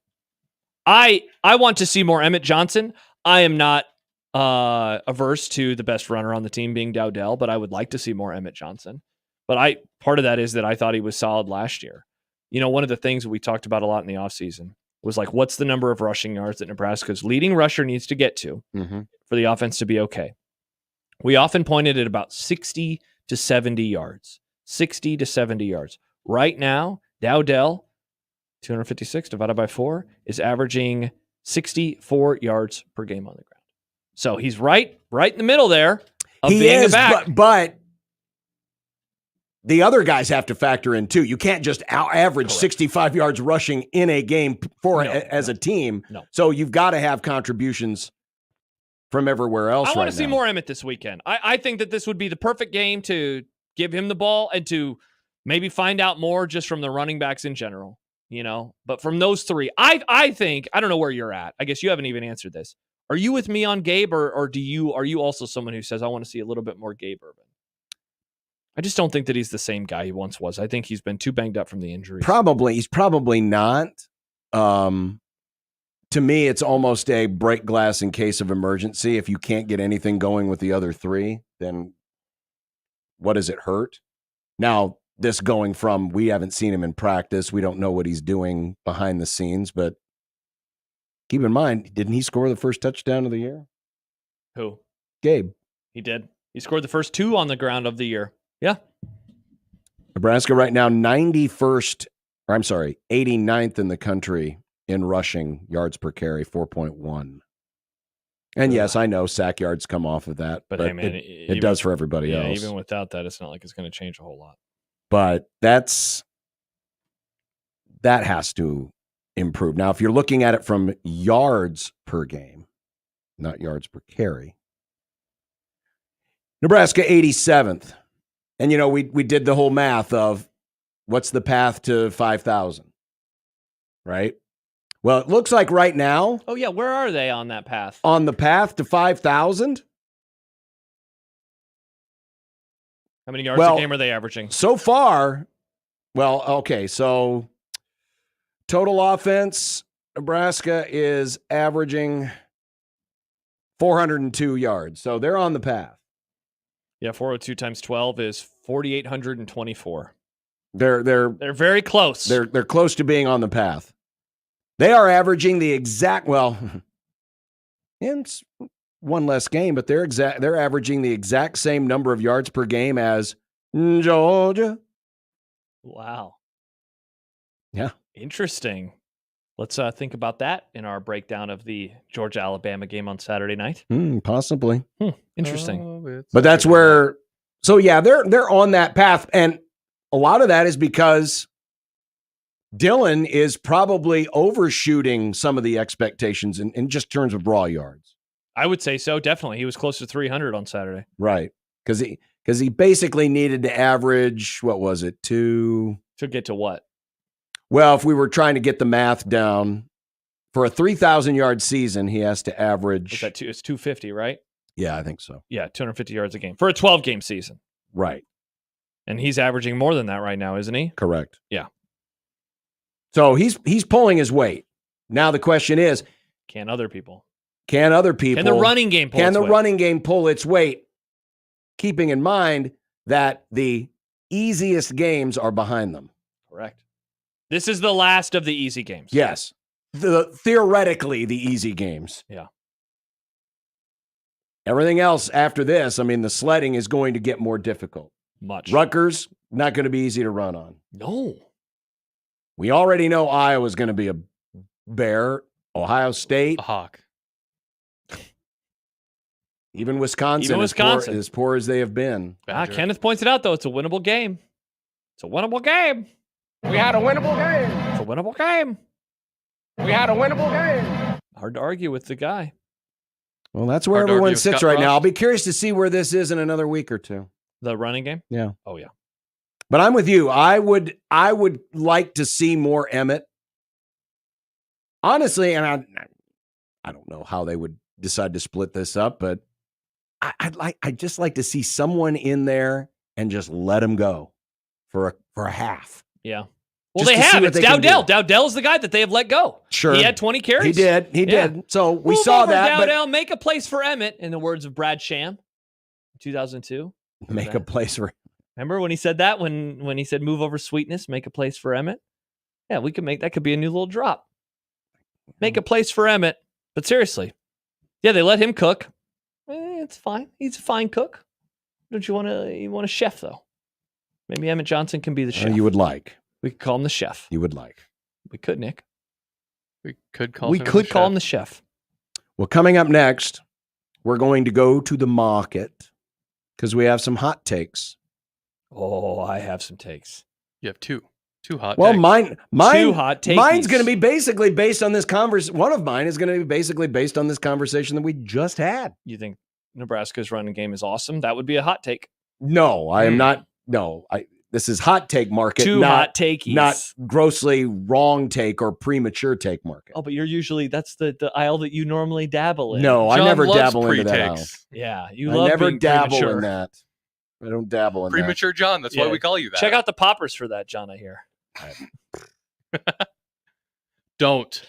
I want to see more Emmett Johnson. I am not averse to the best runner on the team being Dowdell, but I would like to see more Emmett Johnson. But part of that is that I thought he was solid last year. You know, one of the things that we talked about a lot in the offseason was like, what's the number of rushing yards that Nebraska's leading rusher needs to get to for the offense to be okay? We often pointed at about 60 to 70 yards. 60 to 70 yards. Right now, Dowdell, 256 divided by 4, is averaging 64 yards per game on the ground. So he's right in the middle there of being a back. But the other guys have to factor in too. You can't just average 65 yards rushing in a game as a team. No. So you've got to have contributions from everywhere else. I want to see more Emmett this weekend. I think that this would be the perfect game to give him the ball and to maybe find out more just from the running backs in general. You know, but from those 3, I think, I don't know where you're at. I guess you haven't even answered this. Are you with me on Gabe, or are you also someone who says I want to see a little bit more Gabe Ervin? I just don't think that he's the same guy he once was. I think he's been too banged up from the injuries. He's probably not. To me, it's almost a break glass in case of emergency. If you can't get anything going with the other 3, then what does it hurt? Now, this going from we haven't seen him in practice, we don't know what he's doing behind the scenes, but keep in mind, didn't he score the first touchdown of the year? Who? Gabe. He did. He scored the first 2 on the ground of the year. Yeah. Nebraska right now 89th in the country in rushing yards per carry, 4.1. And yes, I know sack yards come off of that, but hey, man, it does for everybody else. Even without that, it's not like it's going to change a whole lot. But that has to improve. Now, if you're looking at it from yards per game, not yards per carry, Nebraska 87th. And, you know, we did the whole math of what's the path to 5,000, right? Well, it looks like right now. Oh, yeah. Where are they on that path? On the path to 5,000. How many yards a game are they averaging? So far, so total offense, Nebraska is averaging 402 yards. So they're on the path. Yeah, 402 times 12 is 4,824. They're very close. They're close to being on the path. They are averaging the exact it's one less game, but they're averaging the exact same number of yards per game as Georgia. Wow. Yeah. Interesting. Let's think about that in our breakdown of the Georgia-Alabama game on Saturday night. Possibly. Interesting. But that's where, so yeah, they're on that path. And a lot of that is because Dylan is probably overshooting some of the expectations in just terms of raw yards. I would say so, definitely. He was close to 300 on Saturday. Right. Because he basically needed to average, what was it, to get to what? Well, if we were trying to get the math down, for a 3,000-yard season, he has to average. It's 250, right? Yeah, I think so. Yeah, 250 yards a game for a 12-game season. Right. And he's averaging more than that right now, isn't he? Correct. Yeah. So he's pulling his weight. Now the question is, can other people? Can the running game pull its weight? Keeping in mind that the easiest games are behind them. Correct. This is the last of the easy games. Yes. Theoretically, the easy games. Yeah. Everything else after this, I mean, the sledding is going to get more difficult. Much. Rutgers, not going to be easy to run on. No. We already know Iowa's going to be a bear. Ohio State. A hawk. Even Wisconsin. As poor as they have been. Kenneth points it out, though. It's a winnable game. It's a winnable game. We had a winnable game. It's a winnable game. We had a winnable game. Hard to argue with the guy. Well, that's where everyone sits right now. I'll be curious to see where this is in another week or two. The running game? Yeah. Oh, yeah. But I'm with you. I would like to see more Emmett. Honestly, and I don't know how they would decide to split this up, but I'd just like to see someone in there and just let him go for a half. Yeah. Well, they have. It's Dowdell. Dowdell's the guy that they have let go. Sure. He had 20 carries. He did. So we saw that. Dowdell, make a place for Emmett, in the words of Brad Sham, 2002. Make a place for. Remember when he said that? When he said move over Sweetness, make a place for Emmett? Yeah, we could make that could be a new little drop. Make a place for Emmett. But seriously, yeah, they let him cook. It's fine. He's a fine cook. Don't you want a chef though? Maybe Emmett Johnson can be the chef. You would like. We could call him the chef. You would like. We could, Nick. We could call him the chef. Well, coming up next, we're going to go to the market because we have some hot takes. Oh, I have some takes. You have two hot well, takes. mine, two hot takes. Mine's going to be basically based on this conversation. One of mine is going to be basically based on this conversation that we just had. You think Nebraska's running game is awesome? That would be a hot take. No, I am not. No, this is hot take market. Hot takeys. Not grossly wrong take or premature take market. Oh, but you're usually, that's the aisle that you normally dabble in. No, John I never loves dabble into that pre-takes. aisle. Yeah, you I love never being dabble premature. in that. I don't dabble in Premature John. That's why we call you that. Check out the poppers for that, John, I hear. Don't.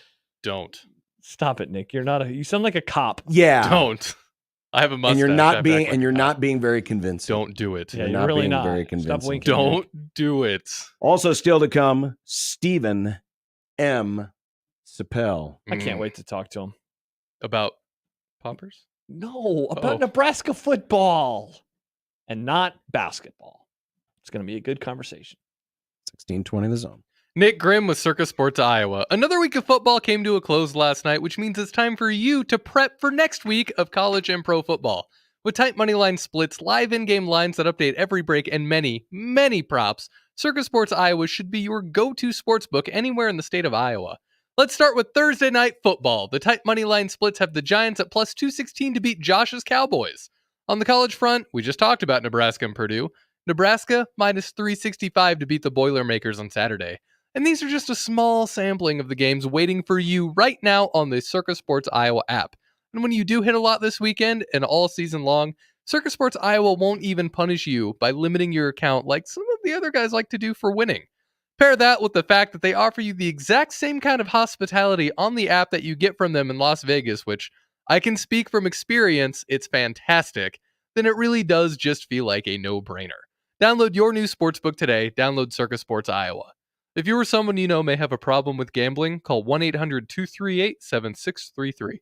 Stop it, Nick. You sound like a cop. Yeah. Don't. I have a mustache. And you're not being very convincing. Don't do it. Yeah, you're you're really being not. very Stop convincing. winking. Don't do it. Also, still to come, Stephen M. Sipple. I can't wait to talk to him. About poppers? No, about Nebraska football and not basketball. It's going to be a good conversation. 1620 the zone. Nick Grum with Circus Sports Iowa. Another week of football came to a close last night, which means it's time for you to prep for next week of college and pro football. With tight money line splits, live in-game lines that update every break, and many, many props, Circus Sports Iowa should be your go-to sports book anywhere in the state of Iowa. Let's start with Thursday night football. The tight money line splits have the Giants at plus 216 to beat Josh's Cowboys. On the college front, we just talked about Nebraska and Purdue. Nebraska minus 365 to beat the Boilermakers on Saturday. And these are just a small sampling of the games waiting for you right now on the Circus Sports Iowa app. And when you do hit a lot this weekend and all season long, Circus Sports Iowa won't even punish you by limiting your account like some of the other guys like to do for winning. Pair that with the fact that they offer you the exact same kind of hospitality on the app that you get from them in Las Vegas, which I can speak from experience, it's fantastic, then it really does just feel like a no-brainer. Download your new sportsbook today. Download Circus Sports Iowa. If you or someone you know may have a problem with gambling, call 1-800-238-7633.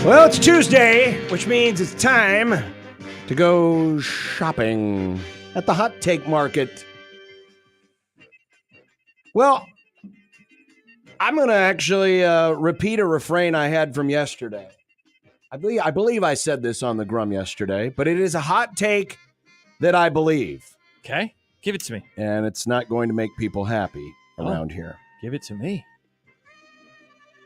Well, it's Tuesday, which means it's time to go shopping at the hot take market. Well, I'm going to actually repeat a refrain I had from yesterday. I believe I said this on the Grum yesterday, but it is a hot take that I believe. Okay, give it to me. And it's not going to make people happy around here. Give it to me.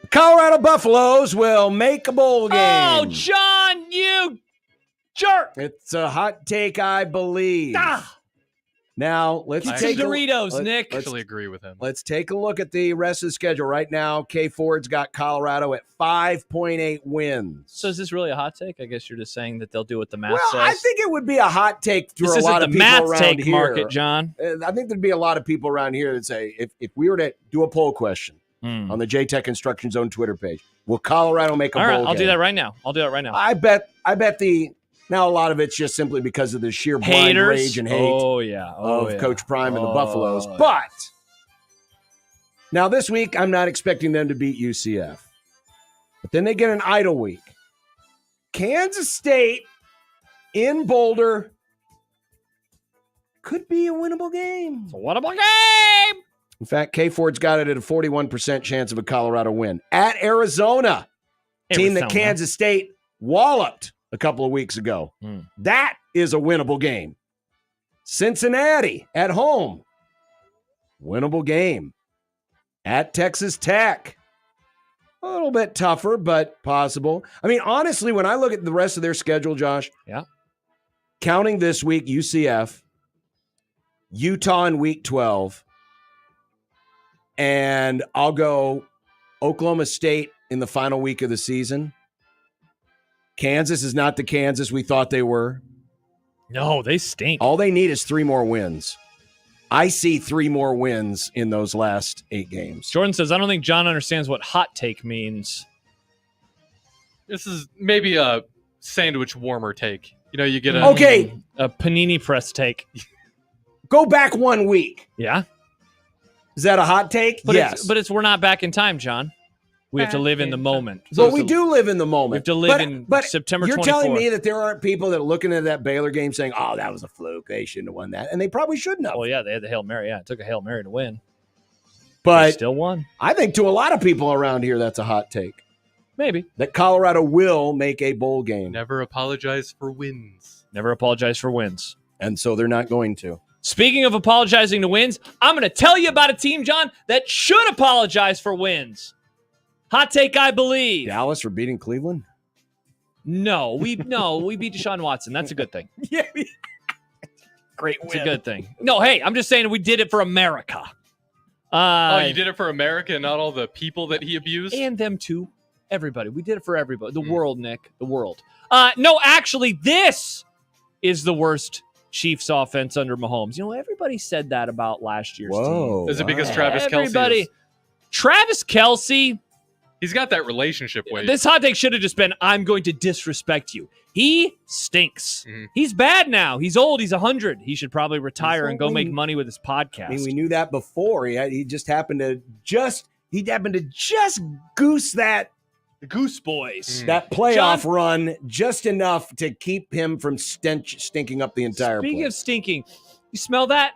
The Colorado Buffaloes will make a bowl game. Oh, John, you jerk. It's a hot take, I believe. Now, let's take Doritos, Nick. I actually agree with him. Let's take a look at the rest of the schedule. Right now, K Ford's got Colorado at 5.8 wins. So is this really a hot take? I guess you're just saying that they'll do what the math says. I think it would be a hot take for a lot of people around here. This isn't the math take market, John. I think there'd be a lot of people around here that say, if we were to do a poll question on the JTech Instruction Zone Twitter page, will Colorado make a bowl game? I'll do that right now. I bet now a lot of it's just simply because of the sheer blind rage and hate of Coach Prime and the Buffaloes. But now this week, I'm not expecting them to beat UCF. But then they get an idle week. Kansas State in Boulder could be a winnable game. It's a winnable game. In fact, K Ford's got it at a 41% chance of a Colorado win. At Arizona, team that Kansas State walloped a couple of weeks ago. That is a winnable game. Cincinnati at home. Winnable game. At Texas Tech. A little bit tougher, but possible. I mean, honestly, when I look at the rest of their schedule, Josh, counting this week, UCF, Utah in week 12, and I'll go Oklahoma State in the final week of the season. Kansas is not the Kansas we thought they were. No, they stink. All they need is 3 more wins. I see 3 more wins in those last 8 games. Jordan says, I don't think John understands what hot take means. This is maybe a sandwich warmer take. You know, you get a panini press take. Go back 1 week. Yeah. Is that a hot take? Yes. But we're not back in time, John. We have to live in the moment. But we do live in the moment. We have to live in September 24th. You're telling me that there aren't people that are looking at that Baylor game saying, oh, that was a fluke. They shouldn't have won that. And they probably shouldn't have. Well, yeah, they had the Hail Mary. Yeah, it took a Hail Mary to win. But they still won. I think to a lot of people around here, that's a hot take. Maybe. That Colorado will make a bowl game. Never apologize for wins. Never apologize for wins. And so they're not going to. Speaking of apologizing to wins, I'm going to tell you about a team, John, that should apologize for wins. Hot take, I believe. Dallas for beating Cleveland? No, we beat Deshaun Watson. That's a good thing. Yeah. Great win. It's a good thing. No, hey, I'm just saying we did it for America. You did it for America and not all the people that he abused? And them too. Everybody. We did it for everybody. The world, Nick. The world. No, actually, this is the worst Chiefs offense under Mahomes. You know, everybody said that about last year's team. Is it because Travis Kelce is... Travis Kelce... He's got that relationship with. This hot take should have just been, I'm going to disrespect you. He stinks. He's bad now. He's old. He's 100. He should probably retire and go make money with his podcast. I mean, we knew that before. He just happened to just goose that. The Goose Boys. That playoff run just enough to keep him from stinking up the entire place. Speaking of stinking, you smell that?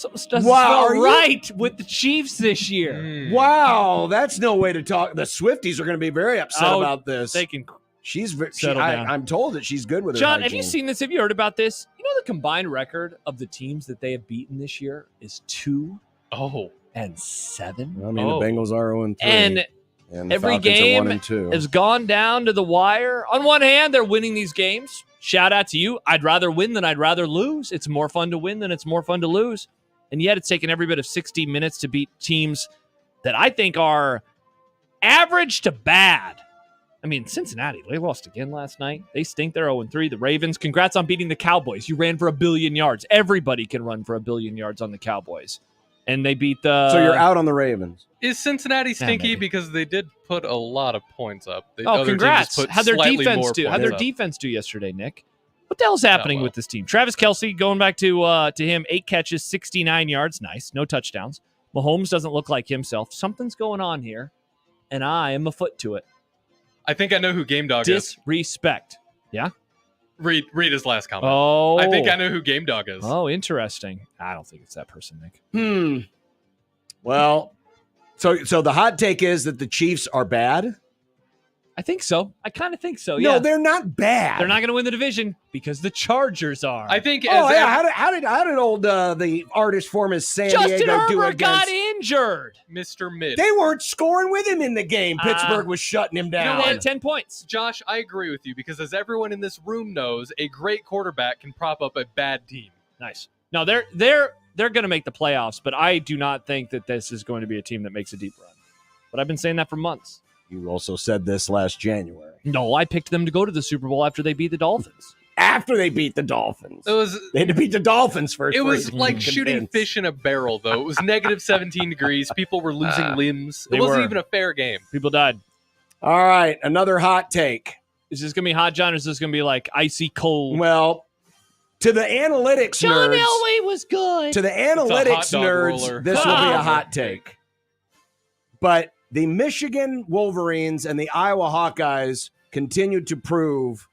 Doesn't smell right with the Chiefs this year. Wow, that's no way to talk. The Swifties are going to be very upset about this. They can settle down. I'm told that she's good with her John, hygiene. have you seen this? Have you heard about this? You know the combined record of the teams that they have beaten this year is 2-7. I mean, the Bengals are 0-3. And every game has gone down to the wire. On one hand, they're winning these games. Shout out to you. I'd rather win than I'd rather lose. It's more fun to win than it's more fun to lose. And yet it's taken every bit of 60 minutes to beat teams that I think are average to bad. I mean, Cincinnati, they lost again last night. They stink. They're 0-3. The Ravens, congrats on beating the Cowboys. You ran for 1 billion yards. Everybody can run for 1 billion yards on the Cowboys. And they beat the... So you're out on the Ravens. Is Cincinnati stinky? Because they did put a lot of points up. Congrats. How'd their defense do yesterday, Nick? What the hell's happening with this team? Travis Kelce, going back to him, 8 catches, 69 yards. Nice. No touchdowns. Mahomes doesn't look like himself. Something's going on here, and I am a foot to it. I think I know who Game Dog is. Disrespect. Yeah? Read his last comment. Oh. I think I know who Game Dog is. Oh, interesting. I don't think it's that person, Nick. Well, so the hot take is that the Chiefs are bad? I think so. I kind of think so, yeah. No, they're not bad. They're not going to win the division because the Chargers are. I think. How did old the artist form his San Justin Diego Herbert do against? got injured. Mr. Mid. They weren't scoring with him in the game. Pittsburgh was shutting him down. They had 10 points. Josh, I agree with you because as everyone in this room knows, a great quarterback can prop up a bad team. Nice. No, they're going to make the playoffs, but I do not think that this is going to be a team that makes a deep run. But I've been saying that for months. You also said this last January. No, I picked them to go to the Super Bowl after they beat the Dolphins. After they beat the Dolphins. They had to beat the Dolphins first. It was like shooting fish in a barrel, though. It was negative 17 degrees. People were losing limbs. It wasn't even a fair game. People died. All right, another hot take. Is this going to be hot, John, or is this going to be like icy cold? Well, to the analytics John nerds. Elway was good. To the analytics nerds, this will be a hot take. But the Michigan Wolverines and the Iowa Hawkeyes continued to prove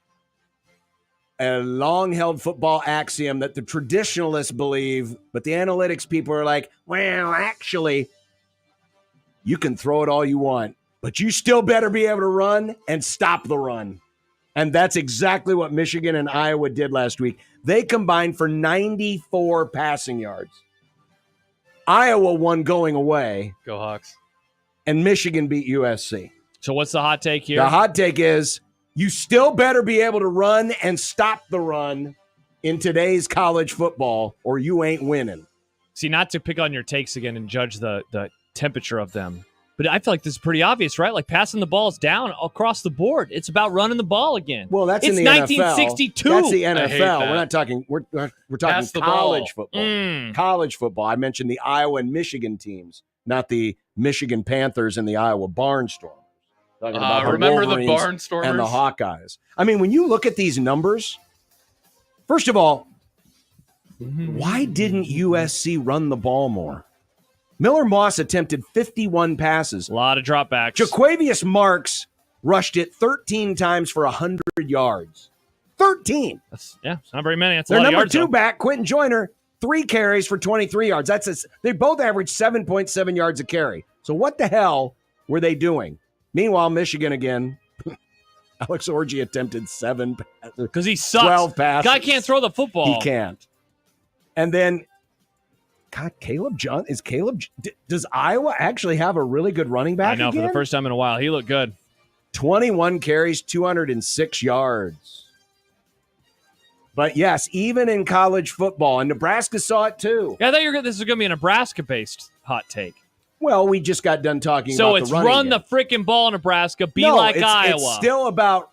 a long-held football axiom that the traditionalists believe, but the analytics people are like, well, actually, you can throw it all you want, but you still better be able to run and stop the run. And that's exactly what Michigan and Iowa did last week. They combined for 94 passing yards. Iowa won going away. Go Hawks. And Michigan beat USC. So what's the hot take here? The hot take is you still better be able to run and stop the run in today's college football, or you ain't winning. See, not to pick on your takes again and judge the temperature of them, but I feel like this is pretty obvious, right? Like passing the balls down across the board. It's about running the ball again. Well, that's it's in the 1962. NFL. That's the I hate NFL. that. We're not talking. We're talking college football. College football. I mentioned the Iowa and Michigan teams, not the Michigan Panthers and the Iowa Barnstormers. Talking about the remember the Wolverines Barnstormers and the Hawkeyes. I mean, when you look at these numbers, first of all, why didn't USC run the ball more? Miller Moss attempted 51 passes. A lot of dropbacks. Jaquavius Marks rushed it 13 times for 100 yards. 13. It's not very many. That's Their a lot of number yards, two though. back, Quentin Joyner, 3 carries for 23 yards. They both averaged 7.7 yards a carry. So what the hell were they doing? Meanwhile, Michigan again. Alex Orji attempted 7 passes. Because he sucks. 12 passes. Guy can't throw the football. He can't. And then, God, does Iowa actually have a really good running back I know, again? for the first time in a while. He looked good. 21 carries, 206 yards. But yes, even in college football, and Nebraska saw it too. Yeah, I thought this was going to be a Nebraska-based hot take. Well, we just got done talking So about it's the running run game. the freaking ball, Nebraska. Be No, like it's Iowa. still about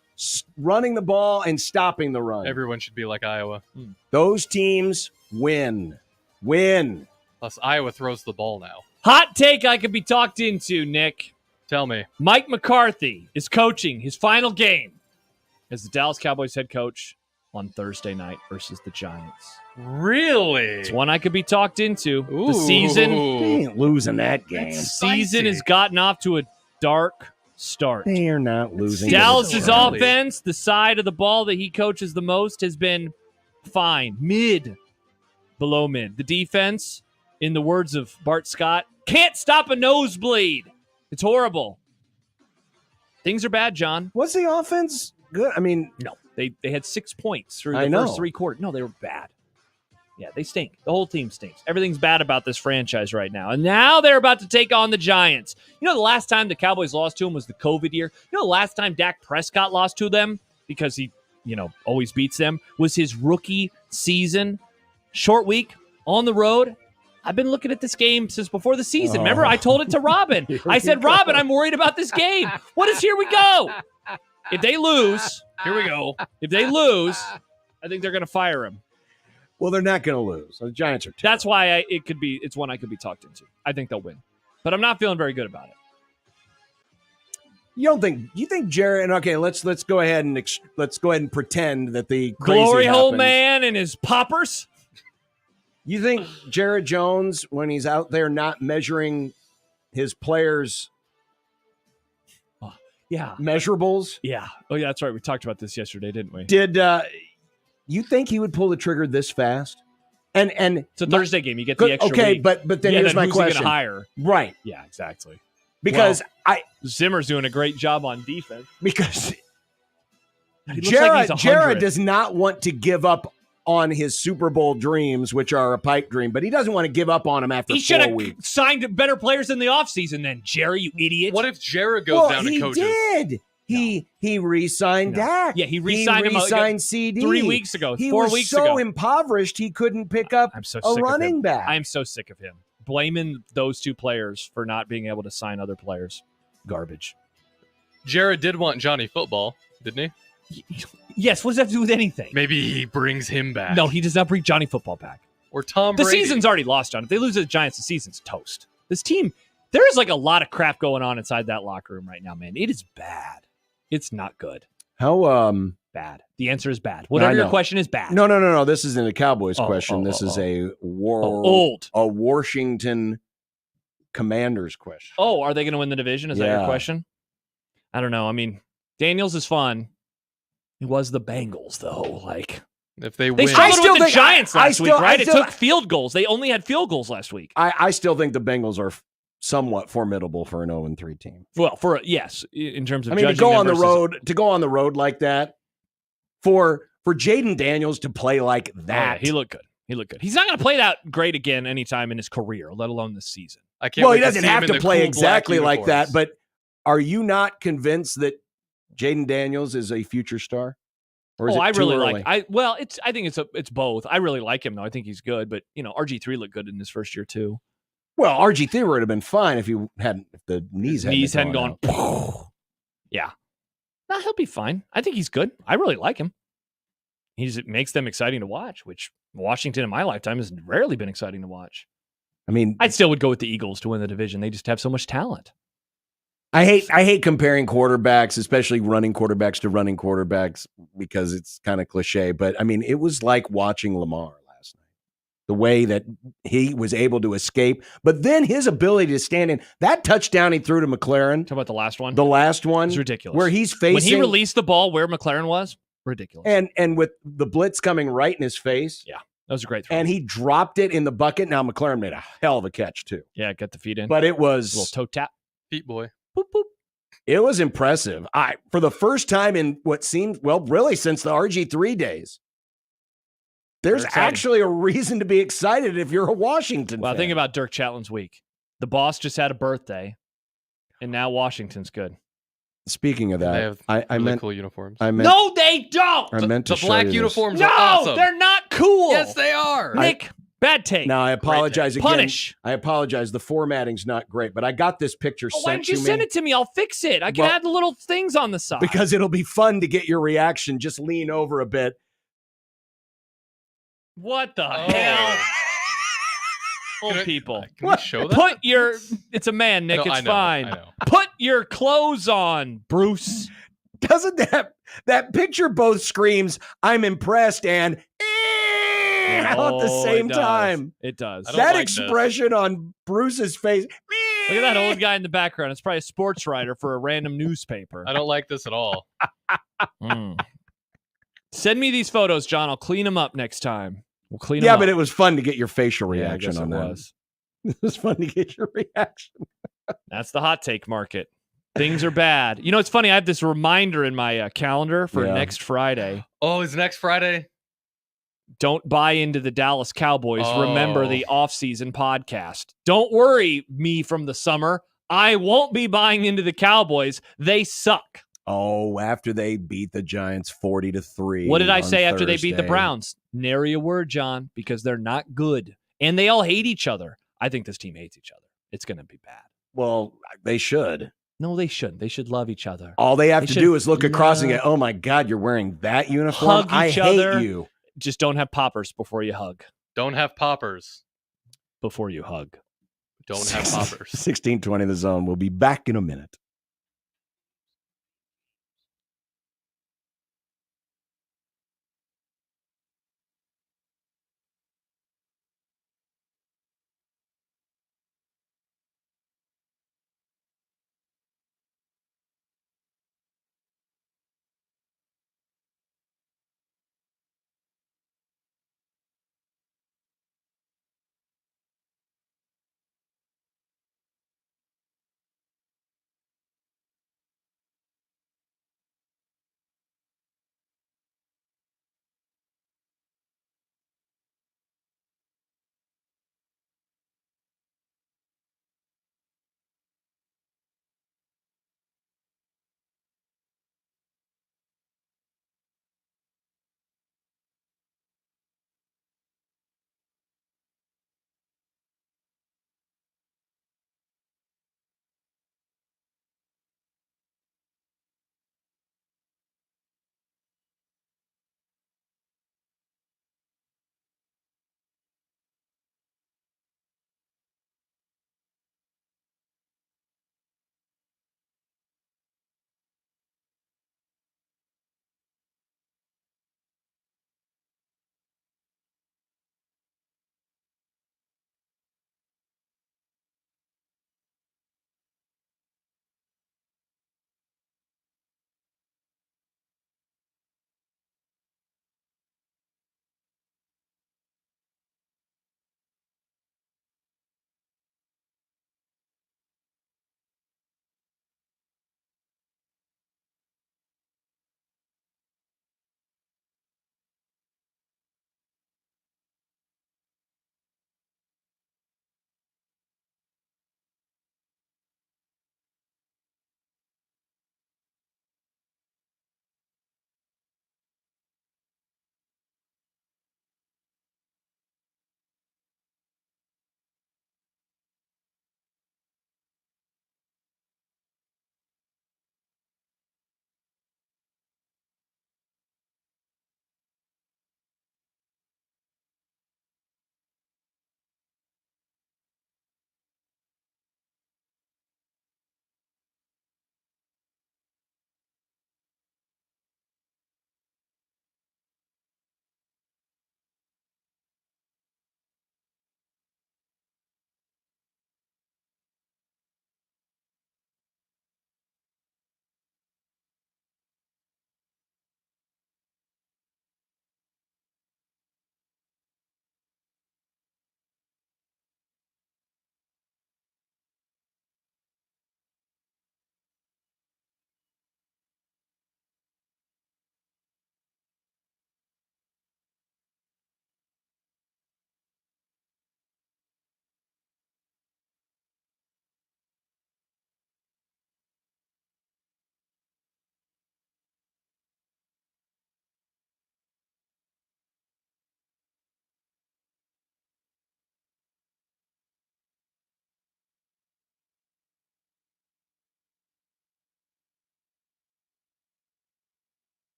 running the ball and stopping the run. Everyone should be like Iowa. Those teams win. Win. Plus, Iowa throws the ball now. Hot take I could be talked into, Nick. Tell me. Mike McCarthy is coaching his final game as the Dallas Cowboys head coach on Thursday night versus the Giants. Really? It's one I could be talked into. Ooh. The season, They ain't losing that game. season has gotten off to a dark start. They are not losing. Dallas's Early. offense, the side of the ball that he coaches the most, has been fine. Below mid. The defense, in the words of Bart Scott, can't stop a nosebleed. It's horrible. Things are bad, John. Was the offense good? I mean, No. They had 6 points through I the know. first 3 quarters. No, they were bad. Yeah, they stink. The whole team stinks. Everything's bad about this franchise right now. And now they're about to take on the Giants. You know, the last time the Cowboys lost to them was the COVID year. You know, the last time Dak Prescott lost to them, because he, always beats them, was his rookie season. Short week, on the road. I've been looking at this game since before the season. Remember, I told it to Robin. I said, Robin, I'm worried about this game. What is here we go? If they lose, here we go. If they lose, I think they're going to fire him. well, they're not going to lose. The Giants are terrible. That's why it's one I could be talked into. I think they'll win. But I'm not feeling very good about it. You think Jared? And okay, let's go ahead and pretend that the crazy Glory hole happens. man and his poppers. You think Jared Jones, when he's out there not measuring his players' measurables? Yeah. Oh, yeah, that's right. We talked about this yesterday, didn't we? Did you think he would pull the trigger this fast? And it's a Thursday game. You get the extra week. but then here's my question. Who's hire? Right. Yeah, exactly. Because Zimmer's doing a great job on defense. Because Jared does not want to give up on his Super Bowl dreams, which are a pipe dream, but he doesn't want to give up on them after 4 weeks. He should have signed better players in the offseason then, Jerry, you idiot. What if Jared goes down to coaches? He did. He re-signed Dak. Yeah, he re-signed him. Re-signed CD 3 weeks ago. He 4 was weeks so ago. impoverished he couldn't pick up a running back. I'm so sick of him. Blaming those 2 players for not being able to sign other players. Garbage. Jared did want Johnny Football, didn't he? Yes, what does that have to do with anything? Maybe he brings him back. No, he does not bring Johnny Football back. Or Tom Brady. The season's already lost, John. If they lose to the Giants, the season's toast. This team, there is like a lot of crap going on inside that locker room right now, man. It is bad. It's not good. How bad? The answer is bad. Whatever your question is bad. No. This isn't a Cowboys question. This is a Washington Commanders question. Oh, are they going to win the division? Is that your question? I don't know. I mean, Daniels is fun. It was the Bengals, though. Like, if they win, struggled with the Giants last week, right? It took field goals. They only had field goals last week. I still think the Bengals are somewhat formidable for an 0-3 team. Well, yes, in terms of to go on the road like that, for Jaden Daniels to play like that, he looked good. He's not going to play that great again anytime in his career, let alone this season. I can't. He doesn't have to play exactly like that. But are you not convinced that Jaden Daniels is a future star? Or is it I too really early? I think it's both. I really like him though. I think he's good, but RG3 looked good in his first year too. Well, RG3 would have been fine if the knees hadn't gone. Yeah. No, he'll be fine. I think he's good. I really like him. It makes them exciting to watch, which Washington in my lifetime has rarely been exciting to watch. I mean, I still would go with the Eagles to win the division. They just have so much talent. I hate comparing quarterbacks, especially running quarterbacks to running quarterbacks, because it's kind of cliche. But I mean, it was like watching Lamar last night. The way that he was able to escape, but then his ability to stand in that touchdown he threw to McLaren. Talk about the last one. The last one, it's ridiculous. Where he's facing when he released the ball where McLaren was, ridiculous. And with the blitz coming right in his face, yeah, that was a great throw. And he dropped it in the bucket. Now McLaren made a hell of a catch too. Yeah, got the feet in, but it was a little toe tap, feet boy. Boop, boop. It was impressive. For the first time in what seemed, really since the RG3 days, there's actually a reason to be excited if you're a Washington fan. Think about Dirk Chatlin's week. The boss just had a birthday, and now Washington's good. Speaking of that, they have I meant cool uniforms. No, they don't. I meant to the black uniforms no, are awesome. They're not cool. Yes, they are. Nick, bad take. Now I apologize again. Punish. I apologize. The formatting's not great, but I got this picture sent to me. Why didn't you send it to me? I'll fix it. I can add the little things on the side. Because it'll be fun to get your reaction. Just lean over a bit. What the hell? Old people. Can we show that? It's a man, Nick. No, it's I know, fine. I know. Put your clothes on, Bruce. Doesn't that picture both screams, I'm impressed and at the same time? It does. That expression on Bruce's face. Look at that old guy in the background. It's probably a sports writer for a random newspaper. I don't like this at all. Send me these photos, John. I'll clean them up next time. We'll clean them Yeah, up. but it was fun to get your facial reaction I guess on it that. was. It was fun to get your reaction. That's the hot take market. Things are bad. You know, it's funny. I have this reminder in my calendar for next Friday. Oh, is next Friday? Don't buy into the Dallas Cowboys. Remember the offseason podcast. Don't worry, me from the summer. I won't be buying into the Cowboys. They suck. Oh, after they beat the Giants 40-3. What did I say after Thursday. they beat the Browns? Nary a word, John, because they're not good. And they all hate each other. I think this team hates each other. It's going to be bad. Well, they should. No, they shouldn't. They should love each other. All they have to do is look across and go, oh, my God, you're wearing that uniform? Hug each I other. hate you. Just don't have poppers before you hug. Don't have poppers. Before you hug. Don't have poppers. 1620 The Zone. We'll be back in a minute.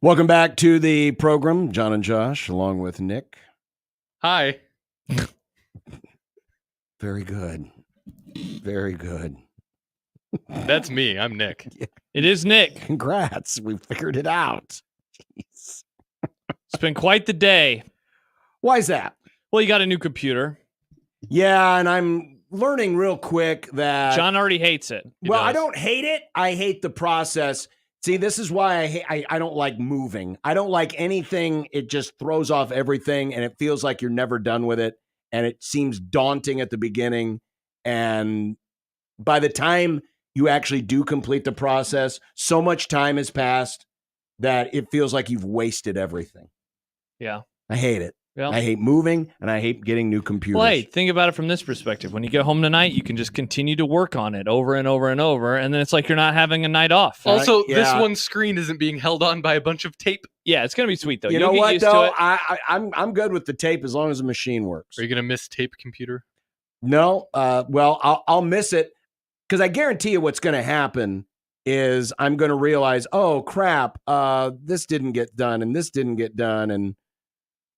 Welcome back to the program, John and Josh, along with Nick. Hi. Very good. Very good. That's me. I'm Nick. It is Nick. Congrats. We figured it out. Jeez. It's been quite the day. Why is that? Well, you got a new computer. Yeah, and I'm learning real quick that John already hates it. I don't hate it. I hate the process. See, this is why I don't like moving. I don't like anything. It just throws off everything, and it feels like you're never done with it, and it seems daunting at the beginning. And by the time you actually do complete the process, so much time has passed that it feels like you've wasted everything. Yeah. I hate it. Yeah. I hate moving, and I hate getting new computers. Well, hey, think about it from this perspective. When you get home tonight, you can just continue to work on it over and over and over, and then it's like you're not having a night off. Also, this one screen isn't being held on by a bunch of tape. Yeah, it's going to be sweet, though. You know what, though? I'm good with the tape as long as the machine works. Are you going to miss tape computer? No. Well, I'll miss it because I guarantee you what's going to happen is I'm going to realize, oh, crap, this didn't get done, and this didn't get done, and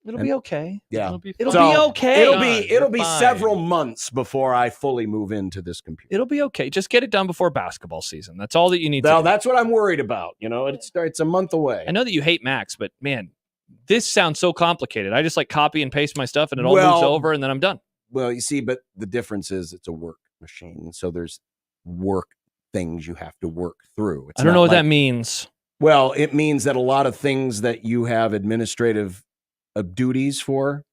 it'll be okay. Yeah, it'll be okay. It'll be several months before I fully move into this computer. It'll be okay. Just get it done before basketball season. That's all that you need to Well, do. that's what I'm worried about. You know, it's a month away. I know that you hate Macs, but man, this sounds so complicated. I just like copy and paste my stuff and it all moves over and then I'm done. Well, you see, but the difference is it's a work machine. So there's work things you have to work through. I don't know what that means. Well, it means that a lot of things that you have administrative duties for,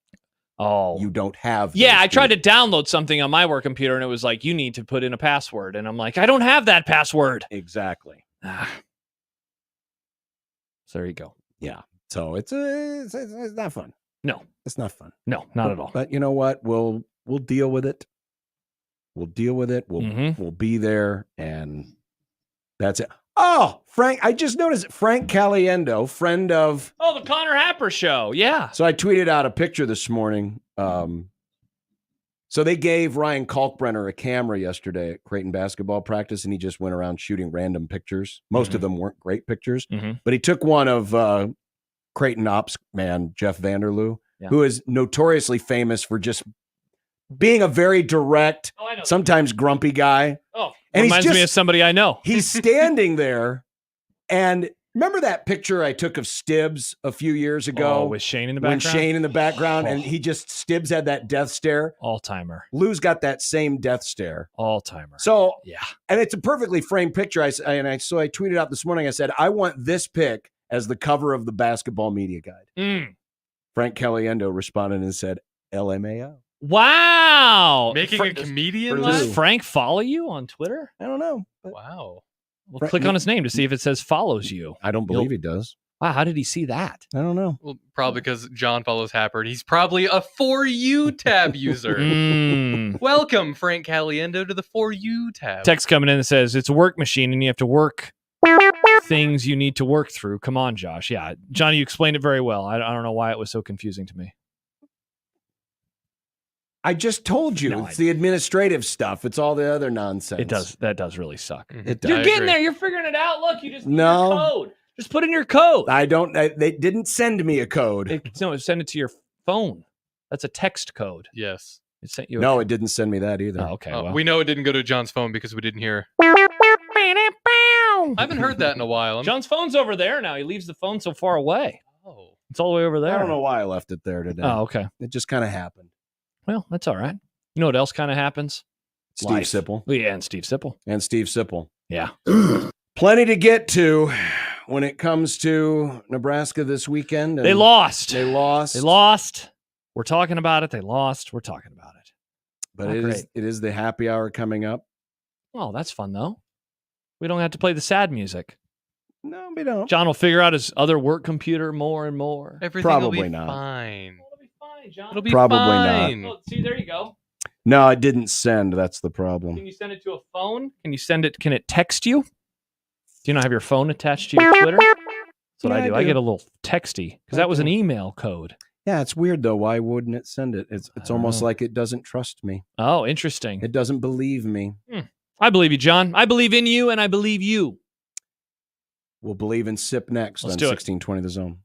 you don't have. Yeah, I tried to download something on my work computer and it was like, you need to put in a password. And I'm like, I don't have that password. Exactly. So there you go. Yeah. So it's not fun. No. It's not fun. No, not at all. But you know what? We'll deal with it. We'll deal with it. We'll be there, and that's it. Oh, Frank! I just noticed Frank Caliendo, friend of the Connor Happer show. Yeah. So I tweeted out a picture this morning. So they gave Ryan Kalkbrenner a camera yesterday at Creighton basketball practice, and he just went around shooting random pictures. Most of them weren't great pictures, but he took one of Creighton ops man Jeff Vanderloo, who is notoriously famous for just being a very direct, sometimes grumpy guy. Oh, and reminds me of somebody I know. He's standing there, and remember that picture I took of Stibbs a few years ago with Shane in the background? When Shane in the background, and he just Stibbs had that death stare. All-timer. Lou's got that same death stare. All-timer. So yeah, and it's a perfectly framed picture. So I tweeted out this morning. I said, I want this pic as the cover of the Basketball Media Guide. Frank Caliendo responded and said, LMAO. Wow. Making a comedian? Does Frank follow you on Twitter? I don't know. Wow. Well, click on his name to see if it says follows you. I don't believe he does. Wow, how did he see that? I don't know. Well, probably because John follows Happer, and he's probably a For You tab user. Welcome, Frank Caliendo, to the For You tab. Text coming in that says, it's a work machine, and you have to work things you need to work through. Come on, Josh. Yeah, Johnny, you explained it very well. I don't know why it was so confusing to me. I just told you it's the administrative stuff. It's all the other nonsense. That does really suck. It does. You're getting there. You're figuring it out. Look, you just need your code. Just put in your code. They didn't send me a code. Send it to your phone. That's a text code. Yes. It sent you. It didn't send me that either. Oh, okay. Well. We know it didn't go to John's phone because we didn't hear. I haven't heard that in a while. John's phone's over there now. He leaves the phone so far away. Oh. It's all the way over there. I don't know why I left it there today. Oh, okay. It just kind of happened. Well, that's all right. You know what else kind of happens? Steve Sipple. Yeah, and Steve Sipple. Yeah. Plenty to get to when it comes to Nebraska this weekend. They lost. We're talking about it. They lost. We're talking about it. But it is the happy hour coming up. Oh, that's fun, though. We don't have to play the sad music. No, we don't. John will figure out his other work computer more and more. Everything Probably will be not. fine. John. It'll be Probably fine. not. Oh, see, there you go. No, it didn't send. That's the problem. Can you send it to a phone? Can it text you? Do you not have your phone attached to your Twitter? That's what I do. I get a little texty because that was an email code. Yeah, it's weird though. Why wouldn't it send it? It's almost like it doesn't trust me. Oh, interesting. It doesn't believe me. I believe you, John. I believe in you, and I believe you. We'll believe in Sip next Let's on do it. 1620 The Zone.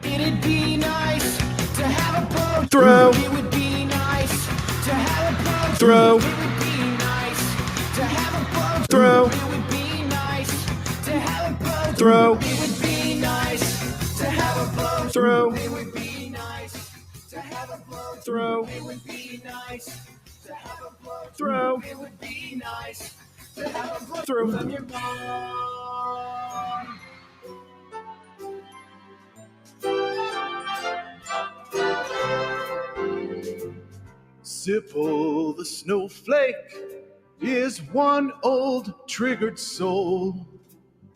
It'd be nice to have a boat. Throw. It would be nice to have a boat. Throw. It would be nice to have a boat. Throw. It would be nice to have a boat. Throw. It would be nice to have a boat. Throw. It would be nice to have a boat. Throw. It would be nice to have a blood. Throw. It would be nice to have a blood. Throw from your mom. Sipple the snowflake is one old triggered soul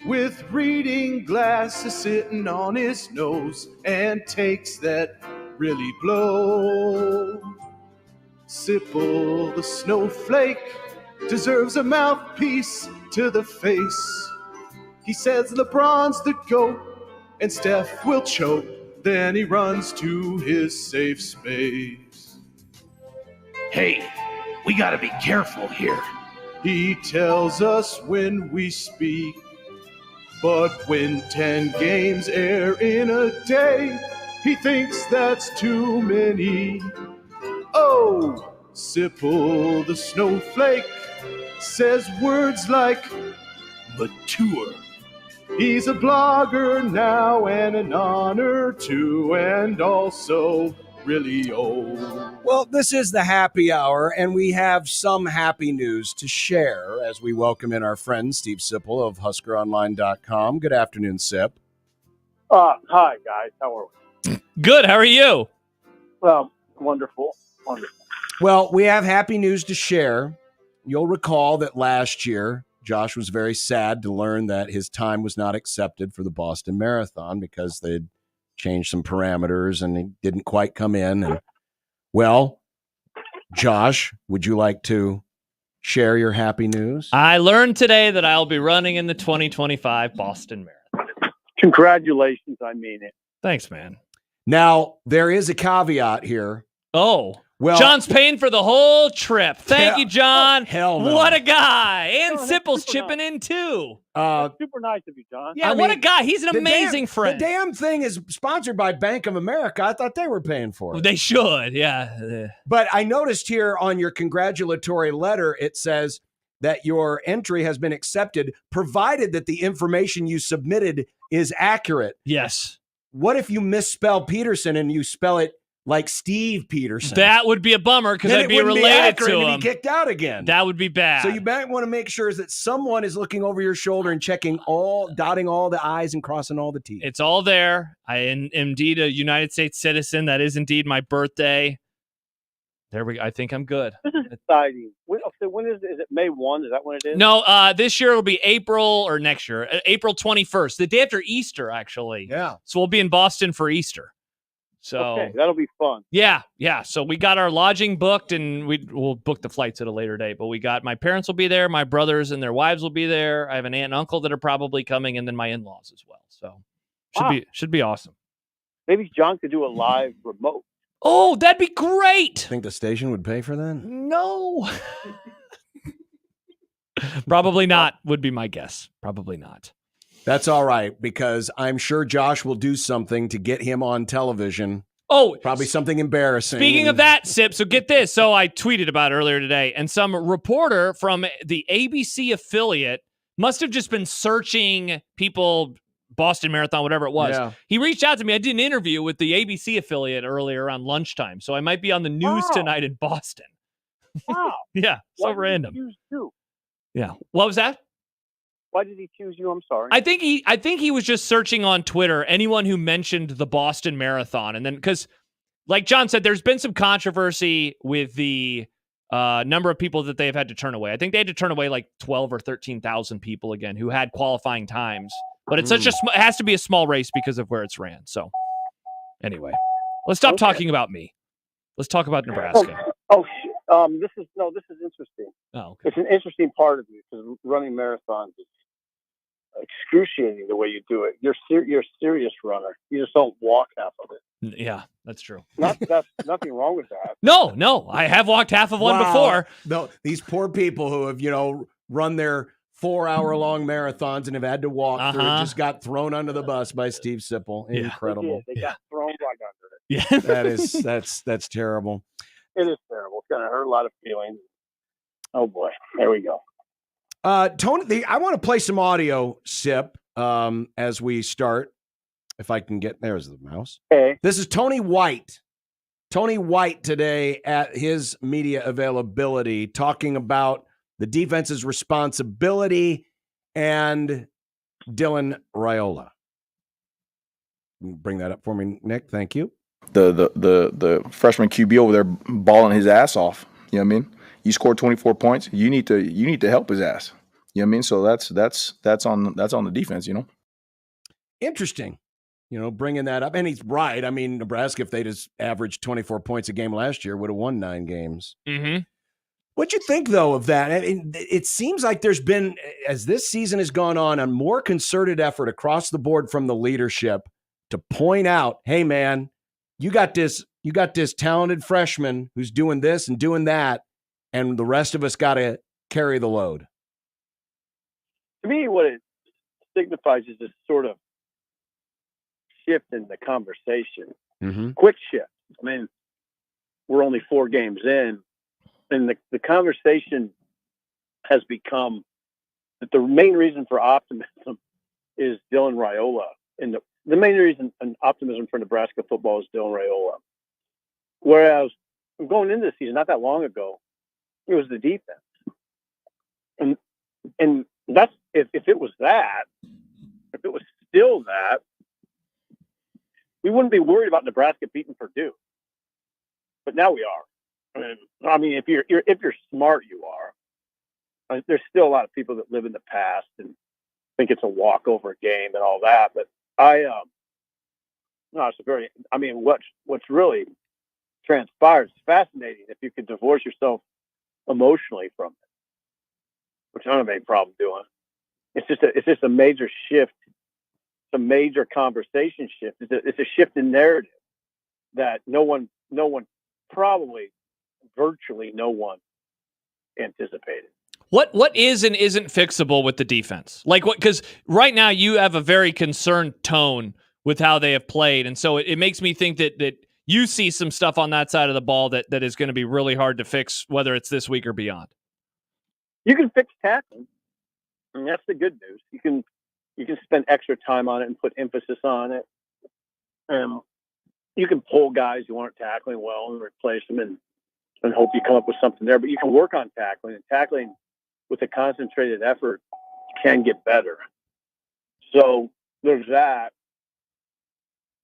with reading glasses sitting on his nose and takes that really blow. Sipple the snowflake deserves a mouthpiece to the face. He says LeBron's the GOAT and Steph will choke. Then he runs to his safe space. Hey, we gotta be careful here. He tells us when we speak, but when 10 games air in a day, he thinks that's too many. Oh, Sipple the snowflake says words like mature. He's a blogger now and an honor too, and also really old. Well, this is the happy hour, and we have some happy news to share as we welcome in our friend Steve Sipple of HuskerOnline.com. Good afternoon, Sip. Hi, guys. How are we? Good. How are you? Well, wonderful. Wonderful. Well, we have happy news to share. You'll recall that last year, Josh was very sad to learn that his time was not accepted for the Boston Marathon because they'd changed some parameters and he didn't quite come in. And, well, Josh, would you like to share your happy news? I learned today that I'll be running in the 2025 Boston Marathon. Congratulations. I mean it. Thanks, man. Now, there is a caveat here. Oh. Well, John's paying for the whole trip. Thank you, John. Oh, hell no. What a guy. And Oh, Sipple's chipping in, too. Super nice of you, John. Yeah, what a guy. He's an amazing friend. The damn thing is sponsored by Bank of America. I thought they were paying for it. They should, yeah. But I noticed here on your congratulatory letter, it says that your entry has been accepted, provided that the information you submitted is accurate. Yes. What if you misspell Peterson and you spell it like Steve Peterson? That would be a bummer because I'd be related to him. And be kicked out again. That would be bad. So you might want to make sure that someone is looking over your shoulder and checking dotting all the I's and crossing all the T's. It's all there. I am indeed a United States citizen. That is indeed my birthday. There we go. I think I'm good. This is exciting. When is it May 1? Is that when it is? No, this year it'll be April or next year, April 21st, the day after Easter, actually. Yeah. So we'll be in Boston for Easter. So okay, that'll be fun. Yeah. So we got our lodging booked, and we'll book the flights at a later date. But we got my parents will be there, my brothers and their wives will be there. I have an aunt and uncle that are probably coming, and then my in-laws as well. So should be awesome. Maybe John could do a live remote. Oh, that'd be great. Think the station would pay for that? No. Probably not, would be my guess. Probably not. That's all right, because I'm sure Josh will do something to get him on television. Oh, probably something embarrassing. Speaking of that, Sip, so get this. So I tweeted about it earlier today, and some reporter from the ABC affiliate must have just been searching people, Boston Marathon, whatever it was. Yeah. He reached out to me. I did an interview with the ABC affiliate earlier around lunchtime, so I might be on the news tonight in Boston. Wow. Yeah, so Why random. Did he choose you? Yeah. What was that? Why did he choose you? I'm sorry. I think he was just searching on Twitter anyone who mentioned the Boston Marathon, and then because, like John said, there's been some controversy with the number of people that they've had to turn away. I think they had to turn away like 12 or 13,000 people again who had qualifying times, but it's it has to be a small race because of where it's ran. So anyway, let's stop talking about me. Let's talk about Nebraska. This is interesting. Oh, okay. It's an interesting part of you because running marathons is excruciating the way you do it. You're a serious runner. You just don't walk half of it. Yeah, that's true. That's nothing wrong with that. No, I have walked half of one before. No, these poor people who have, run their 4-hour-long marathons and have had to walk through it just got thrown under the bus by Steve Sipple. Yeah. Incredible. They got thrown right under it. Yeah. That's terrible. It is terrible. It's going to hurt a lot of feelings. Oh boy. There we go. Tony, I want to play some audio, Sip, as we start. If I can get, there's the mouse. Okay. This is Tony White Tony White today at his media availability talking about the defense's responsibility and Dylan Raiola. Bring that up for me, Nick. Thank you. The freshman QB over there balling his ass off. You know what I mean? You scored 24 points. You need to help his ass. You know what I mean? So that's on the defense. You know. Interesting. Bringing that up, and he's right. I mean, Nebraska, if they just averaged 24 points a game last year, would have won 9 games. Mm-hmm. What'd you think, though, of that? I mean, it seems like there's been, as this season has gone on, a more concerted effort across the board from the leadership to point out, hey, man, you got this talented freshman who's doing this and doing that, and the rest of us got to carry the load. To me, what it signifies is this sort of shift in the conversation. Mm-hmm. Quick shift. I mean, we're only 4 games in, and the conversation has become that the main reason for optimism is Dylan Raiola, and the main reason and optimism for Nebraska football is Dylan Raiola. Whereas going into the season, not that long ago, it was the defense, and that's if it was that, if it was still that, we wouldn't be worried about Nebraska beating Purdue. But now we are. I mean, if you're smart, you are. There's still a lot of people that live in the past and think it's a walkover game and all that. But it's a very. I mean, what's really transpired is fascinating. If you could divorce yourself emotionally from it, which I don't have any problem doing. It's just a major shift. It's a major conversation shift. It's a shift in narrative that no one, probably virtually no one anticipated. What is and isn't fixable with the defense? Like what? Because right now you have a very concerned tone with how they have played, and so it makes me think that you see some stuff on that side of the ball that is going to be really hard to fix, whether it's this week or beyond. You can fix tackling, and that's the good news. You can spend extra time on it and put emphasis on it. You can pull guys who aren't tackling well and replace them and hope you come up with something there. But you can work on tackling, and tackling with a concentrated effort can get better. So there's that.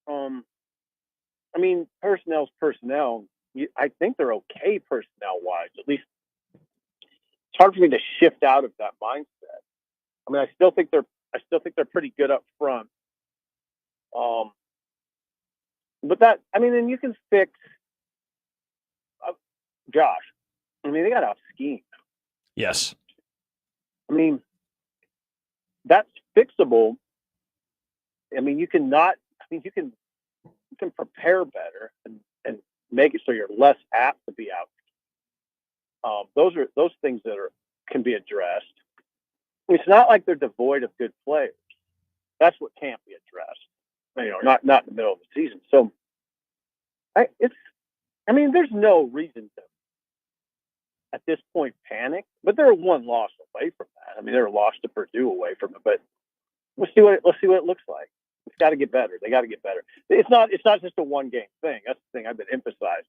I mean, personnel's personnel. I think they're okay personnel-wise. At least it's hard for me to shift out of that mindset. I mean, I still think they're pretty good up front. But that, I mean, and you can fix Josh. I mean, they got out scheme. Yes. I mean, that's fixable. I mean, you can prepare better and make it so you're less apt to be out. Those things that can be addressed. It's not like they're devoid of good players. That's what can't be addressed. Not in the middle of the season. So, there's no reason to, at this point, panic. But they're 1 loss away from that. I mean, they're a loss to Purdue away from it. But let's see what it looks like. It's got to get better. They got to get better. It's not just a 1-game thing. That's the thing I've been emphasizing.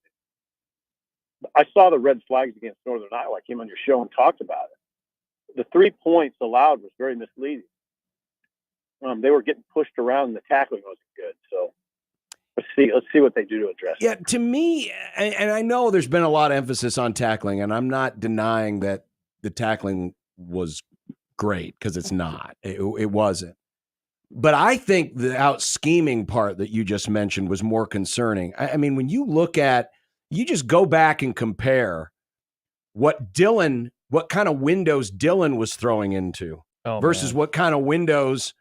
I saw the red flags against Northern Iowa. I came on your show and talked about it. The 3 points allowed was very misleading. They were getting pushed around, and the tackling wasn't good. So let's see what they do to address it. Yeah, to me, and I know there's been a lot of emphasis on tackling, and I'm not denying that the tackling was great, because it's not. It wasn't. But I think the out-scheming part that you just mentioned was more concerning. I mean, when you look at, you just go back and compare what kind of windows Dylan was throwing into versus what kind of windows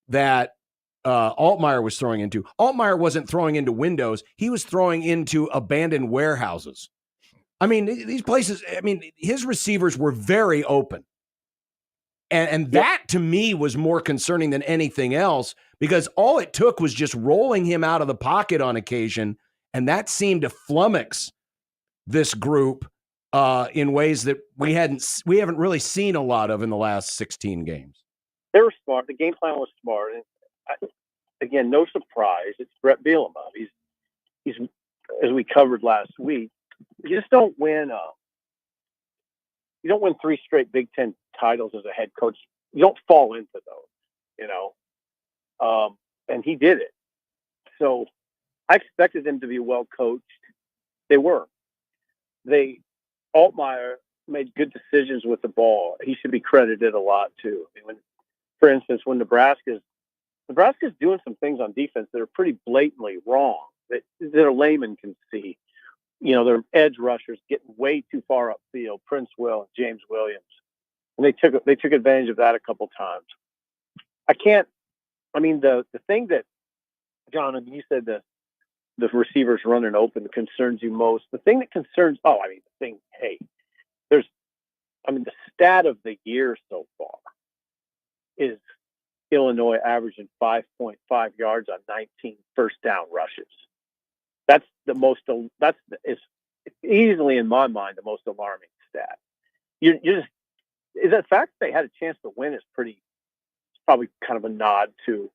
that Altmaier was throwing into. Altmaier wasn't throwing into windows. He was throwing into abandoned warehouses. I mean, these places, his receivers were very open. And that, to me, was more concerning than anything else, because all it took was just rolling him out of the pocket on occasion, and that seemed to flummox this group in ways that we haven't really seen a lot of in the last 16 games. They were smart. The game plan was smart. And again, no surprise. It's Brett Bielema. He's as we covered last week, you just don't win. You don't win 3 straight Big Ten titles as a head coach. You don't fall into those, and he did it. So I expected them to be well coached. They were. Altmaier made good decisions with the ball. He should be credited a lot too. For instance, when Nebraska's doing some things on defense that are pretty blatantly wrong, that a layman can see. Their edge rushers getting way too far upfield, Prince Will and James Williams. And they took advantage of that a couple times. The thing that, John, you said the receivers running open concerns you most. The thing that concerns, the stat of the year so far is Illinois averaging 5.5 yards on 19 first down rushes. That's it's easily, in my mind, the most alarming stat. The fact that they had a chance to win is probably kind of a nod to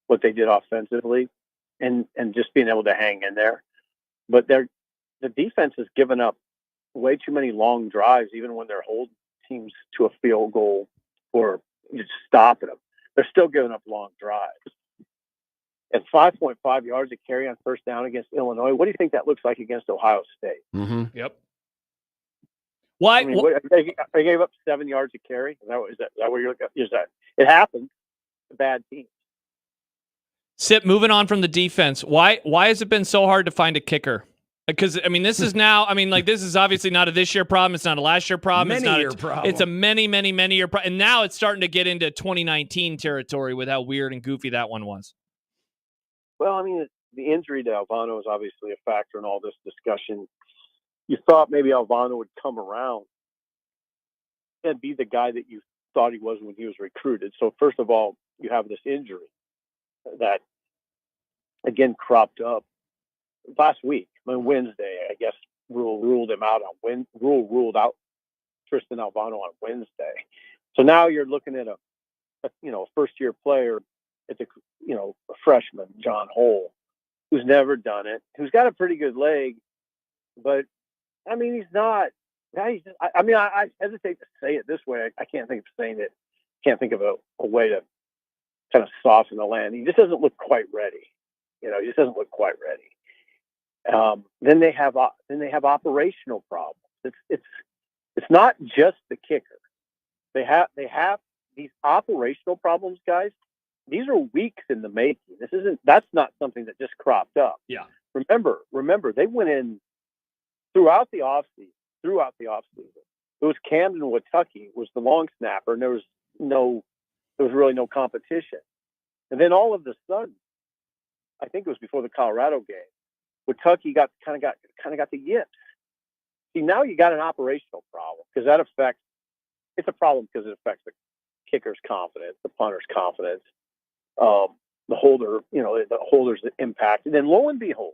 what they did offensively and just being able to hang in there. But the defense has given up way too many long drives, even when they're holding teams to a field goal or just stopping them. They're still giving up long drives. At 5.5 yards a carry on first down against Illinois, what do you think that looks like against Ohio State? Mm-hmm. Yep. Why? They gave up 7 yards a carry. Is that what you're looking at? Is that it happens to bad teams? Sip, moving on from the defense, why has it been so hard to find a kicker? Because, this is now, this is obviously not a this year problem. It's not a last year problem. It's a many, many, many year problem. And now it's starting to get into 2019 territory with how weird and goofy that one was. Well, the injury to Alvano is obviously a factor in all this discussion. You thought maybe Alvano would come around and be the guy that you thought he was when he was recruited. So first of all, you have this injury that, again, cropped up last week. On Wednesday, I guess Rule ruled out Tristan Alvano on Wednesday. So now you're looking at a first-year player. It's a freshman, John Hole, who's never done it, who's got a pretty good leg, but he's not. I hesitate to say it this way. I can't think of saying it. Can't think of a way to kind of soften the land. He just doesn't look quite ready. He just doesn't look quite ready. Then they have operational problems. It's not just the kicker. They have these operational problems, guys. These are weeks in the making. That's not something that just cropped up. Yeah. Remember, they went in throughout the offseason. It was Camden Watucky was the long snapper, and there was really no competition. And then all of a sudden, I think it was before the Colorado game, Watucky got the yips. See, now you got an operational problem because it's a problem because it affects the kicker's confidence, the punter's confidence, the holder's impact. And then lo and behold,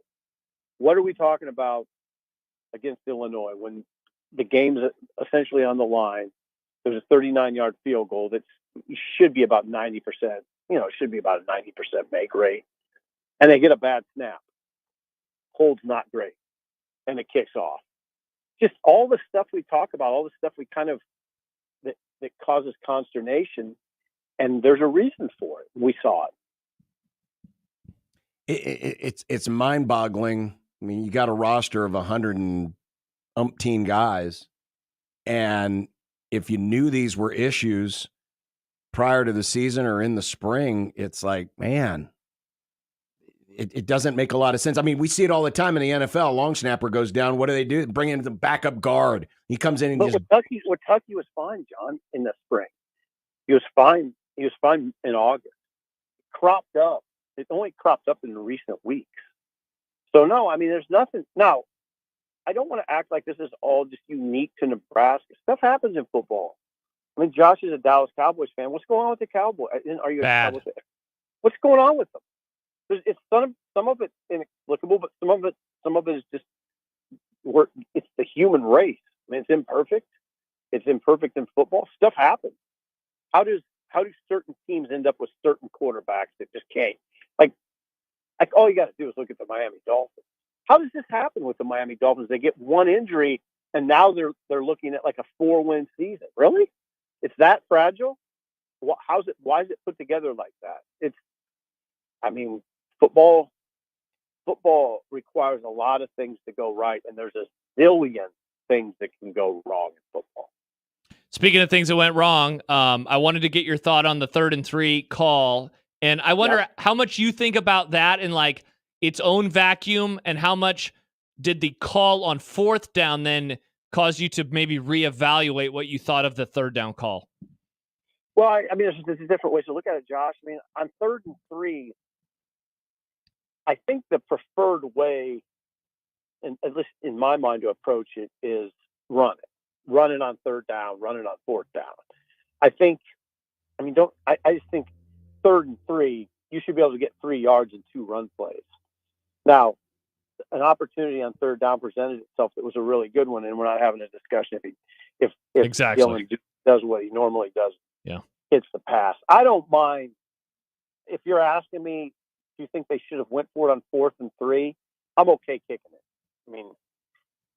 what are we talking about against Illinois when the game's essentially on the line? There's a 39-yard field goal that should be about 90%. It should be about a 90% make rate. And they get a bad snap. Hold's not great. And it kicks off. Just all the stuff we talk about, all the stuff we kind of that causes consternation, and there's a reason for it. We saw it. It's mind-boggling. You got a roster of 118 guys, and if you knew these were issues prior to the season or in the spring, it's like, man, it doesn't make a lot of sense. We see it all the time in the NFL. Long snapper goes down. What do? Bring in the backup guard. He comes in and Watucky was fine, John, in the spring. He was fine. He was fine in August. Cropped up. It only cropped up in recent weeks. So no, there's nothing. Now, I don't want to act like this is all just unique to Nebraska. Stuff happens in football. Josh is a Dallas Cowboys fan. What's going on with the Cowboys? Are you bad? A Cowboys fan? What's going on with them? It's some of it's inexplicable, but some of it is just it's the human race. It's imperfect. It's imperfect in football. Stuff happens. How do certain teams end up with certain quarterbacks that just can't? Like all you got to do is look at the Miami Dolphins. How does this happen with the Miami Dolphins? They get one injury, and now they're looking at like a 4-win season. Really? It's that fragile? Why is it put together like that? Football requires a lot of things to go right, and there's a zillion things that can go wrong in football. Speaking of things that went wrong, I wanted to get your thought on the 3rd and 3 call, and I wonder how much you think about that in like its own vacuum, and how much did the call on 4th down then cause you to maybe reevaluate what you thought of the 3rd down call? Well, there's different ways to look at it, Josh. On 3rd and 3, I think the preferred way, and at least in my mind, to approach it is run it on 3rd down, run it on 4th down. I just think 3rd and 3, you should be able to get 3 yards in 2 run plays. Now, an opportunity on 3rd down presented itself that was a really good one, and we're not having a discussion if exactly. Dylan does what he normally does. Yeah, hits the pass. I don't mind if you're asking me. Do you think they should have went for it on 4th and 3? I'm okay kicking it.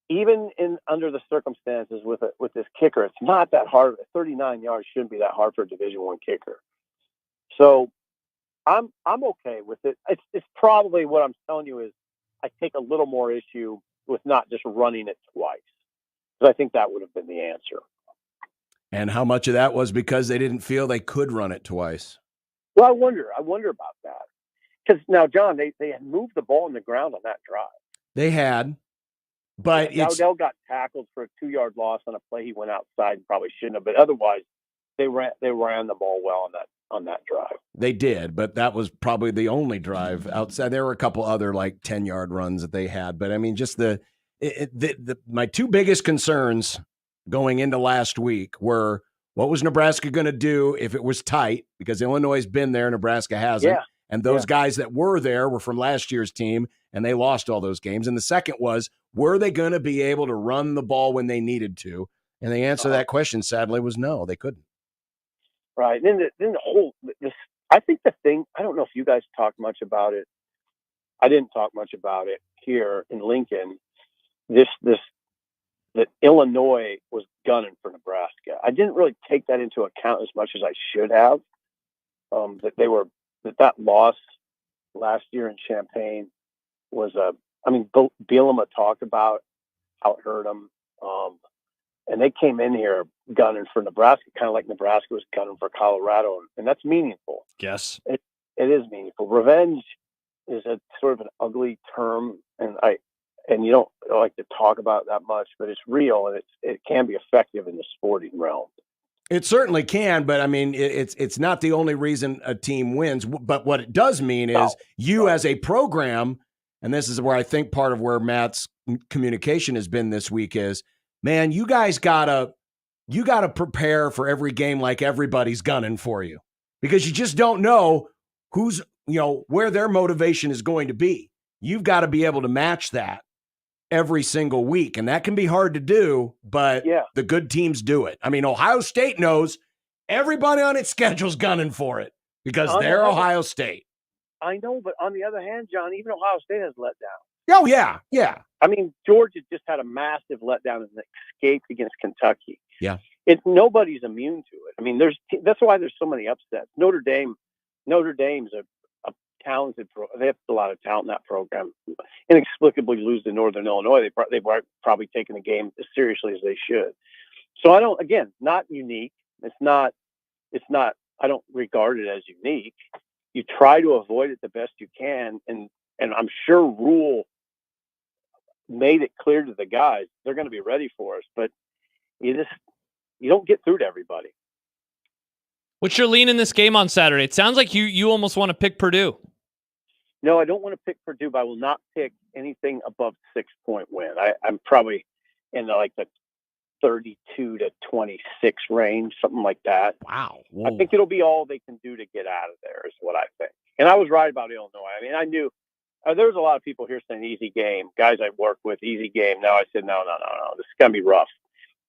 Even under the circumstances with this kicker, it's not that hard. 39 yards shouldn't be that hard for a Division I kicker. So I'm okay with it. It's probably what I'm telling you is I take a little more issue with not just running it twice, because I think that would have been the answer. And how much of that was because they didn't feel they could run it twice? Well, I wonder about that. Because now, John, they had moved the ball on the ground on that drive. They had, but Dowdell got tackled for a 2-yard loss on a play he went outside and probably shouldn't have. But otherwise, they ran the ball well on that drive. They did, but that was probably the only drive outside. There were a couple other like 10-yard runs that they had, but just my 2 biggest concerns going into last week were, what was Nebraska going to do if it was tight? Because Illinois has been there, Nebraska hasn't. Yeah. And those guys that were there were from last year's team, and they lost all those games. And the second was, were they going to be able to run the ball when they needed to? And the answer to that question, sadly, was no, they couldn't. Right. And then the whole I think the thing, I don't know if you guys talked much about it. I didn't talk much about it here in Lincoln. That Illinois was gunning for Nebraska. I didn't really take that into account as much as I should have. That loss last year in Champaign was Bielema talked about how it hurt them. And they came in here gunning for Nebraska, kind of like Nebraska was gunning for Colorado. And that's meaningful. Yes. It is meaningful. Revenge is a sort of an ugly term, and you don't like to talk about it that much, but it's real, and it can be effective in the sporting realm. It certainly can, but it's not the only reason a team wins. But what it does mean is you as a program, and this is where I think part of where Matt's communication has been this week is, man, you guys gotta prepare for every game like everybody's gunning for you, because you just don't know who's, where their motivation is going to be. You've got to be able to match that every single week. And that can be hard to do, but the good teams do it. Ohio State knows everybody on its schedule's gunning for it because they're Ohio State. I know, but on the other hand, John, even Ohio State has let down. Oh, yeah, yeah. Georgia just had a massive letdown and escaped against Kentucky. Yeah. Nobody's immune to it. That's why there's so many upsets. Notre Dame's a talented they have a lot of talent in that program. Inexplicably lose to Northern Illinois. They've probably taken the game as seriously as they should. So not unique. It's not, I don't regard it as unique. You try to avoid it the best you can. And I'm sure Rule made it clear to the guys, they're going to be ready for us, but you don't get through to everybody. What's your lean in this game on Saturday? It sounds like you almost want to pick Purdue. No, I don't want to pick Purdue, but I will not pick anything above 6-point win. I'm probably in the 32 to 26 range, something like that. Wow. Whoa. I think it'll be all they can do to get out of there is what I think. And I was right about Illinois. I knew there was a lot of people here saying easy game. Guys I work with, easy game. Now I said, no. This is going to be rough.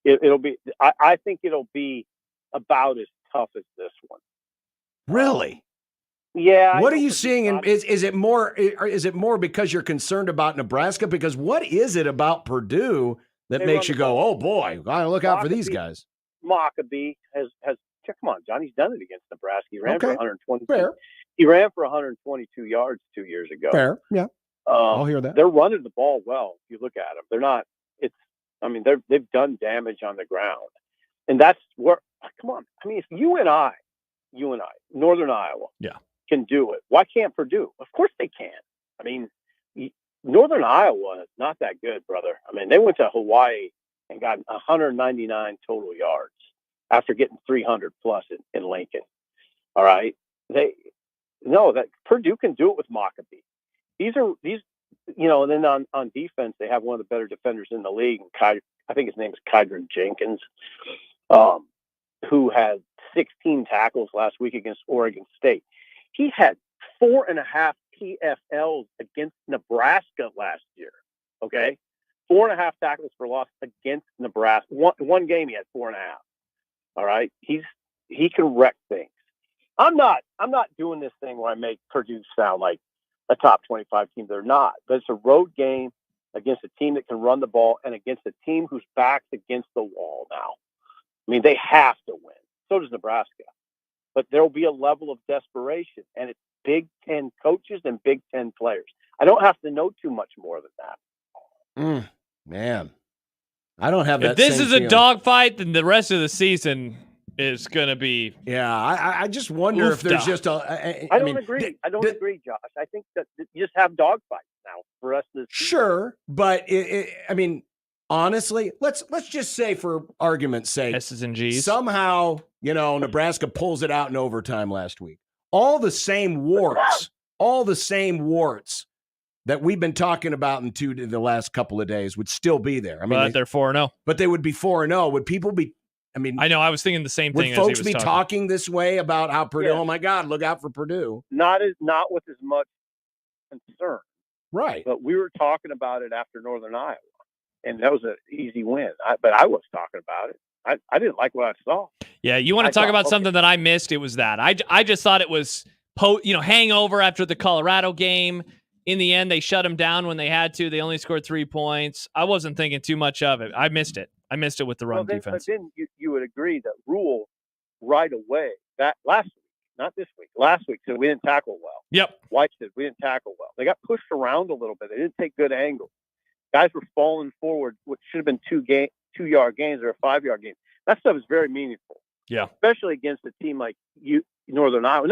It'll be. I think it'll be about as tough as this one. Really? Yeah. What are you seeing? Is it more because you're concerned about Nebraska? Because what is it about Purdue that makes you go, oh boy, gotta look out for these guys? Maccabee has come on, John. He's done it against Nebraska. He ran for 122. Fair. He ran for 122 yards 2 years ago. Fair. Yeah. I'll hear that. They're running the ball well. If you look at them, they're not. They've done damage on the ground, and that's where. Come on. I mean, if you and I, Northern Iowa, can do it. Why can't Purdue? Of course they can. I mean, Northern Iowa is not that good, brother. I mean, they went to Hawaii and got 199 total yards after getting 300 plus in Lincoln. All right. That Purdue can do it with Maccabee. These, and then on defense, they have one of the better defenders in the league. I think his name is Kydron Jenkins, who had 16 tackles last week against Oregon State. He had 4.5 PFLs against Nebraska last year. Okay. 4.5 tackles for loss against Nebraska. One game he had 4.5. All right. He can wreck things. I'm not doing this thing where I make Purdue sound like a top 25 team. They're not. But it's a road game against a team that can run the ball and against a team whose back's against the wall now. I mean, they have to win. So does Nebraska. But there will be a level of desperation, and it's Big Ten coaches and Big Ten players. I don't have to know too much more than that. Man, I don't have that. If this is a dogfight, then the rest of the season is going to be. Yeah, I just wonder if there's just a. I don't agree. I don't agree, Josh. I think that you just have dogfights now for us to. Sure, but I mean, honestly, let's just say for argument's sake, S's and G's. Somehow, Nebraska pulls it out in overtime last week. All the same warts that we've been talking about in the last couple of days would still be there. I mean, but they're 4-0. But they would be 4-0. Would people be? I mean, I know. I was thinking the same thing. Would folks be talking this way about how Purdue? Oh my God, look out for Purdue. Not with as much concern, right? But we were talking about it after Northern Iowa, and that was an easy win. But I was talking about it. I didn't like what I saw. Yeah, you want to talk about something that I missed? It was that I just thought it was hangover after the Colorado game. In the end, they shut them down when they had to. They only scored 3 points. I wasn't thinking too much of it. I missed it. I missed it with the run defense. But then you would agree that Rule right away, that last week, not this week, last week, said we didn't tackle well. Yep. White said we didn't tackle well. They got pushed around a little bit. They didn't take good angles. Guys were falling forward, which should have been 2-yard gains or a 5-yard gain. That stuff is very meaningful. Yeah. Especially against a team like Northern Iowa.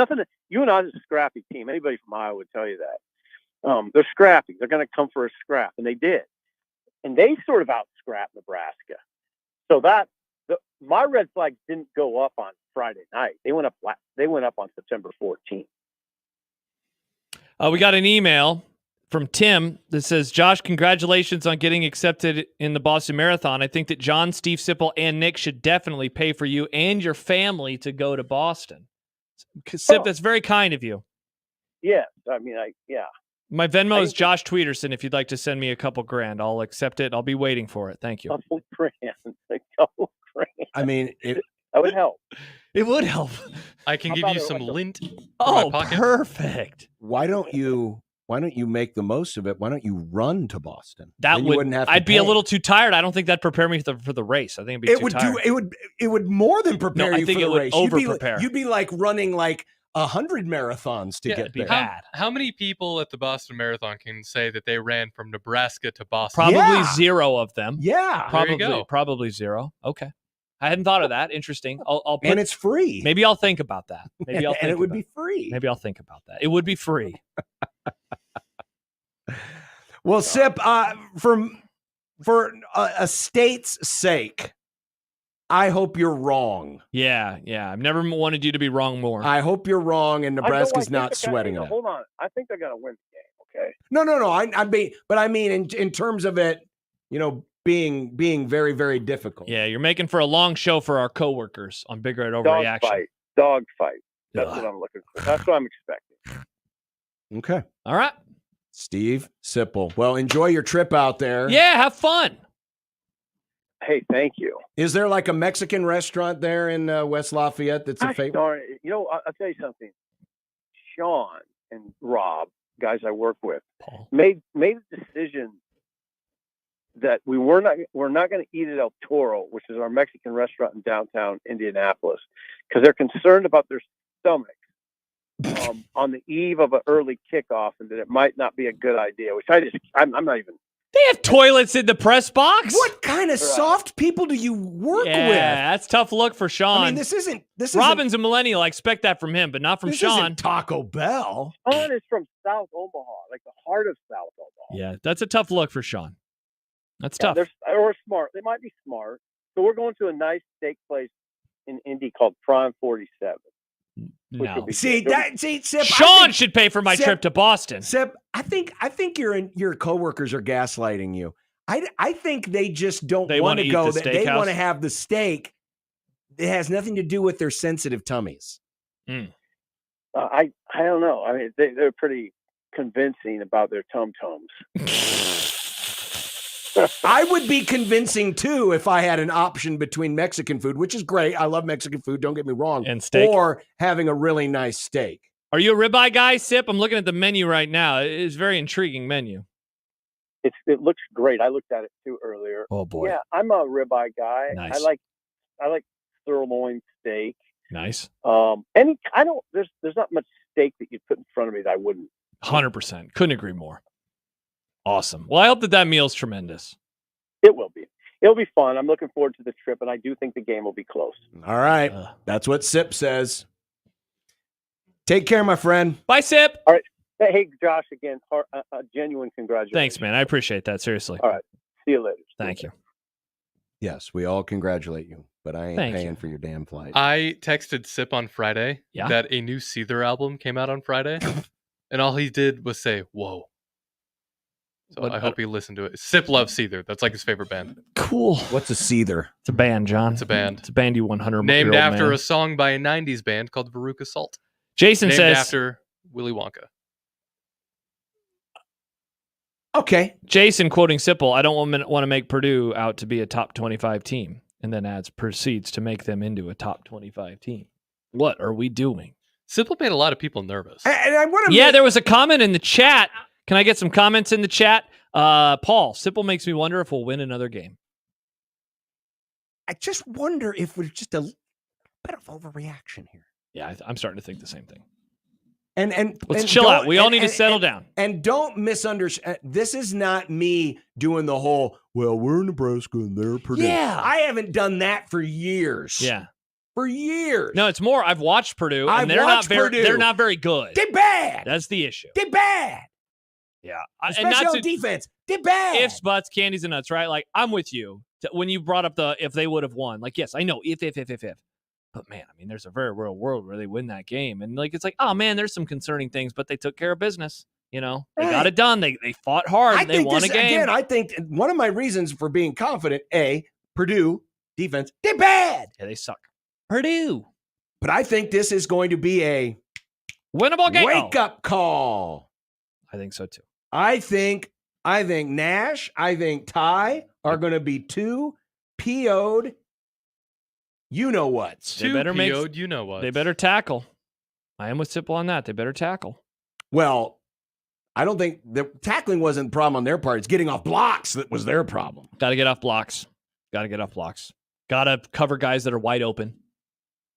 UNI is a scrappy team. Anybody from Iowa would tell you that. They're scrappy. They're going to come for a scrap, and they did. And they sort of out-scrapped Nebraska. So my red flags didn't go up on Friday night. They went up on September 14th. We got an email from Tim that says, Josh, congratulations on getting accepted in the Boston Marathon. I think that John, Steve, Sipple, and Nick should definitely pay for you and your family to go to Boston. Sip, that's very kind of you. Yes. I mean, yeah. My Venmo is Josh Tweederson. If you'd like to send me a couple grand, I'll accept it. I'll be waiting for it. Thank you. A couple grand. I mean, that would help. It would help. I can give you some lint. Oh, perfect. Why don't you make the most of it? Why don't you run to Boston? I'd be a little too tired. I don't think that'd prepare me for the race. I think it'd be too tired. It would more than prepare you for the race. Over-prepare. You'd be like running like 100 marathons to get there. How many people at the Boston Marathon can say that they ran from Nebraska to Boston? Probably 0 of them. Yeah. Probably 0. Okay. I hadn't thought of that. Interesting. And it's free. Maybe I'll think about that. Maybe I'll think and it would be free. Maybe I'll think about that. It would be free. Well, Sip, for a state's sake, I hope you're wrong. Yeah. I've never wanted you to be wrong more. I hope you're wrong, and Nebraska's not sweating it. Hold on, I think they're going to win the game. Okay. No. I mean, in terms of it, being very, very difficult. Yeah, you're making for a long show for our coworkers on Big Red Overreaction. Dog fight. That's what I'm looking for. That's what I'm expecting. Okay. All right. Steve Sipple. Well, enjoy your trip out there. Yeah, have fun. Hey, thank you. Is there like a Mexican restaurant there in West Lafayette that's a favorite? I'll tell you something. Sean and Rob, guys I work with, made a decision that we're not going to eat at El Toro, which is our Mexican restaurant in downtown Indianapolis, because they're concerned about their stomachs on the eve of an early kickoff, and that it might not be a good idea. Which I'm not even. They have toilets in the press box. What kind of soft people do you work with? Yeah, that's tough look for Sean. I mean, this isn't. Robin's a millennial. I expect that from him, but not from Sean. Isn't Taco Bell. Sean is from South Omaha, like the heart of South Omaha. Yeah, that's a tough look for Sean. That's tough. Or smart. They might be smart. So we're going to a nice steak place in Indy called Prime 47. No. Sip, Sean should pay for my trip to Boston. Sip, I think your coworkers are gaslighting you. I think they just don't want to go. They want to have the steak. It has nothing to do with their sensitive tummies. I don't know. I mean, they're pretty convincing about their tum-tums. I would be convincing too if I had an option between Mexican food, which is great. I love Mexican food. Don't get me wrong. And steak. Or having a really nice steak. Are you a ribeye guy, Sip? I'm looking at the menu right now. It's a very intriguing menu. It looks great. I looked at it too earlier. Oh boy. Yeah, I'm a ribeye guy. Nice. I like sirloin steak. Nice. There's not much steak that you put in front of me that I wouldn't. 100%. Couldn't agree more. Awesome. Well, I hope that meal's tremendous. It will be. It'll be fun. I'm looking forward to the trip, and I do think the game will be close. All right. That's what Sip says. Take care, my friend. Bye, Sip. All right. Hey, Josh, again, a genuine congratulations. Thanks, man. I appreciate that. Seriously. All right. See you later. Thank you. Yes, we all congratulate you, but I ain't paying for your damn flight. I texted Sip on Friday that a new Seether album came out on Friday, and all he did was say, whoa. So I hope he listened to it. Sip loves Seether. That's like his favorite band. Cool. What's a Seether? It's a band, John. It's a band. It's a band, you 100 Named year old after man. a song by a 90s band called Veruca Salt. Jason Named says... after Willy Wonka. Okay. Jason, quoting Sipple, I don't want to make Purdue out to be a top 25 team, and then proceeds to make them into a top 25 team. What are we doing? Sipple made a lot of people nervous. And I want to there was a comment in the chat. Can I get some comments in the chat? Paul, Sipple makes me wonder if we'll win another game. I just wonder if we're just a bit of overreaction here. Yeah, I'm starting to think the same thing. And let's chill out. We all need to settle down. And don't misunderstand. This is not me doing the whole, well, we're Nebraska and they're Purdue. Yeah. I haven't done that for years. Yeah. For years. No, it's more, I've watched Purdue, and they're not very good. They're bad. That's the issue. They're bad. Yeah. Especially on defense. They're bad. Ifs, buts, candies, and nuts, right? Like, I'm with you. When you brought up if they would have won. Like, yes, I know, if. But, man, I mean, there's a very real world where they win that game. And, like, it's like, oh, man, there's some concerning things, but they took care of business. You know, they got it done. They fought hard. They won a game. Again, I think one of my reasons for being confident, Purdue defense, they're bad. Yeah, they suck. Purdue. But I think this is going to be a winnable game. Wake-up call. I think so, too. I think Nash, I think Ty are going to be two PO'd you-know-whats. They better PO'd you-know-whats. They better tackle. I am with Sipple on that. They better tackle. Well, I don't think the tackling wasn't the problem on their part. It's getting off blocks that was their problem. Got to get off blocks. Got to cover guys that are wide open.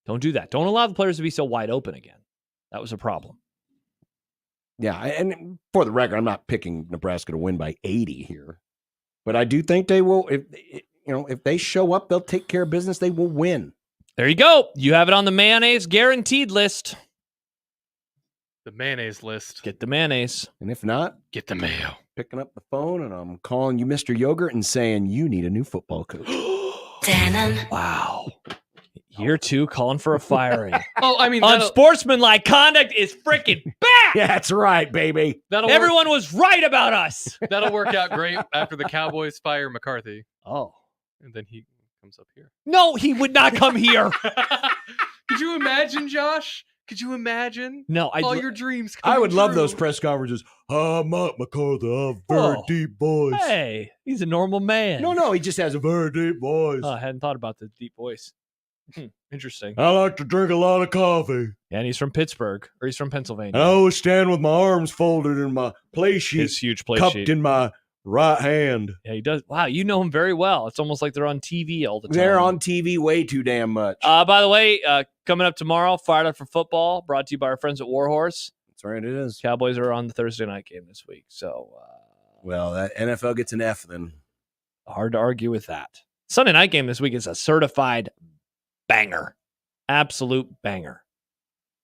Don't do that. Don't allow the players to be so wide open again. That was a problem. Yeah, and for the record, I'm not picking Nebraska to win by 80 here. But I do think they will. If they show up, they'll take care of business. They will win. There you go. You have it on the mayonnaise guaranteed list. The mayonnaise list. Get the mayonnaise. And if not, get the mayo. Picking up the phone and I'm calling you Mr. Yogurt and saying you need a new football coach. Wow. Year 2 calling for a firing. Unsportsmanlike conduct is freaking back. Yeah, that's right, baby. Everyone was right about us. That'll work out great after the Cowboys fire McCarthy. Oh. And then he comes up here. No, he would not come here. Could you imagine, Josh? Could you imagine? No, all your dreams. I would love those press conferences. Mike McCarthy, I have very deep voice. Hey, he's a normal man. No, he just has a very deep voice. Oh, I hadn't thought about the deep voice. Interesting. I like to drink a lot of coffee. Yeah, and he's from Pittsburgh, or he's from Pennsylvania. I always stand with my arms folded and my play sheet His huge play cupped sheet in my right hand. Yeah, he does. Wow, you know him very well. It's almost like they're on TV all the time. They're on TV way too damn much. By the way, coming up tomorrow, Fired Up for Football, brought to you by our friends at Warhorse. That's right, it is. Cowboys are on the Thursday night game this week, so well, that NFL gets an F then. Hard to argue with that. Sunday night game this week is a certified banger, absolute banger.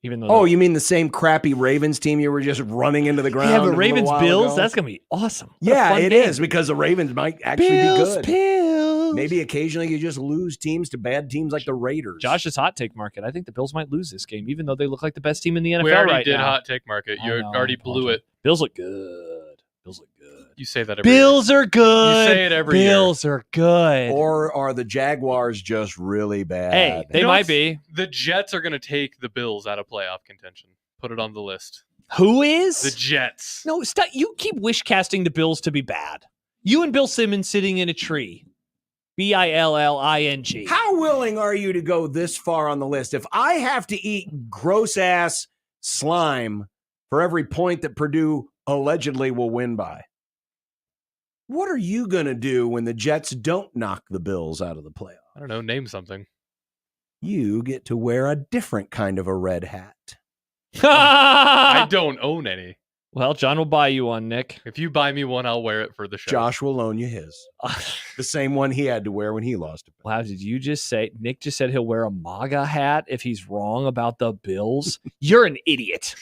Even though you mean the same crappy Ravens team you were just running into the ground? Yeah, but Ravens Bills, that's gonna be awesome. Yeah, it is because the Ravens might actually be good. Bills. Maybe occasionally you just lose teams to bad teams like the Raiders. Josh's hot take market. I think the Bills might lose this game, even though they look like the best team in the NFL we already right did now. hot take market. You already blew it. Bills look good. Bills look good. You say that every Bills year. are good. You say it every Bills are good. Or are the Jaguars just really bad? Hey, they might be. The Jets are going to take the Bills out of playoff contention. Put it on the list. Who is? The Jets. No, stop. You keep wish casting the Bills to be bad. You and Bill Simmons sitting in a tree. Billing. How willing are you to go this far on the list? If I have to eat gross ass slime for every point that Purdue allegedly will win by, what are you going to do when the Jets don't knock the Bills out of the playoff? I don't know. Name something. You get to wear a different kind of a red hat. I don't own any. Well, John will buy you one, Nick. If you buy me one, I'll wear it for the show. Josh will loan you his. The same one he had to wear when he lost it. Wow, did you just say Nick just said he'll wear a MAGA hat if he's wrong about the Bills? You're an idiot.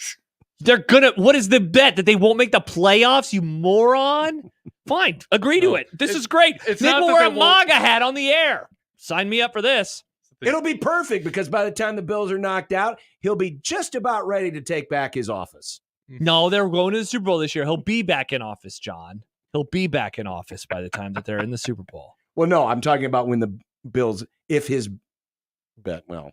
They're gonna. What is the bet that they won't make the playoffs? You moron. Fine, agree to it. This is great. Nick will wear a MAGA hat on the air. Sign me up for this. It'll be perfect because by the time the Bills are knocked out, he'll be just about ready to take back his office. No, they're going to the Super Bowl this year. He'll be back in office, John. He'll be back in office by the time that they're in the Super Bowl. Well, no, I'm talking about when the Bills, if his bet, well,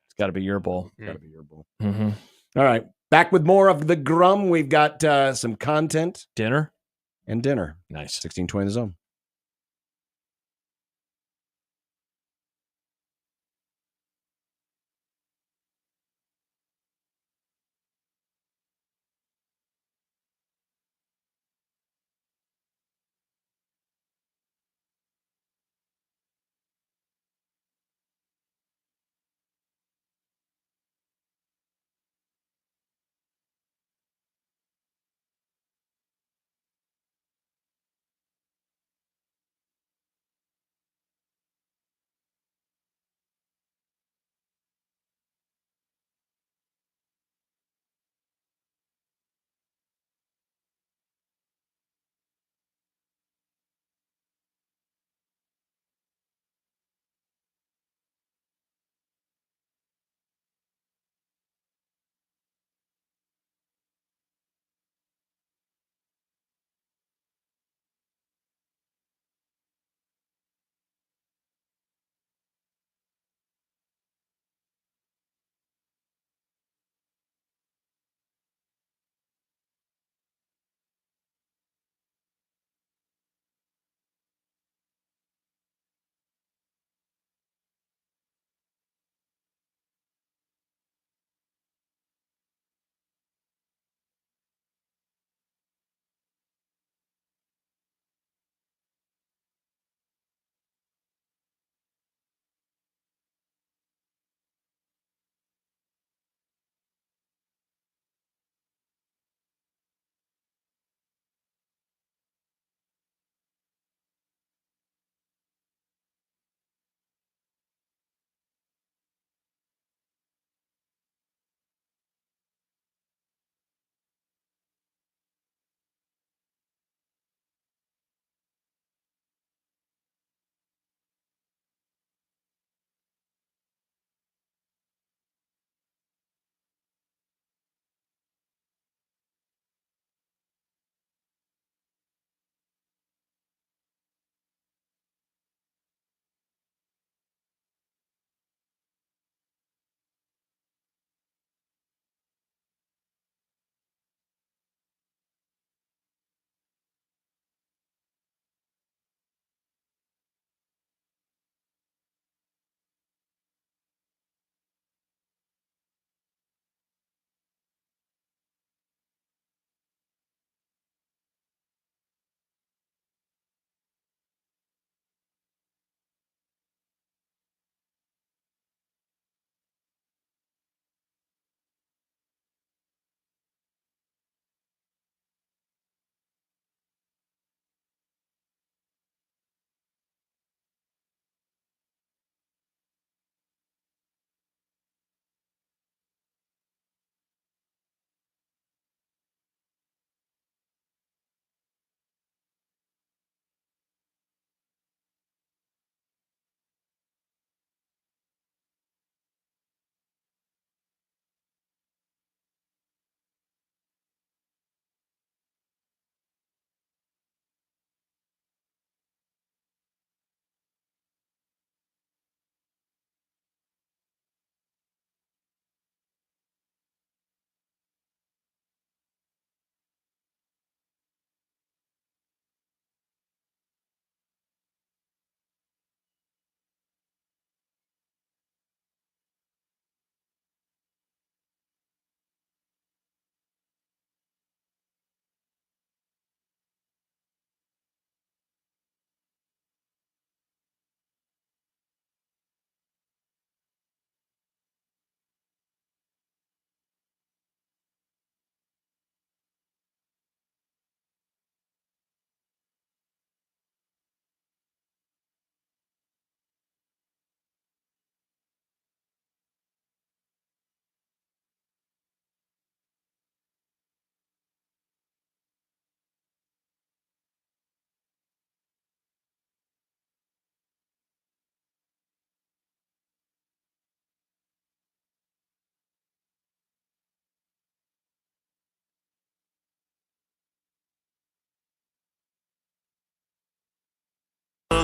it's got to be your bowl. It's got to be your bowl. Mm-hmm. All right. Back with more of the Grum. We've got some content. Dinner. Nice. 1620 The Zone.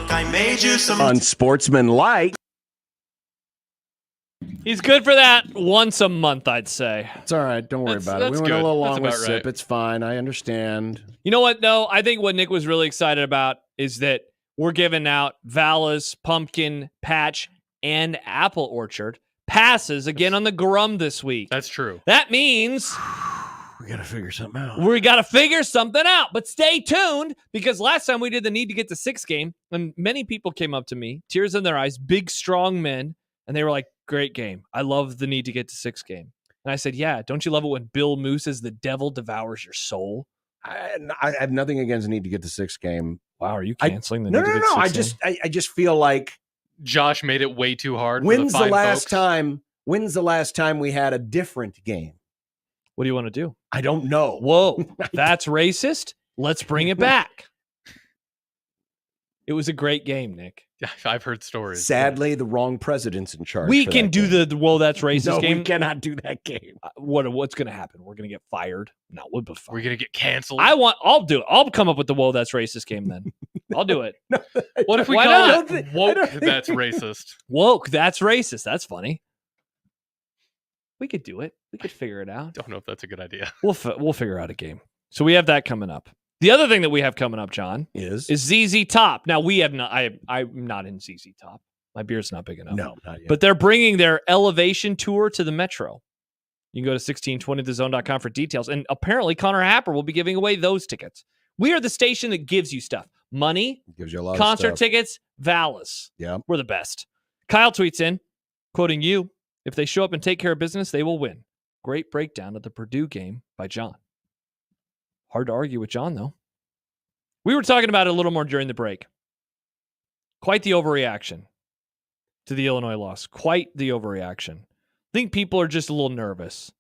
look, I made you some Unsportsmanlike. He's good for that once a month, I'd say. It's all right. Don't worry about it. We went a little long with Sip. It's fine. I understand. You know what, though? I think what Nick was really excited about is that we're giving out Vala's Pumpkin Patch and Apple Orchard passes again on the Grum this week. That's true. That means we got to figure something out. We got to figure something out. But stay tuned, because last time we did the Need to Get to 6 game, and many people came up to me, tears in their eyes, big, strong men, and they were like, great game. I love the Need to Get to 6 game. And I said, yeah, don't you love it when Bill Moose as the devil devours your soul? I have nothing against Need to Get to 6 game. Wow, are you canceling the No, Need to no, Get no. to 6 game? I just feel like Josh made it way too hard. When's for the fine last folks. time? When's the last time we had a different game? What do you want to do? I don't know. Whoa, that's racist. Let's bring it back. It was a great game, Nick. I've heard stories. Sadly, the wrong president's in charge. We for can that do game. the whoa, that's racist No, game. we cannot do that game. What's going to happen? We're going to get fired? No, we'll be fine. We're going to get canceled. I'll do it. I'll come up with the whoa, that's racist game then. I'll do it. What if we Why call not? it woke that's racist? Woke, that's racist. That's funny. We could do it. We could figure it out. Don't know if that's a good idea. We'll figure out a game. So we have that coming up. The other thing that we have coming up, John, is ZZ Top. Now we have not. I'm not in ZZ Top. My beer's not big enough. No, not yet. But they're bringing their Elevation tour to the Metro. You can go to 1620thezone.com for details. And apparently Connor Happer will be giving away those tickets. We are the station that gives you stuff. Money, gives you a lot concert of stuff. tickets, Valas. Yeah. We're the best. Kyle tweets in, quoting you, if they show up and take care of business, they will win. Great breakdown of the Purdue game by John. Hard to argue with John, though. We were talking about it a little more during the break. Quite the overreaction to the Illinois loss. Quite the overreaction. I think people are just a little nervous.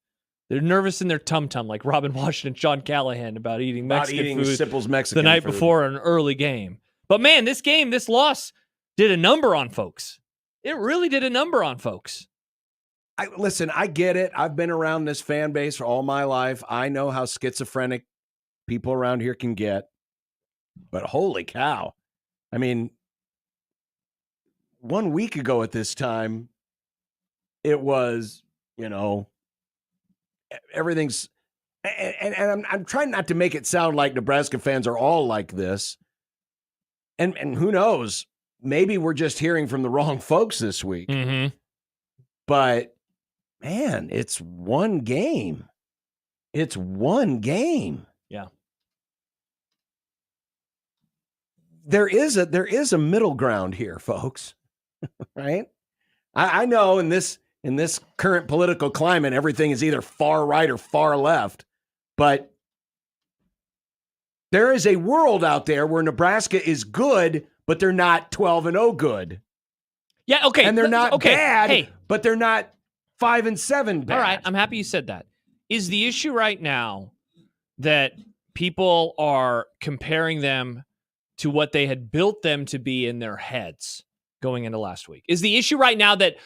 They're nervous in their tum-tum, like Robin Washington, Sean Callahan, about eating Mexican food Sipple's Mexican the night food. before an early game. But man, this loss did a number on folks. It really did a number on folks. Listen, I get it. I've been around this fan base for all my life. I know how schizophrenic people around here can get. But holy cow. I mean, 1 week ago at this time, it was, everything's, and I'm trying not to make it sound like Nebraska fans are all like this. And who knows, maybe we're just hearing from the wrong folks this week. Mm-hmm. But man, it's one game. It's one game. Yeah. There is a middle ground here, folks. Right? I know in this current political climate, everything is either far right or far left, but there is a world out there where Nebraska is good, but they're not 12-0 good. Yeah, okay. And they're not bad, hey. but they're not 5-7 bad. All right, I'm happy you said that. Is the issue right now that people are comparing them to what they had built them to be in their heads going into last week? Is the issue right now that,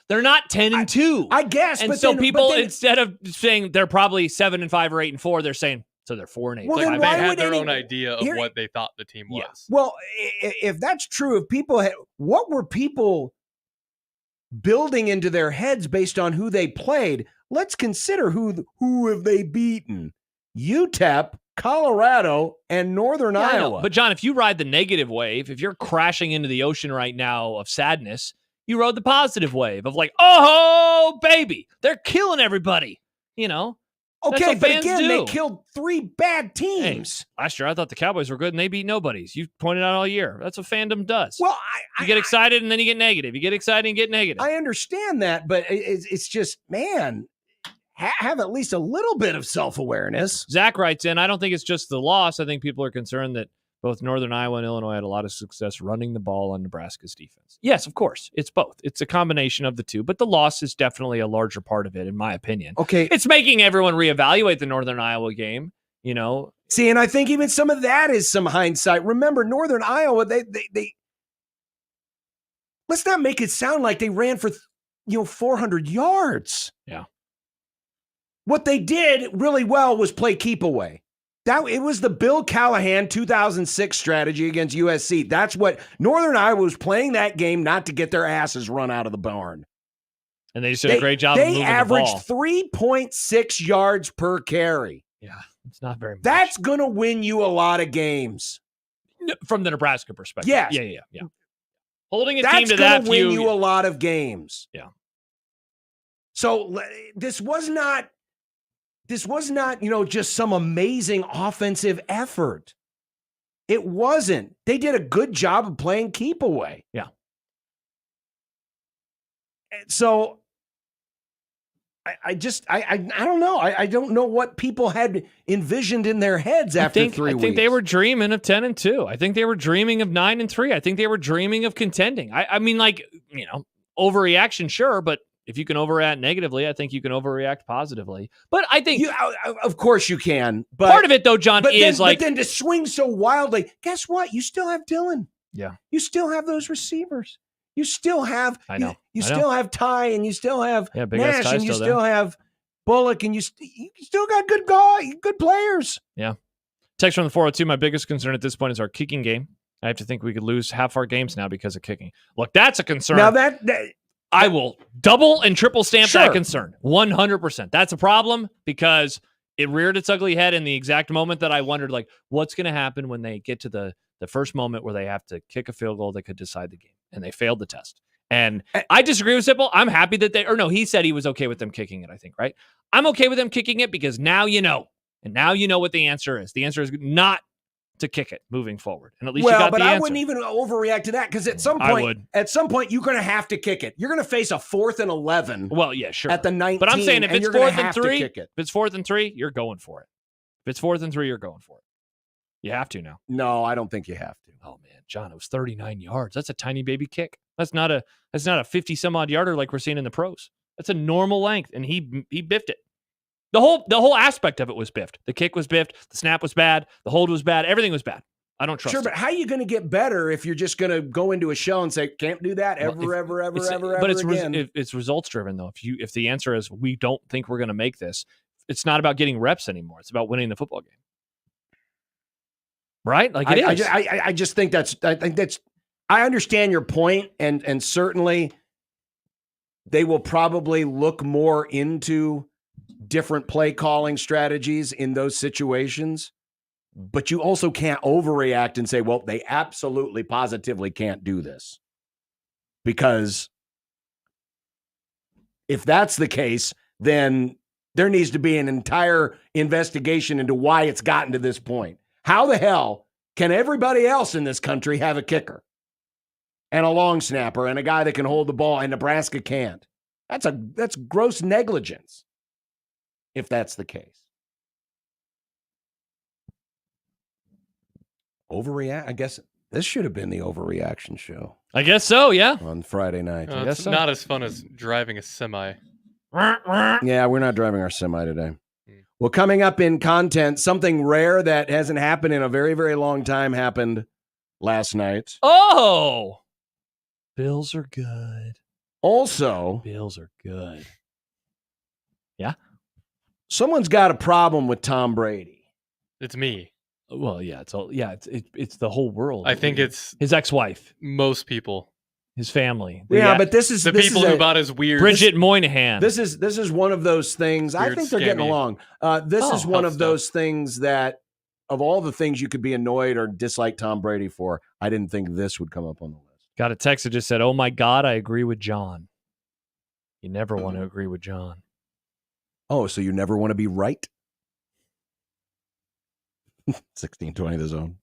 they're not 10-2? I guess. And but so then, people, but then, instead of saying they're probably 7-5 or 8-4, they're saying, so they're 4-8. Well, Like, then they why had would their any- own idea of Here- what they thought the team was. Well, if that's true, if people what were people building into their heads based on who they played? Let's consider who have they beaten? UTEP, Colorado, and Northern Yeah, I know. Iowa. But John, if you ride the negative wave, if you're crashing into the ocean right now of sadness, you rode the positive wave of like, oh, baby, they're killing everybody. That's okay, what but fans again, do. they killed 3 bad teams. Hey, last year, I thought the Cowboys were good and they beat nobodies. You pointed out all year. That's what fandom does. Well, you get excited and then you get negative. You get excited and get negative. I understand that, but it's just, man, have at least a little bit of self-awareness. Zach writes in, I don't think it's just the loss. I think people are concerned that both Northern Iowa and Illinois had a lot of success running the ball on Nebraska's defense. Yes, of course. It's both. It's a combination of the two, but the loss is definitely a larger part of it, in my opinion. Okay. It's making everyone reevaluate the Northern Iowa game, See, and I think even some of that is some hindsight. Remember, Northern Iowa, they let's not make it sound like they ran for 400 yards. Yeah. What they did really well was play keep away. It was the Bill Callahan 2006 strategy against USC. That's what Northern Iowa was playing that game not to get their asses run out of the barn. And they just did a great job of moving the ball. They averaged 3.6 yards per carry. Yeah, it's not very much. That's going to win you a lot of games. From the Nebraska perspective. Yes. Yeah. Holding a That's team to that gonna win you a lot of games. Yeah. So this was not, just some amazing offensive effort. It wasn't. They did a good job of playing keep away. Yeah. So I don't know. I don't know what people had envisioned in their heads after 3 weeks. I think they were dreaming of 10-2. I think they were dreaming of 9-3. I think they were dreaming of contending. I mean, overreaction, sure, but if you can overreact negatively, I think you can overreact positively. But I think of course you can. But part of it, though, John, but then to swing so wildly, guess what? You still have Dylan. Yeah. You still have those receivers. You still have, you I still know. have Ty, and you still have Big ass Nash, Ty and you still still have Bullock, and you still got good players. Yeah. Text from the 402. My biggest concern at this point is our kicking game. I have to think we could lose half our games now because of kicking. Look, that's a concern. Now that I will double and triple stamp that concern. 100%. That's a problem because it reared its ugly head in the exact moment that I wondered, what's going to happen when they get to the first moment where they have to kick a field goal that could decide the game. And they failed the test. And I disagree with Sipple. I'm happy that he said he was okay with them kicking it, I think, right? I'm okay with them kicking it because now you know. And now you know what the answer is. The answer is not to kick it moving forward. And at least you got the answer. I wouldn't even overreact to that because at some point you're going to have to kick it. You're going to face a 4th and 11. Well, yeah, sure. At the 19. But I'm saying if it's 4th and 3, kick it. if it's 4th and 3, you're going for it. If it's 4th and 3, you're going for it. You have to now. No, I don't think you have to. Oh man, John, it was 39 yards. That's a tiny baby kick. That's not a 50 some odd yarder like we're seeing in the pros. That's a normal length, and he biffed it. The whole aspect of it was biffed. The kick was biffed. The snap was bad. The hold was bad. Everything was bad. I don't trust. Sure, but how are you going to get better if you're just going to go into a show and say can't do that ever again? It's results driven though. If the answer is we don't think we're going to make this, it's not about getting reps anymore. It's about winning the football game. Right? It is. I just think I understand your point, and certainly they will probably look more into different play calling strategies in those situations. But you also can't overreact and say, well, they absolutely positively can't do this. Because if that's the case, then there needs to be an entire investigation into why it's gotten to this point. How the hell can everybody else in this country have a kicker and a long snapper and a guy that can hold the ball and Nebraska can't? That's gross negligence if that's the case. Overreact? I guess this should have been the overreaction show. I guess so, yeah. On Friday night. It's not as fun as driving a semi. Yeah, we're not driving our semi today. Well, coming up in content, something rare that hasn't happened in a very, very long time happened last night. Oh! Bills are good. Also, Bills are good. Yeah? Someone's got a problem with Tom Brady. It's me. Well, yeah, it's the whole world. I think it's his ex-wife, most people, his family. But this is the people who bought his weird Bridget Moynihan. This is one of those things. I think they're getting along. This is one of those things that, of all the things you could be annoyed or dislike Tom Brady for, I didn't think this would come up on the list. Got a text that just said, "Oh my God, I agree with John." You never want to agree with John. Oh, so you never want to be right? 1620 the zone.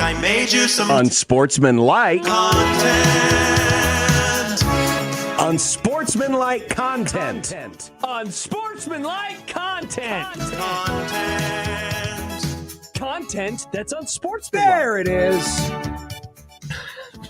I made you some unsportsmanlike content. Unsportsmanlike content. Unsportsmanlike content. Content that's unsportsmanlike. There it is.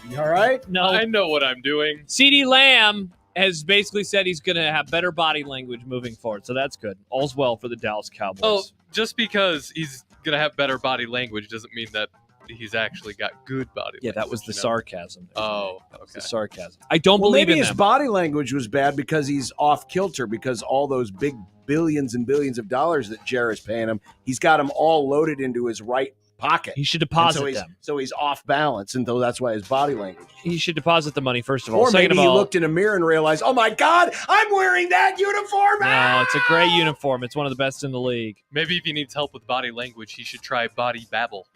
You all right? No. I know what I'm doing. CeeDee Lamb has basically said he's going to have better body language moving forward, so that's good. All's well for the Dallas Cowboys. Oh, just because he's going to have better body language doesn't mean that he's actually got good body language. Yeah, that was the sarcasm. Oh, That was okay. the sarcasm. I don't believe maybe in his them. body language was bad because he's off kilter because all those big billions and billions of dollars that Jared's paying him, he's got them all loaded into his right pocket. He should deposit And them. So he's off balance, and though that's why his body language. He should deposit the money, first of all. Or Second maybe of he all, looked in a mirror and realized, oh my God, I'm wearing that uniform. no, it's a great uniform. It's one of the best in the league. Maybe if he needs help with body language, he should try Body Babble.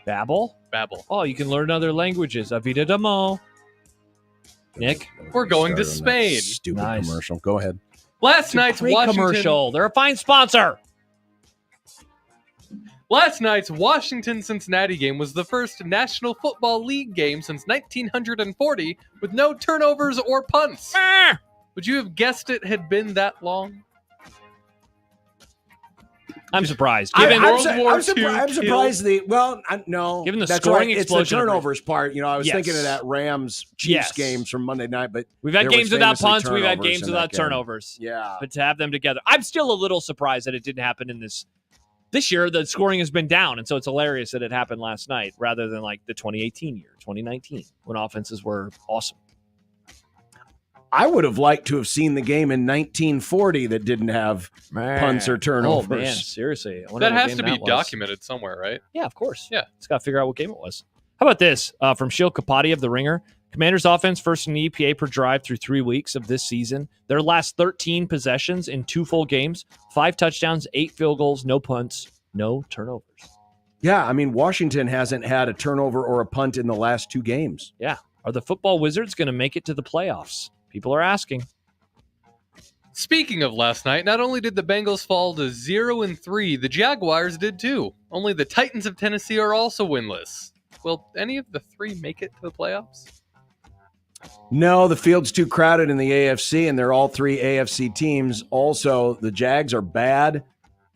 Babble? Babble. Oh, you can learn other languages. Avida Damo. Nick? We're going to Started on that Spain. Stupid Nice. commercial. Go ahead. Last night's Great Washington commercial. They're a fine sponsor. Last night's Washington-Cincinnati game was the first National Football League game since 1940 with no turnovers or punts. Would you have guessed it had been that long? I'm surprised. I'm World War II surprised. No. Given the that's scoring right. It's explosion the of- turnovers part. You know, I was Yes. thinking of that Rams Chiefs Yes. games from Monday night, but We've had there was games without famously punts. We've had turnovers games in without that game. turnovers. Yeah. But to have them together, I'm still a little surprised that it didn't happen in this year. The scoring has been down, and so it's hilarious that it happened last night rather than like the 2018 year, 2019, when offenses were awesome. I would have liked to have seen the game in 1940 that didn't have punts or turnovers. Oh man, seriously, I wonder That what has game to be that was. documented somewhere, right? Yeah, of course. Yeah. It's got to figure out what game it was. How about this from Shil Kapati of The Ringer? Commanders offense first in the EPA per drive through 3 weeks of this season. Their last 13 possessions in 2 full games, 5 touchdowns, 8 field goals, no punts, no turnovers. Yeah, I mean, Washington hasn't had a turnover or a punt in the last 2 games. Yeah. Are the football Wizards going to make it to the playoffs? People are asking. Speaking of last night, not only did the Bengals fall to 0-3, the Jaguars did too. Only the Titans of Tennessee are also winless. Will any of the 3 make it to the playoffs? No, the field's too crowded in the AFC, and they're all 3 AFC teams. Also, the Jags are bad,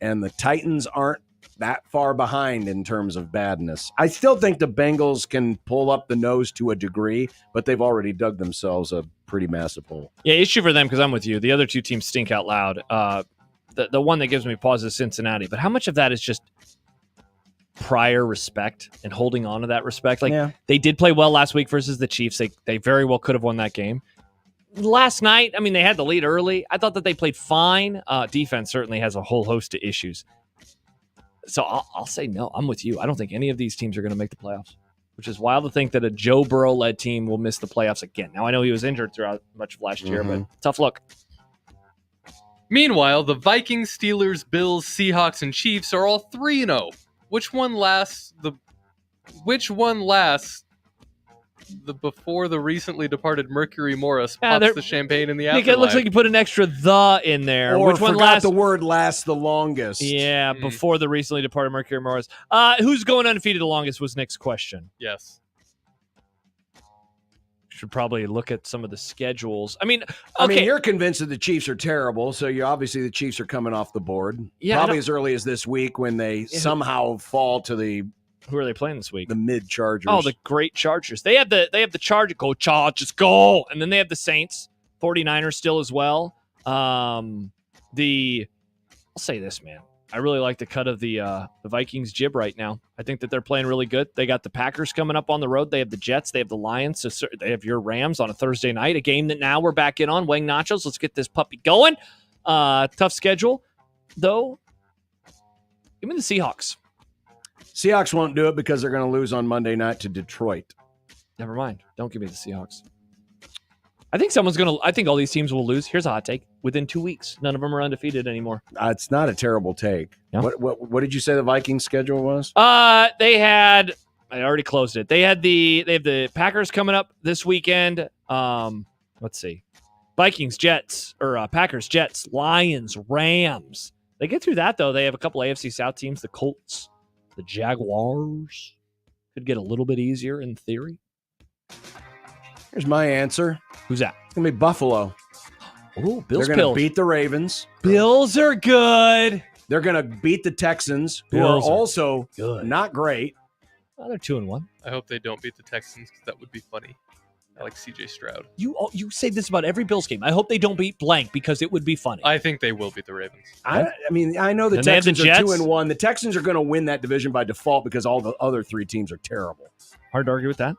and the Titans aren't that far behind in terms of badness. I still think the Bengals can pull up the nose to a degree, but they've already dug themselves a pretty massive hole. Yeah, issue for them because I'm with you. The other 2 teams stink out loud. The one that gives me pause is Cincinnati, but how much of that is just prior respect and holding on to that respect? They did play well last week versus the Chiefs. They very well could have won that game. Last night, I mean, they had the lead early. I thought that they played fine. Defense certainly has a whole host of issues. So I'll say no. I'm with you. I don't think any of these teams are going to make the playoffs, which is wild to think that a Joe Burrow-led team will miss the playoffs again. Now, I know he was injured throughout much of last year, but tough look. Meanwhile, the Vikings, Steelers, Bills, Seahawks, and Chiefs are all 3-0. Which one lasts before the recently departed Mercury Morris pops the champagne in the afterlife? Nick, it looks like you put an extra "the" in there. Or Which one forgot lasts? the word lasts the longest. Yeah, before the recently departed Mercury Morris. Who's going undefeated the longest was Nick's question. Yes. Should probably look at some of the schedules. I mean, you're convinced that the Chiefs are terrible, so obviously the Chiefs are coming off the board. Yeah, probably as early as this week when they somehow fall to the. Who are they playing this week? The mid Chargers. Oh, the great Chargers. They have the Chargers. Go Chargers, go! And then they have the Saints, 49ers still as well. I'll say this, man. I really like the cut of the Vikings jib right now. I think that they're playing really good. They got the Packers coming up on the road. They have the Jets. They have the Lions. So they have your Rams on a Thursday night, a game that now we're back in on. Wang Nachos. Let's get this puppy going. Tough schedule, though. Give me the Seahawks. Seahawks won't do it because they're going to lose on Monday night to Detroit. Never mind. Don't give me the Seahawks. I think all these teams will lose. Here's a hot take. Within 2 weeks, none of them are undefeated anymore. It's not a terrible take. No? What did you say the Vikings schedule was? I already closed it. They have the Packers coming up this weekend. Let's see. Vikings, Jets, or Packers, Jets, Lions, Rams. They get through that, though. They have a couple AFC South teams, the Colts, the Jaguars. Could get a little bit easier in theory. Here's my answer. Who's that? It's going to be Buffalo. Oh, Bills. They're going to beat the Ravens. Bills are good. They're going to beat the Texans, who Bills are also good. not great. Oh, they're 2-1. I hope they don't beat the Texans because that would be funny. I like CJ Stroud. You say this about every Bills game. I hope they don't beat blank because it would be funny. I think they will beat the Ravens. I mean, I know the And they have the Texans are Jets? 2-1. The Texans are going to win that division by default because all the other three teams are terrible. Hard to argue with that.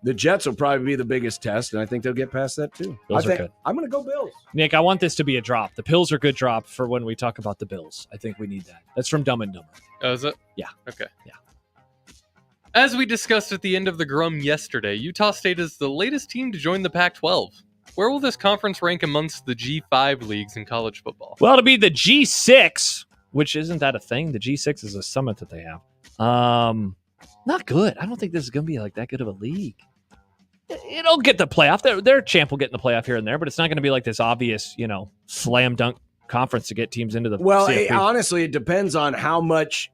The Jets will probably be the biggest test, and I think they'll get past that too. Bills are good. I'm going to go Bills. Nick, I want this to be a drop. The pills are good drop for when we talk about the Bills. I think we need that. That's from Dumb and Dumber. Oh, is it? Yeah. Okay. Yeah. As we discussed at the end of the Grum yesterday, Utah State is the latest team to join the Pac-12. Where will this conference rank amongst the G5 leagues in college football? Well, it'll be the G6, which isn't that a thing? The G6 is a summit that they have. Not good. I don't think this is going to be like that good of a league. It'll get the playoff. Their champ will get in the playoff here and there, but it's not going to be like this obvious, slam dunk conference to get teams into the CFP. Honestly, it depends on how much.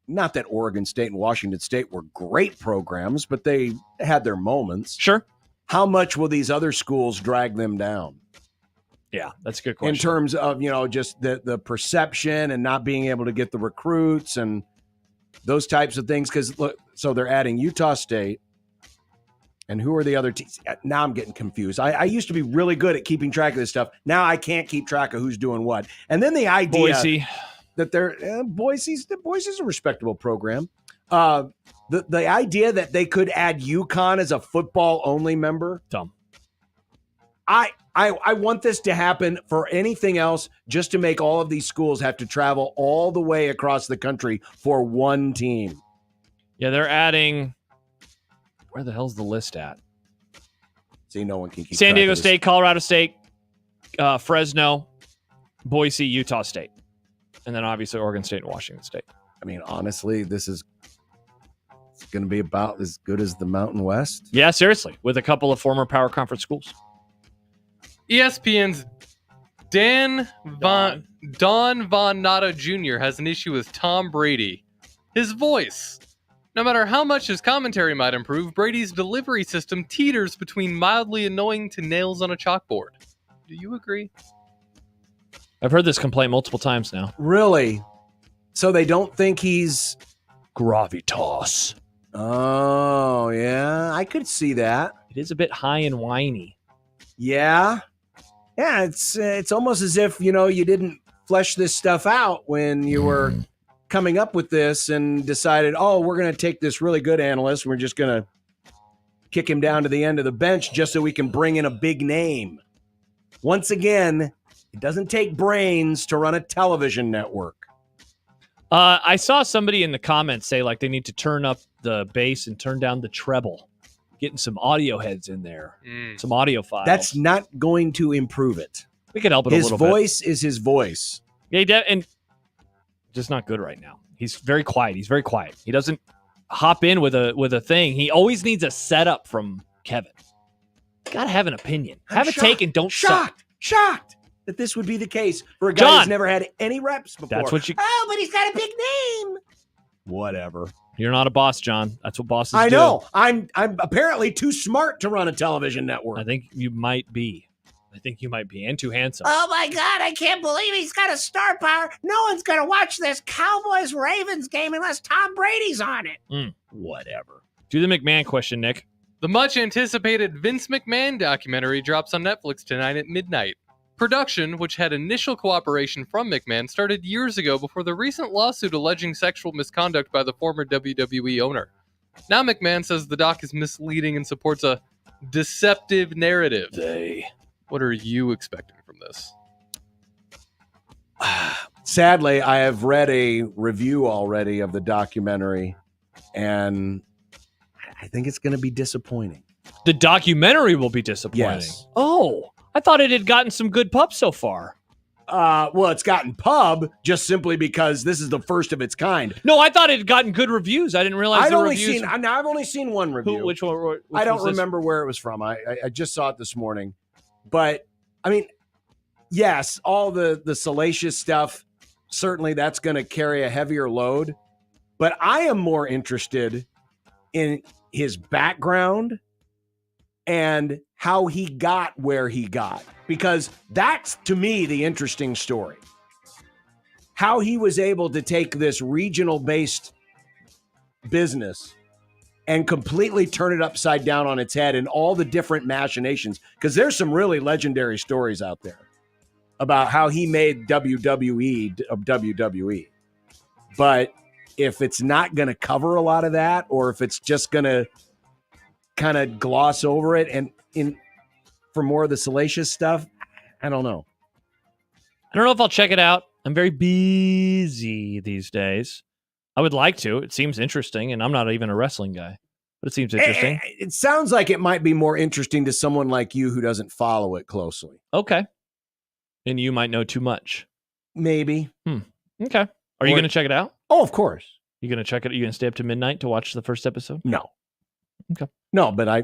Not that Oregon State and Washington State were great programs, but they had their moments. Sure. How much will these other schools drag them down? Yeah, that's a good question. In terms of, just the perception and not being able to get the recruits and those types of things. Because, look, so they're adding Utah State. And who are the other teams? Now I'm getting confused. I used to be really good at keeping track of this stuff. Now I can't keep track of who's doing what. And then the idea Boise. that they're Boise's a respectable program. The idea that they could add Yukon as a football only member. Dumb. I want this to happen for anything else, just to make all of these schools have to travel all the way across the country for one team. Yeah, they're adding. Where the hell's the list at? See, no one can keep San track Diego of this. State, Colorado State, Fresno, Boise, Utah State, and then obviously Oregon State and Washington State. I mean, honestly, it's going to be about as good as the Mountain West. Yeah, seriously, with a couple of former power conference schools. ESPN's Don Von Natta Jr. has an issue with Tom Brady. His voice. No matter how much his commentary might improve, Brady's delivery system teeters between mildly annoying to nails on a chalkboard. Do you agree? I've heard this complaint multiple times now. Really? So they don't think he's gravitas. Oh, yeah. I could see that. It is a bit high and whiny. Yeah. Yeah, it's almost as if, you didn't flesh this stuff out when you were coming up with this and decided, we're going to take this really good analyst. We're just going to kick him down to the end of the bench just so we can bring in a big name. Once again, it doesn't take brains to run a television network. I saw somebody in the comments say they need to turn up the bass and turn down the treble, getting some audio heads in there, some audio files. That's not going to improve it. We could help it a little bit. His voice is his voice. Yeah, and just not good right now. He's very quiet. He doesn't hop in with a thing. He always needs a setup from Kevin. Gotta have an opinion. Have a take and don't suck. Shocked that this would be the case for a guy who's never had any reps before. That's what you. Oh, but he's got a big name. Whatever. You're not a boss, John. That's what bosses do. I know. I'm apparently too smart to run a television network. I think you might be. And too handsome. Oh my God, I can't believe he's got a star power. No one's going to watch this Cowboys-Ravens game unless Tom Brady's on it. Whatever. Do the McMahon question, Nick. The much-anticipated Vince McMahon documentary drops on Netflix tonight at midnight. Production, which had initial cooperation from McMahon, started years ago before the recent lawsuit alleging sexual misconduct by the former WWE owner. Now McMahon says the doc is misleading and supports a deceptive narrative. What are you expecting from this? Sadly, I have read a review already of the documentary, and I think it's going to be disappointing. The documentary will be disappointing. Yes. Oh, I thought it had gotten some good pub so far. Well, it's gotten pub just simply because this is the first of its kind. No, I thought it had gotten good reviews. I didn't realize I've only seen one review. Which one? I don't remember where it was from. I just saw it this morning. But, I mean, yes, all the salacious stuff, certainly that's going to carry a heavier load. But I am more interested in his background and how he got where he got, because that's, to me, the interesting story. How he was able to take this regional-based business and completely turn it upside down on its head and all the different machinations, because there's some really legendary stories out there about how he made WWE of WWE. But if it's not going to cover a lot of that, or if it's just going to kind of gloss over it and for more of the salacious stuff, I don't know. I don't know if I'll check it out. I'm very busy these days. I would like to. It seems interesting, and I'm not even a wrestling guy, but it seems interesting. It sounds like it might be more interesting to someone like you who doesn't follow it closely. Okay. And you might know too much. Maybe. Okay. Are you going to check it out? Oh, of course. You going to check it? You going to stay up to midnight to watch the first episode? No. Okay. No, but I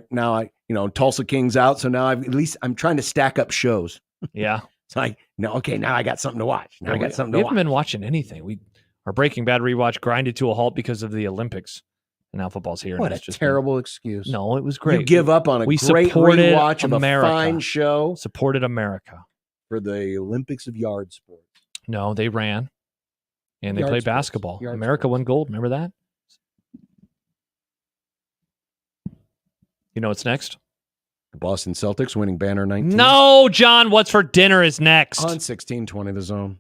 Tulsa King's out, so now I'm trying to stack up shows. Yeah. So now I got something to watch. Now I got something to watch. We haven't been watching anything. Our Breaking Bad rewatch grinded to a halt because of the Olympics. And now football's here. What a terrible excuse. No, it was great. You give up on a great rewatch of a fine show. Supported America. For the Olympics of yard sports. No, they ran. And they played basketball. America won gold. Remember that? You know what's next? The Boston Celtics winning banner 19. No, John, what's for dinner is next. On 1620 The Zone.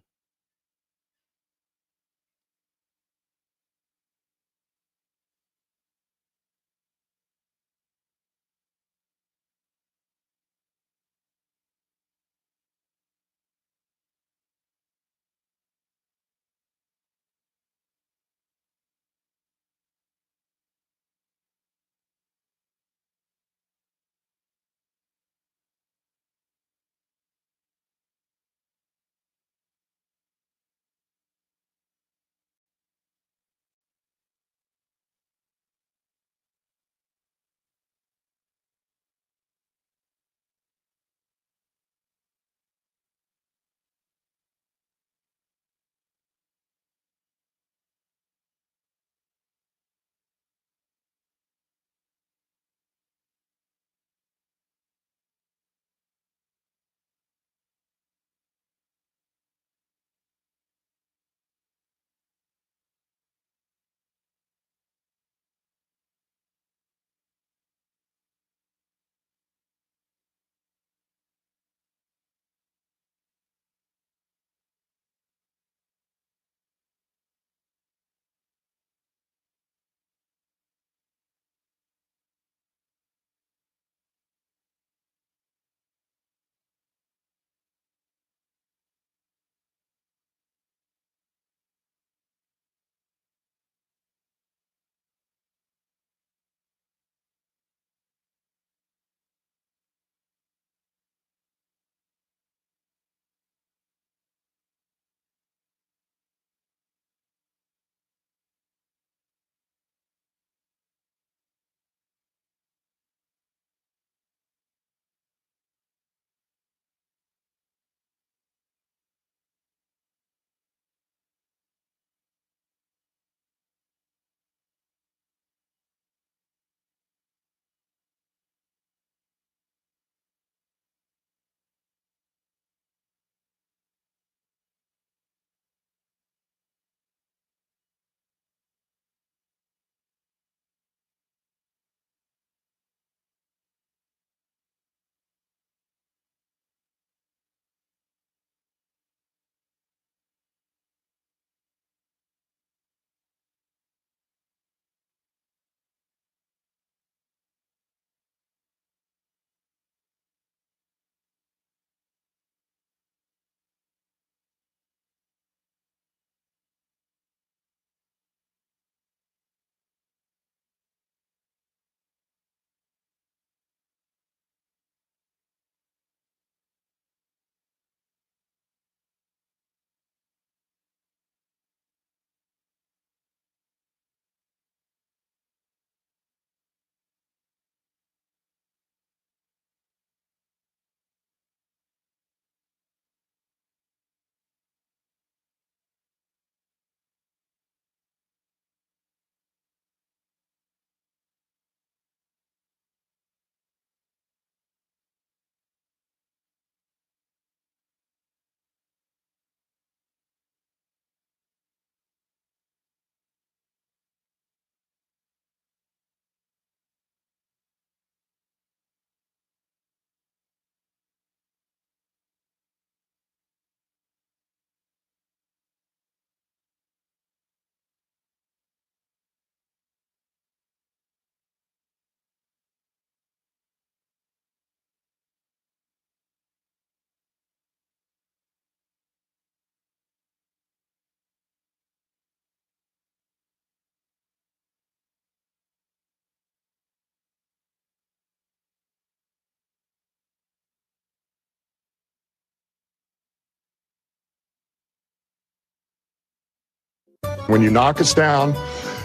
When you knock us down,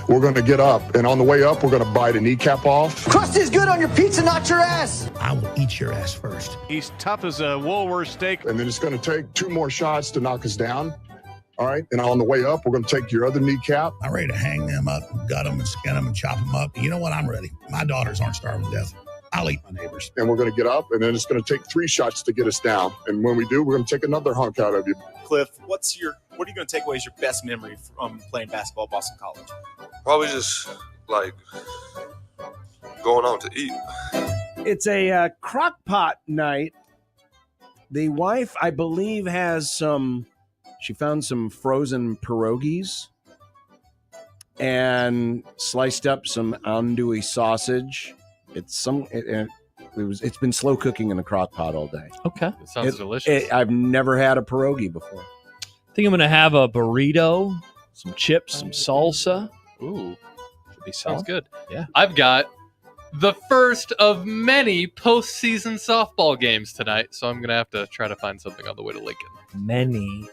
we're going to get up. And on the way up, we're going to bite a kneecap off. Crust is good on your pizza, not your ass. I will eat your ass first. He's tough as a Woolworth steak. And then it's going to take 2 more shots to knock us down. All right. And on the way up, we're going to take your other kneecap. I'm ready to hang them up, gut them, and skin them, and chop them up. You know what? I'm ready. My daughters aren't starving to death. I'll eat my neighbors. And we're going to get up, and then it's going to take 3 shots to get us down. And when we do, we're going to take another hunk out of you. Cliff, what are you going to take away as your best memory from playing basketball at Boston College? Probably just like going out to eat. It's a crock pot night. The wife, I believe, she found some frozen pierogies and sliced up some andouille sausage. It's been slow cooking in the crock pot all day. Okay. It sounds delicious. I've never had a pierogi before. I think I'm going to have a burrito, some chips, some salsa. Ooh. Should be Sounds solid. good. Yeah. I've got the first of many postseason softball games tonight, so I'm going to have to try to find something on the way to Lincoln. Many.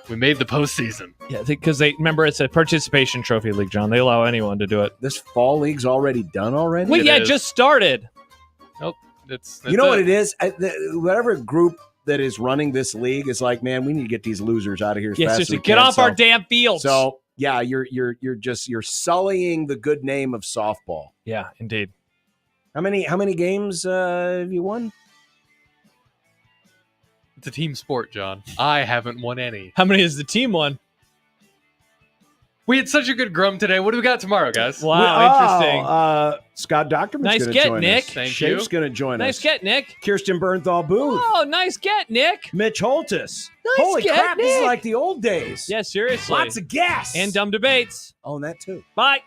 We made the postseason. Yeah, because remember, it's a participation trophy league, John. They allow anyone to do it. This fall league's already done already? Wait, it just started. Nope. It's you know what it is? Whatever group that is running this league is like, man, we need to get these losers out of here as fast as we can. Get off our damn fields. So yeah, you're sullying the good name of softball. Yeah, indeed. How many games have you won? It's a team sport, John. I haven't won any. How many has the team won? We had such a good Grum today. What do we got tomorrow, guys? Wow, interesting. Scott Dockerman's nice going to get, join Nick. us. Thank Shape's you. going to join us. Nice get, Nick. Kirsten Bernthal Booth. Oh, nice get, Nick. Mitch Holtis. Nice Holy get, crap, this is Nick. like the old days. Yeah, seriously. Lots of gas. And dumb debates. Oh, and that too. Bye.